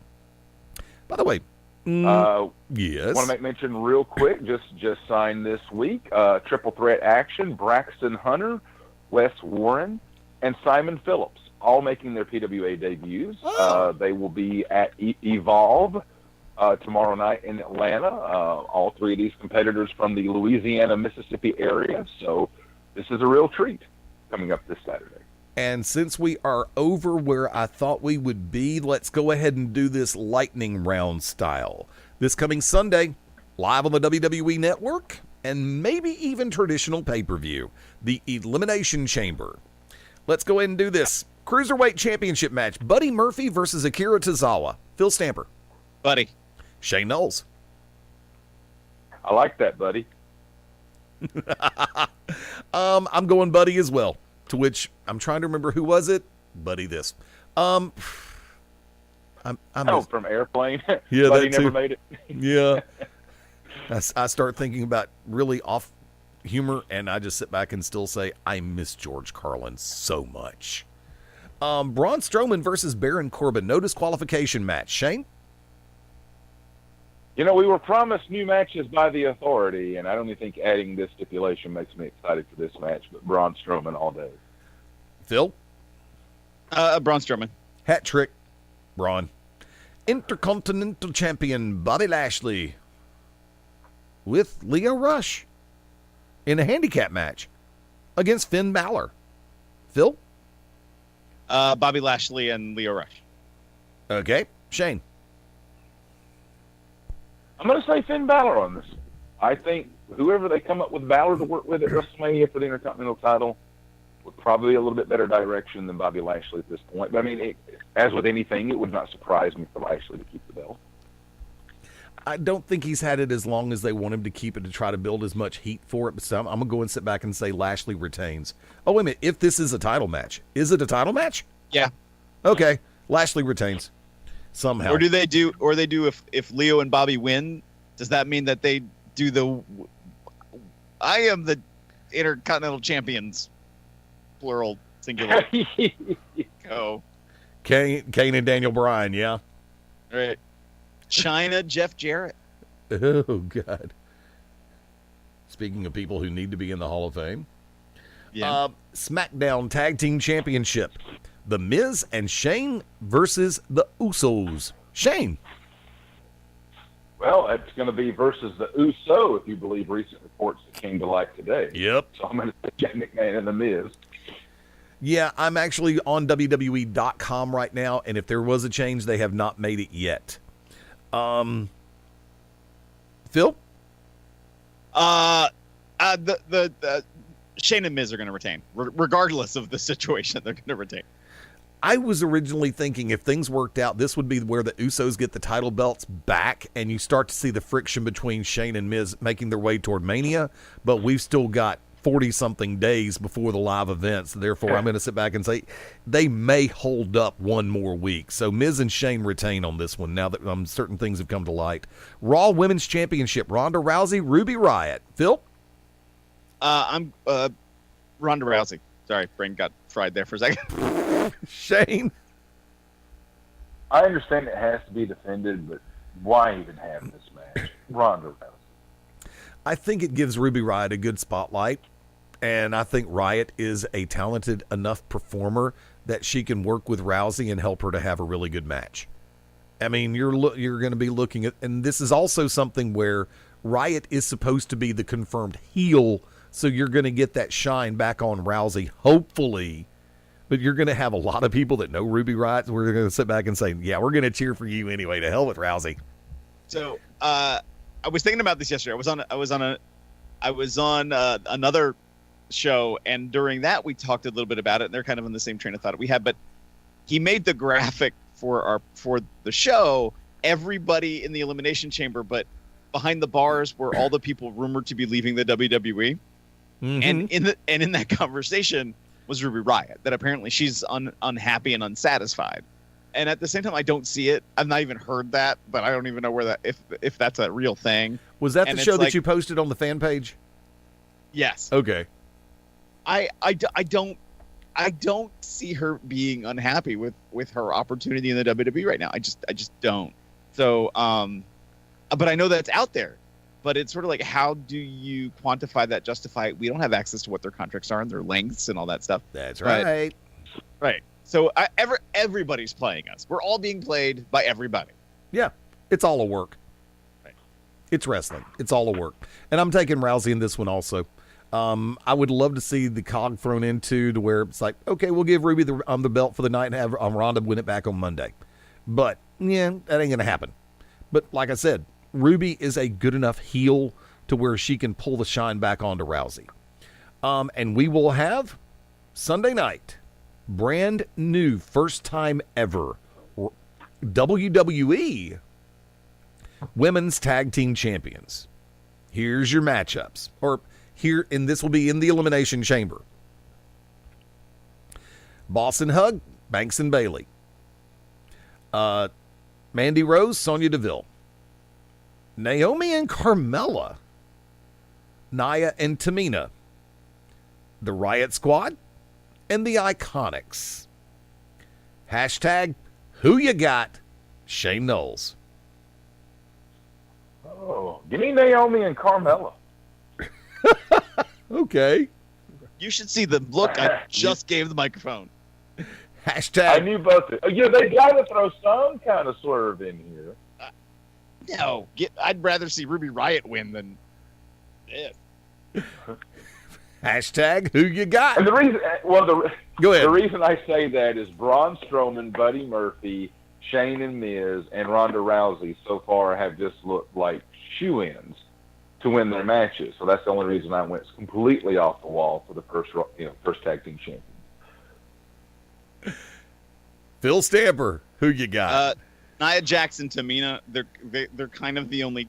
By the way, yes, want to make mention real quick, just signed this week, triple threat action, Braxton Hunter, Wes Warren, and Simon Phillips, all making their PWA debuts. They will be at Evolve tomorrow night in Atlanta. All three of these competitors from the Louisiana, Mississippi area. So this is a real treat coming up this Saturday. And since we are over where I thought we would be, let's go ahead and do this lightning round style. This coming Sunday, live on the WWE Network, and maybe even traditional pay-per-view, the Elimination Chamber. Let's go ahead and do this. Cruiserweight Championship match, Buddy Murphy versus Akira Tozawa. Phil Stamper. Buddy. Shane Noles. I like that, Buddy. I'm going Buddy as well, to which I'm trying to remember who was it. Buddy this. I'm from Airplane. Yeah, Buddy that too. Never made it. Yeah. I start thinking about really off humor, and I just sit back and still say, I miss George Carlin so much. Braun Strowman versus Baron Corbin. No disqualification match. Shane? We were promised new matches by the Authority, and I don't even think adding this stipulation makes me excited for this match, but Braun Strowman all day. Phil? Braun Strowman. Hat trick. Braun. Intercontinental Champion Bobby Lashley with Leo Rush in a handicap match against Finn Balor. Phil? Bobby Lashley and Leo Rush. Okay. Shane? I'm going to say Finn Balor on this. I think whoever they come up with Balor to work with at WrestleMania for the Intercontinental title would probably be a little bit better direction than Bobby Lashley at this point. But I mean, as with anything, it would not surprise me for Lashley to keep the belt. I don't think he's had it as long as they want him to keep it to try to build as much heat for it. So I'm going to go and sit back and say Lashley retains. Oh, wait a minute. If this is a title match, is it a title match? Yeah. Okay. Lashley retains somehow. Or they do if Leo and Bobby win, does that mean that they do I am the Intercontinental Champions, plural, singular. Go. Kane and Daniel Bryan, yeah. All right. China, Jeff Jarrett. Oh, God. Speaking of people who need to be in the Hall of Fame. Yeah. SmackDown Tag Team Championship. The Miz and Shane versus the Usos. Shane. Well, it's going to be versus the Uso, if you believe recent reports that came to light today. Yep. So I'm going to say Jack McMahon and The Miz. Yeah, I'm actually on WWE.com right now, and if there was a change, they have not made it yet. Phil? The Shane and Miz are going to retain, regardless of the situation. They're going to retain. I was originally thinking if things worked out, this would be where the Usos get the title belts back, and you start to see the friction between Shane and Miz making their way toward Mania, but we've still got 40-something days before the live events. Therefore, I'm going to sit back and say they may hold up one more week. So Miz and Shane retain on this one now that certain things have come to light. Raw Women's Championship, Ronda Rousey, Ruby Riott. Phil? I'm Ronda Rousey. Sorry, brain got fried there for a second. Shane? I understand it has to be defended, but why even have this match? Ronda Rousey. I think it gives Ruby Riott a good spotlight, and I think Riott is a talented enough performer that she can work with Rousey and help her to have a really good match. I mean, you're going to be looking at, and this is also something where Riott is supposed to be the confirmed heel, so you're going to get that shine back on Rousey, hopefully. But you're going to have a lot of people that know Ruby Riott. So we're going to sit back and say, yeah, we're going to cheer for you anyway. To hell with Rousey. So I was thinking about this yesterday. I was on another show, and during that we talked a little bit about it. And they're kind of in the same train of thought we had. But he made the graphic for the show. Everybody in the Elimination Chamber, but behind the bars were all the people rumored to be leaving the WWE. Mm-hmm. And in that conversation was Ruby Riott, that apparently she's unhappy and unsatisfied. And at the same time, I don't see it. I've not even heard that, but I don't even know where that if that's a real thing. Was that and the show that like, you posted on the fan page? Yes. Okay. I don't see her being unhappy with her opportunity in the WWE right now. I just don't. So but I know that's out there. But it's sort of like, how do you quantify that, justify it? We don't have access to what their contracts are and their lengths and all that stuff. That's right. Right. So everybody's playing us. We're all being played by everybody. Yeah. It's all a work. Right. It's wrestling. It's all a work. And I'm taking Rousey in this one also. I would love to see the cog thrown into to where it's like, okay, we'll give Ruby the belt for the night and have Ronda win it back on Monday. But, yeah, that ain't going to happen. But like I said, Ruby is a good enough heel to where she can pull the shine back onto Rousey. And we will have Sunday night, brand new, first time ever, WWE Women's Tag Team Champions. Here's your matchups. And this will be in the Elimination Chamber. Boss and Hug, Banks and Bailey. Mandy Rose, Sonya Deville. Naomi and Carmella, Nia and Tamina, the Riot Squad, and the Iconics. Hashtag who you got, Shane Noles. Oh, give me Naomi and Carmella. Okay. You should see the look I just gave the microphone. Hashtag. I knew both. Yeah, they got to throw some kind of swerve in here. No, I'd rather see Ruby Riott win than this. Hashtag who you got. And the reason, Go ahead. The reason I say that is Braun Strowman, Buddy Murphy, Shane and Miz, and Ronda Rousey so far have just looked like shoo-ins to win their matches. So that's the only reason I went completely off the wall for the first tag team champion. Phil Stamper, who you got? Nia Jax and Tamina, they're kind of the only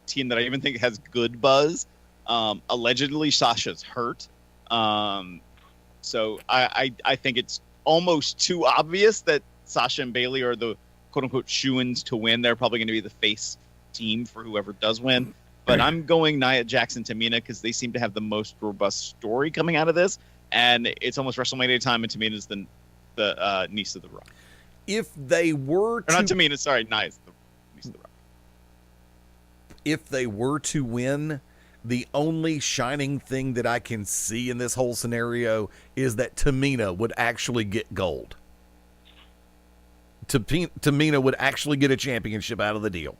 team that I even think has good buzz. Allegedly, Sasha's hurt. So I think it's almost too obvious that Sasha and Bailey are the quote-unquote shoo-ins to win. They're probably going to be the face team for whoever does win. But I'm going Nia Jax and Tamina because they seem to have the most robust story coming out of this. And it's almost WrestleMania time, and Tamina's the niece of the Rock. If they were to... Or not Tamina, sorry, Nia's the niece of the Rock. If they were to win, the only shining thing that I can see in this whole scenario is that Tamina would actually get gold. Tamina would actually get a championship out of the deal.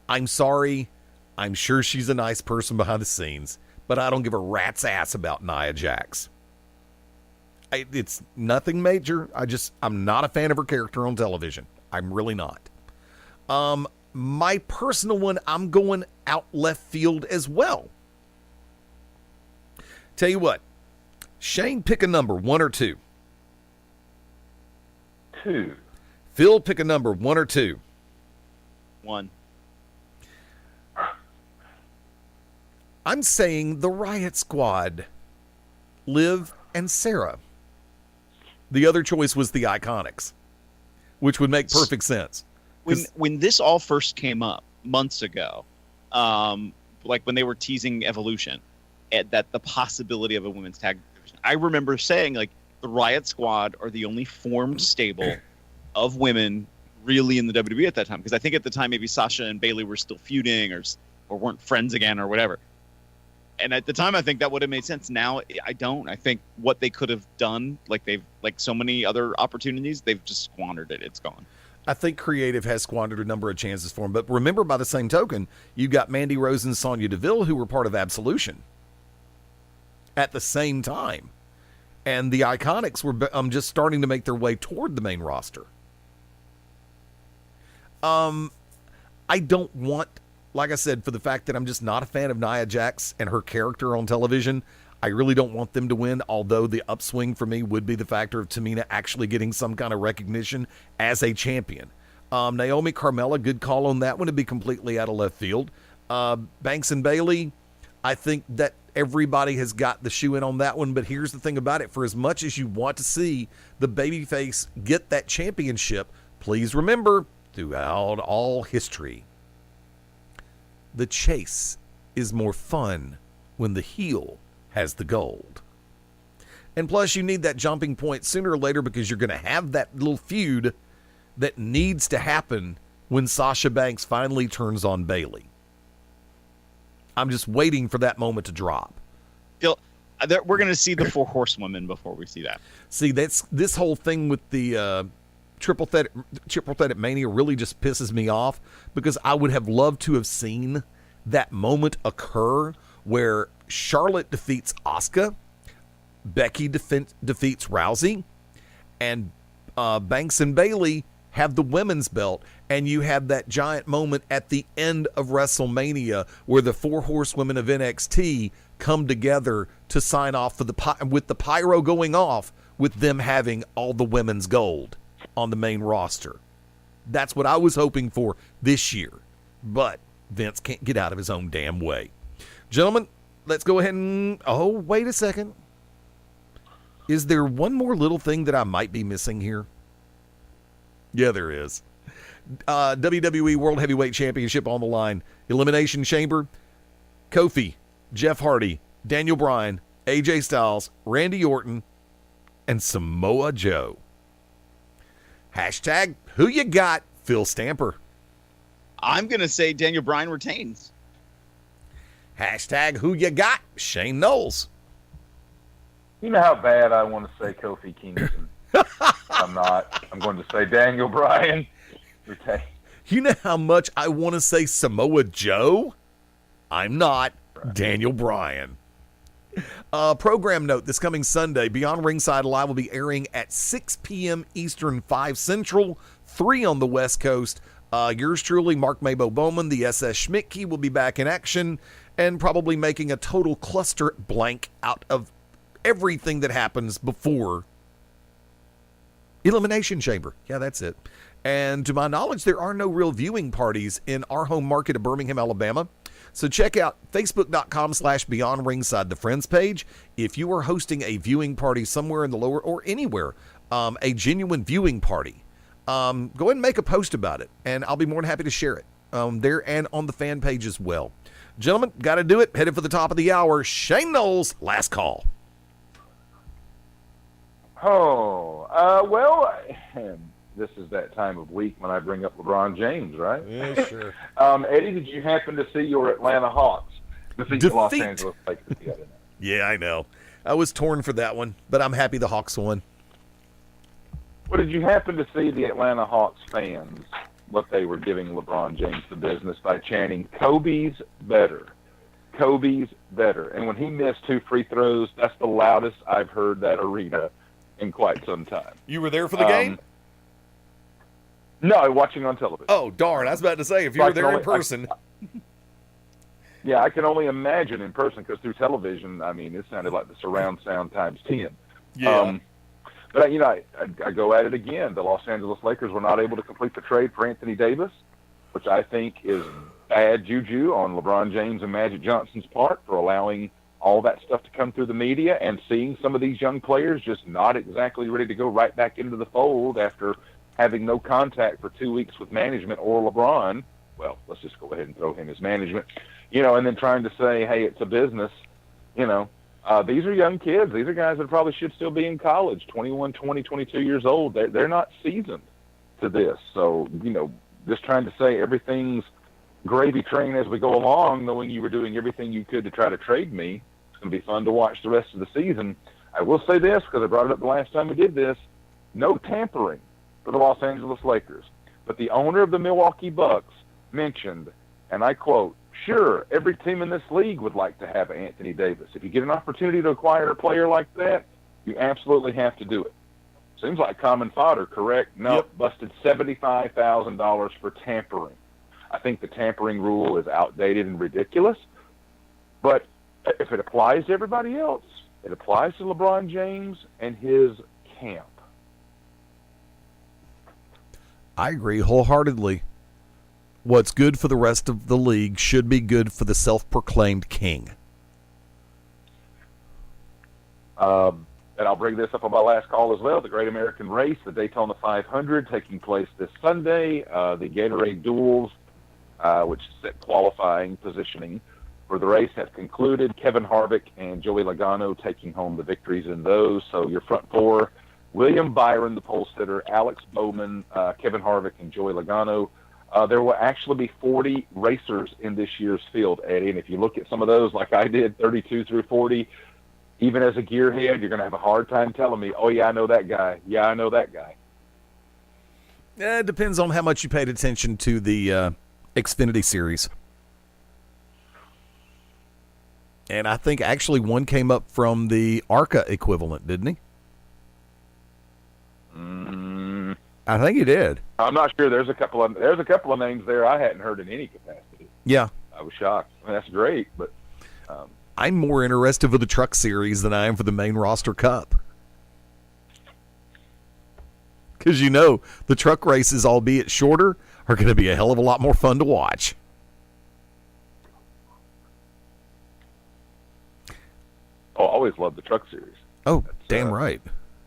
I'm sorry. I'm sure she's a nice person behind the scenes, but I don't give a rat's ass about Nia Jax. It's nothing major. I'm not a fan of her character on television. I'm really not. My personal one, I'm going out left field as well. Tell you what, Shane, pick a number, 1 or 2. 2. Phil, pick a number, 1 or 2. 1. I'm saying the Riot Squad, Liv and Sarah. The other choice was the Iconics, which would make perfect sense. When this all first came up months ago, like when they were teasing Evolution, that the possibility of a women's tag division, I remember saying, like, the Riot Squad are the only formed stable of women really in the WWE at that time. Because I think at the time maybe Sasha and Bayley were still feuding or weren't friends again or whatever. And at the time, I think that would have made sense. Now, I don't. I think what they could have done, like so many other opportunities, they've just squandered it. It's gone. I think creative has squandered a number of chances for him. But remember, by the same token, you got Mandy Rose and Sonya Deville, who were part of Absolution at the same time. And the Iconics were just starting to make their way toward the main roster. I don't want, like I said, for the fact that I'm just not a fan of Nia Jax and her character on television, I really don't want them to win, although the upswing for me would be the factor of Tamina actually getting some kind of recognition as a champion. Naomi, Carmella, good call on that one to be completely out of left field. Banks and Bayley, I think that everybody has got the shoe in on that one, but here's the thing about it. For as much as you want to see the babyface get that championship, please remember, throughout all history, the chase is more fun when the heel has the gold. And plus, you need that jumping point sooner or later because you're going to have that little feud that needs to happen when Sasha Banks finally turns on Bayley. I'm just waiting for that moment to drop. We're going to see the 4 horsewomen before we see that. See, that's this whole thing with the triple threat Mania really just pisses me off because I would have loved to have seen that moment occur where Charlotte defeats Asuka, Becky defeats Rousey, and Banks and Bayley have the women's belt, and you have that giant moment at the end of WrestleMania where the 4 horsewomen of NXT come together to sign off for with the pyro going off with them having all the women's gold on the main roster. That's what I was hoping for this year, but Vince can't get out of his own damn way. Gentlemen, let's go ahead and... Oh, wait a second. Is there one more little thing that I might be missing here? Yeah, there is. WWE World Heavyweight Championship on the line. Elimination Chamber. Kofi, Jeff Hardy, Daniel Bryan, AJ Styles, Randy Orton, and Samoa Joe. Hashtag who you got, Phil Stamper. I'm going to say Daniel Bryan retains. Hashtag who you got, Shane Noles. You know how bad I want to say Kofi Kingston. I'm not. I'm going to say Daniel Bryan. Retain. You know how much I want to say Samoa Joe? I'm not. Right. Daniel Bryan. Program note, this coming Sunday, Beyond Ringside Live will be airing at 6 p.m. Eastern, 5 Central, 3 on the West Coast. Yours truly, Mark Mabo Bowman, the SS Schmidt Key, will be back in action and probably making a total cluster blank out of everything that happens before Elimination Chamber. Yeah, that's it. And to my knowledge, there are no real viewing parties in our home market of Birmingham, Alabama. So check out facebook.com/Beyond Ringside, the Friends page. If you are hosting a viewing party somewhere in the lower or anywhere, a genuine viewing party, go ahead and make a post about it, and I'll be more than happy to share it there and on the fan page as well. Gentlemen, got to do it. Headed for the top of the hour. Shane Noles, last call. Well, this is that time of week when I bring up LeBron James, right? Yeah, sure. Eddie, did you happen to see your Atlanta Hawks defeat the Los Angeles Lakers. Yeah, I know. I was torn for that one, but I'm happy the Hawks won. Well, did you happen to see the Atlanta Hawks fans, what they were giving LeBron James the business by chanting, Kobe's better, Kobe's better. And when he missed 2 free throws, that's the loudest I've heard that arena in quite some time. You were there for the game? No, watching on television. Oh, darn. I was about to say, if you were there in person. Yeah, I can only imagine in person, because through television, I mean, it sounded like the surround sound times 10. Yeah. But, I go at it again. The Los Angeles Lakers were not able to complete the trade for Anthony Davis, which I think is bad juju on LeBron James and Magic Johnson's part for allowing all that stuff to come through the media and seeing some of these young players just not exactly ready to go right back into the fold after having no contact for 2 weeks with management or LeBron. Well, let's just go ahead and throw him as management, and then trying to say, hey, it's a business, these are young kids. These are guys that probably should still be in college, 21, 20, 22 years old. They're not seasoned to this. So, just trying to say everything's gravy train as we go along, knowing you were doing everything you could to try to trade me. It's going to be fun to watch the rest of the season. I will say this, because I brought it up the last time we did this, no tampering for the Los Angeles Lakers. But the owner of the Milwaukee Bucks mentioned, and I quote, sure, every team in this league would like to have Anthony Davis. If you get an opportunity to acquire a player like that, you absolutely have to do it. Seems like common fodder, correct? No, Yep. Busted $75,000 for tampering. I think the tampering rule is outdated and ridiculous. But if it applies to everybody else, it applies to LeBron James and his camp. I agree wholeheartedly. What's good for the rest of the league should be good for the self-proclaimed king. And I'll bring this up on my last call as well. The Great American Race, the Daytona 500, taking place this Sunday. The Gatorade Duels, which set qualifying positioning for the race, have concluded. Kevin Harvick and Joey Logano taking home the victories in those. So your front four, William Byron, the pole sitter, Alex Bowman, Kevin Harvick, and Joey Logano. There will actually be 40 racers in this year's field, Eddie. And if you look at some of those, like I did, 32 through 40, even as a gearhead, you're going to have a hard time telling me, oh, yeah, I know that guy. Yeah, I know that guy. It depends on how much you paid attention to the Xfinity series. And I think actually one came up from the ARCA equivalent, didn't he? I think he did. I'm not sure. There's a couple of names there I hadn't heard in any capacity. Yeah. I was shocked. I mean, that's great, but I'm more interested for the truck series than I am for the main roster cup. Because the truck races, albeit shorter, are going to be a hell of a lot more fun to watch. I always loved the truck series. Oh, damn right.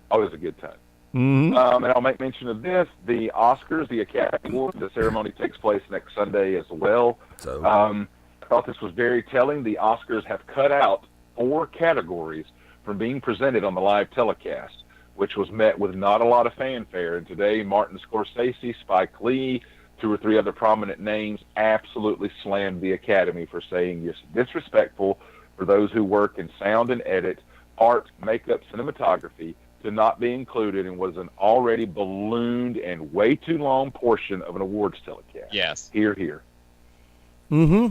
Always a good time. Mm-hmm. And I'll make mention of this. The Oscars, the Academy Awards, the ceremony takes place next Sunday as well. So, I thought this was very telling. The Oscars have cut out 4 categories from being presented on the live telecast, which was met with not a lot of fanfare. And today, Martin Scorsese, Spike Lee, 2 or 3 other prominent names absolutely slammed the Academy for saying it's disrespectful for those who work in sound and edit, art, makeup, cinematography, to not be included in what is an already ballooned and way too long portion of an awards telecast. Yes. Hear, hear. Mm-hmm.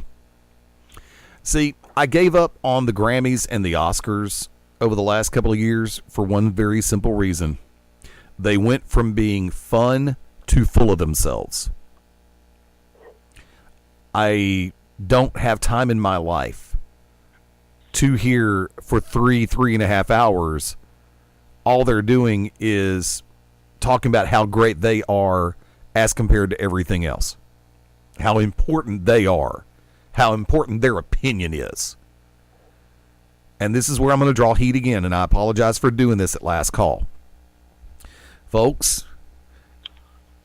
See, I gave up on the Grammys and the Oscars over the last couple of years for one very simple reason. They went from being fun to full of themselves. I don't have time in my life to hear for 3.5 hours. All they're doing is talking about how great they are as compared to everything else. How important they are. How important their opinion is. And this is where I'm going to draw heat again, and I apologize for doing this at last call. Folks,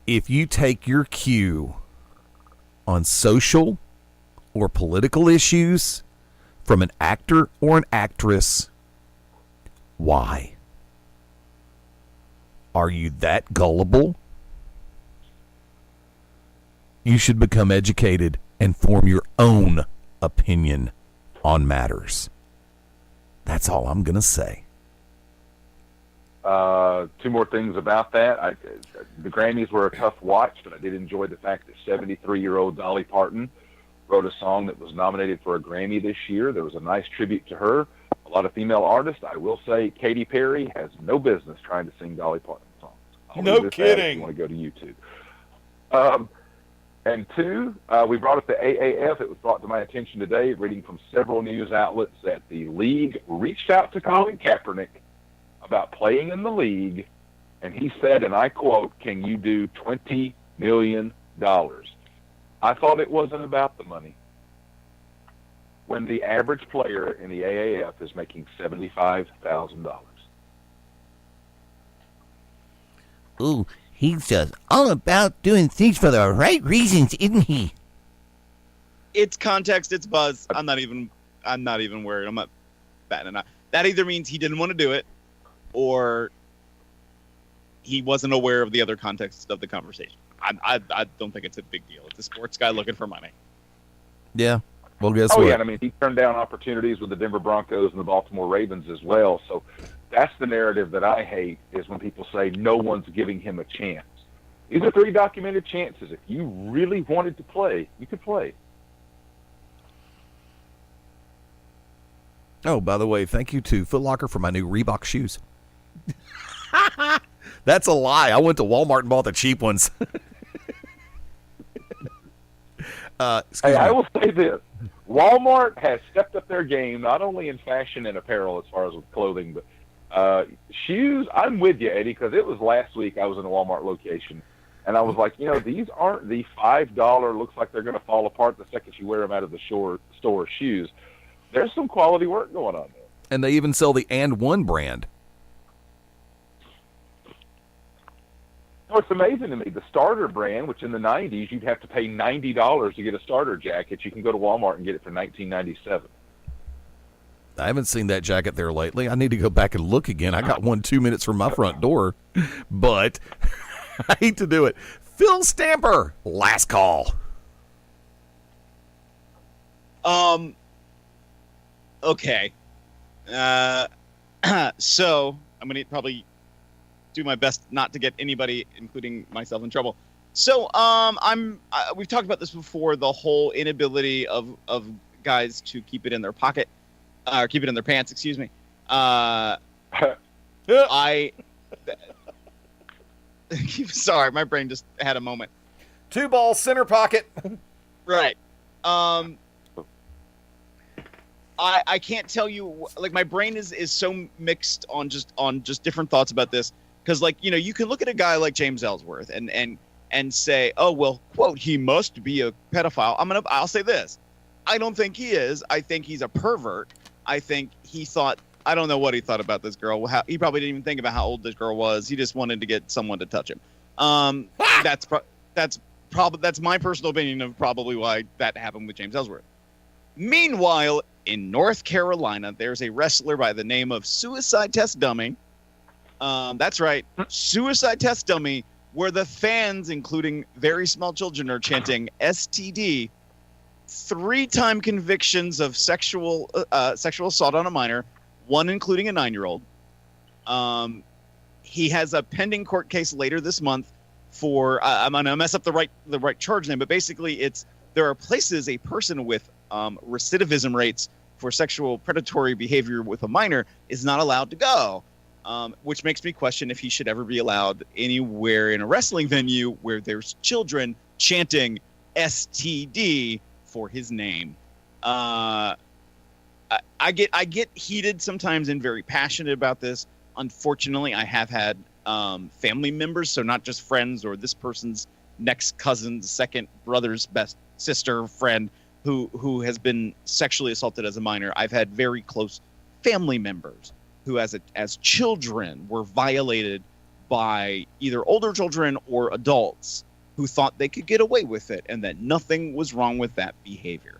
if you take your cue on social or political issues from an actor or an actress, why? Are you that gullible? You should become educated and form your own opinion on matters. That's all I'm going to say. Two more things about that. The Grammys were a tough watch, but I did enjoy the fact that 73-year-old Dolly Parton wrote a song that was nominated for a Grammy this year. There was a nice tribute to her. A lot of female artists. I will say Katy Perry has no business trying to sing Dolly Parton songs. No kidding. If you want to go to YouTube. And two, we brought up the AAF. It was brought to my attention today, reading from several news outlets, that the league reached out to Colin Kaepernick about playing in the league, and he said, and I quote, "Can you do $20 million?" I thought it wasn't about the money. When the average player in the AAF is making $75,000. Ooh, he's just all about doing things for the right reasons, isn't he? It's context, it's buzz. I'm not even worried. I'm not batting an eye. That either means he didn't want to do it, or he wasn't aware of the other context of the conversation. I don't think it's a big deal. It's a sports guy looking for money. Yeah. Well, guess what? Yeah, I mean, he turned down opportunities with the Denver Broncos and the Baltimore Ravens as well. So that's the narrative that I hate, is when people say no one's giving him a chance. These are 3 documented chances. If you really wanted to play, you could play. Oh, by the way, thank you to Foot Locker for my new Reebok shoes. That's a lie. I went to Walmart and bought the cheap ones. Hey, I will say this. Walmart has stepped up their game, not only in fashion and apparel as far as with clothing, but shoes. I'm with you, Eddie, because it was last week I was in a Walmart location, and I was like, these aren't the $5, looks like they're going to fall apart the second you wear them out of the store shoes. There's some quality work going on there. And they even sell the And One brand. It's amazing to me. The Starter brand, which in the 90s you'd have to pay $90 to get a starter jacket, you can go to Walmart and get it for $19.97. I haven't seen that jacket there lately. I need to go back and look again. I got one 2 minutes from my front door, but I hate to do it. Phil Stamper, last call. Okay. So I'm gonna probably do my best not to get anybody, including myself, in trouble. So we've talked about this before, the whole inability of guys to keep it in their pocket, or keep it in their pants, excuse me. Sorry, my brain just had a moment. 2-ball center pocket. Right. I can't tell you, like, my brain is so mixed on just different thoughts about this. Because, like, you can look at a guy like James Ellsworth and say, oh, well, quote, he must be a pedophile. I'll say this. I don't think he is. I think he's a pervert. I think he thought, I don't know what he thought about this girl. He probably didn't even think about how old this girl was. He just wanted to get someone to touch him. That's my personal opinion of probably why that happened with James Ellsworth. Meanwhile, in North Carolina, there's a wrestler by the name of Suicide Test Dummy. That's right, Suicide Test Dummy, where the fans, including very small children, are chanting STD. 3-time convictions of sexual assault on a minor, one including a 9-year-old. He has a pending court case later this month for I'm gonna mess up the right charge name, but basically there are places a person with recidivism rates for sexual predatory behavior with a minor is not allowed to go. Which makes me question if he should ever be allowed anywhere in a wrestling venue where there's children chanting STD for his name. I get heated sometimes and very passionate about this. Unfortunately, I have had family members, so not just friends or this person's next cousin's second brother's best sister friend who has been sexually assaulted as a minor. I've had very close family members who as children were violated by either older children or adults who thought they could get away with it and that nothing was wrong with that behavior.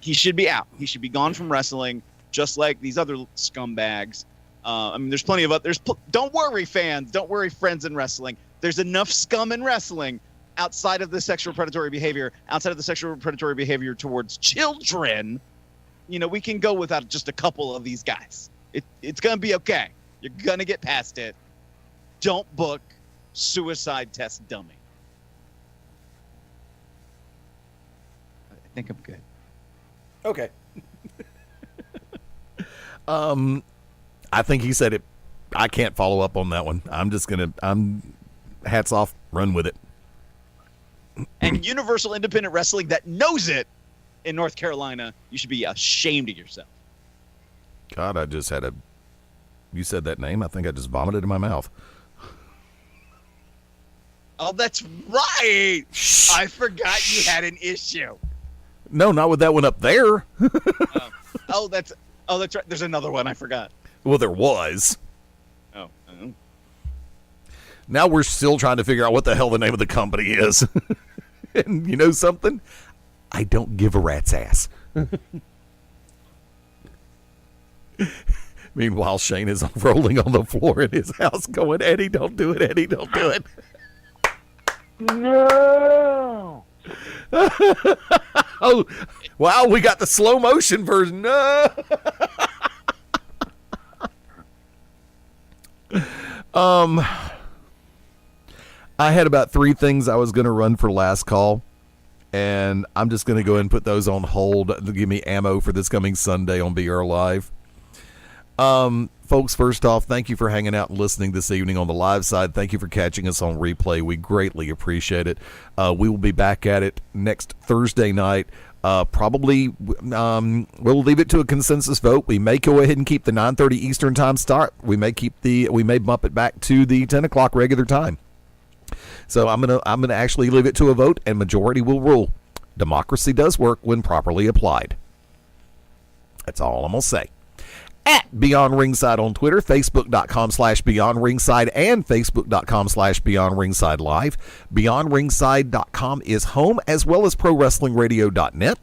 He should be out. He should be gone from wrestling, just like these other scumbags. There's plenty of others. Don't worry, fans. Don't worry, friends in wrestling. There's enough scum in wrestling outside of the sexual predatory behavior towards children, we can go without just a couple of these guys. It's going to be okay. You're going to get past it. Don't book suicide test dummy. I think I'm good. Okay. I think he said it. I can't follow up on that one. I'm hats off, run with it. And Universal Independent Wrestling that knows it in North Carolina, you should be ashamed of yourself. God, you said that name, I think I just vomited in my mouth. Oh, that's right. I forgot you had an issue. No, not with that one up there. That's right. There's another one I forgot. Well, there was. Oh. Now we're still trying to figure out what the hell the name of the company is. And you know something? I don't give a rat's ass. Meanwhile, Shane is rolling on the floor in his house going, Eddie, don't do it. Eddie, don't do it. No. Oh, wow, we got the slow motion version. No. I had about 3 things I was going to run for last call, and I'm just going to go ahead and put those on hold to give me ammo for this coming Sunday on BR Live. Folks, first off, thank you for hanging out and listening this evening on the live side. Thank you for catching us on replay. We greatly appreciate it. We will be back at it next Thursday night. Probably we'll leave it to a consensus vote. We may go ahead and keep the 9:30 Eastern time start. We may bump it back to the 10 o'clock regular time. So I'm gonna actually leave it to a vote, and majority will rule. Democracy does work when properly applied. That's all I'm gonna say. At Beyond Ringside on Twitter, Facebook.com/Beyond Ringside, and Facebook.com/Beyond Ringside Live. BeyondRingside.com is home, as well as ProWrestlingRadio.net.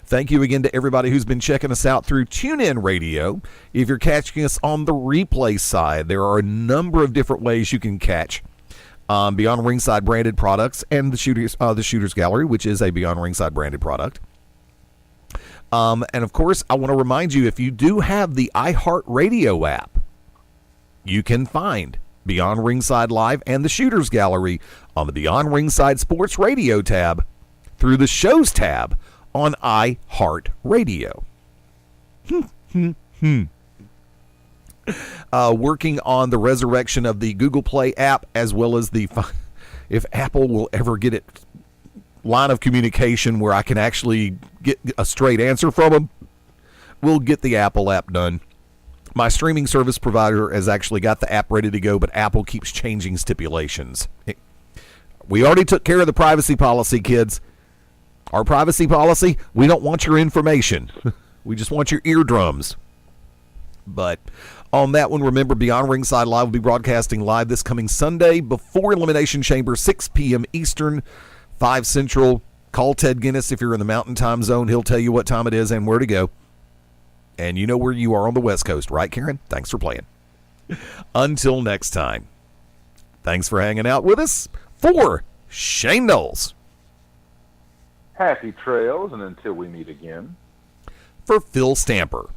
Thank you again to everybody who's been checking us out through TuneIn Radio. If you're catching us on the replay side, there are a number of different ways you can catch Beyond Ringside branded products and the Shooters Gallery, which is a Beyond Ringside branded product. And of course, I want to remind you, if you do have the iHeartRadio app, you can find Beyond Ringside Live and the Shooters Gallery on the Beyond Ringside Sports Radio tab through the Shows tab on iHeartRadio. Working on the resurrection of the Google Play app, as well as if Apple will ever get it line of communication where I can actually get a straight answer from them, we'll get the Apple app done. My streaming service provider has actually got the app ready to go, but Apple keeps changing stipulations. We already took care of the privacy policy, kids. Our privacy policy, we don't want your information. We just want your eardrums. But on that one, remember, Beyond Ringside Live will be broadcasting live this coming Sunday before Elimination Chamber, 6 p.m. Eastern, 5 Central. Call Ted Guinness if you're in the Mountain Time Zone. He'll tell you what time it is and where to go. And you know where you are on the West Coast, right, Karen? Thanks for playing. Until next time, thanks for hanging out with us. For Shane Noles. Happy trails, and until we meet again. For Phil Stamper.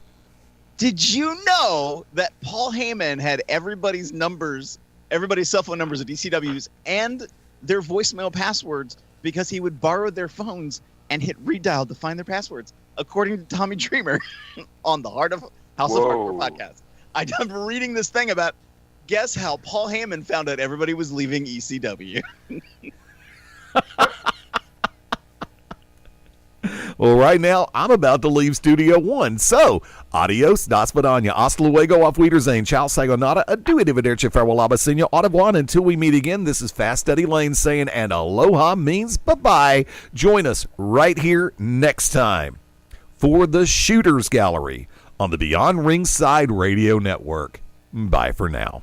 Did you know that Paul Heyman had everybody's cell phone numbers at ECWs and their voicemail passwords because he would borrow their phones and hit redial to find their passwords, according to Tommy Dreamer on the House of Hardcore podcast. I'm reading this thing about, guess how Paul Heyman found out everybody was leaving ECW. Well, right now, I'm about to leave Studio One. So, adios, das vidania, hasta luego, auf Wiedersehen, ciao, sayonara, adieu, arrivederci, farewell, abasinho, au revoir, until we meet again. This is Fast Eddie Layne saying, and aloha means bye-bye. Join us right here next time for the Shooters Gallery on the Beyond Ringside Radio Network. Bye for now.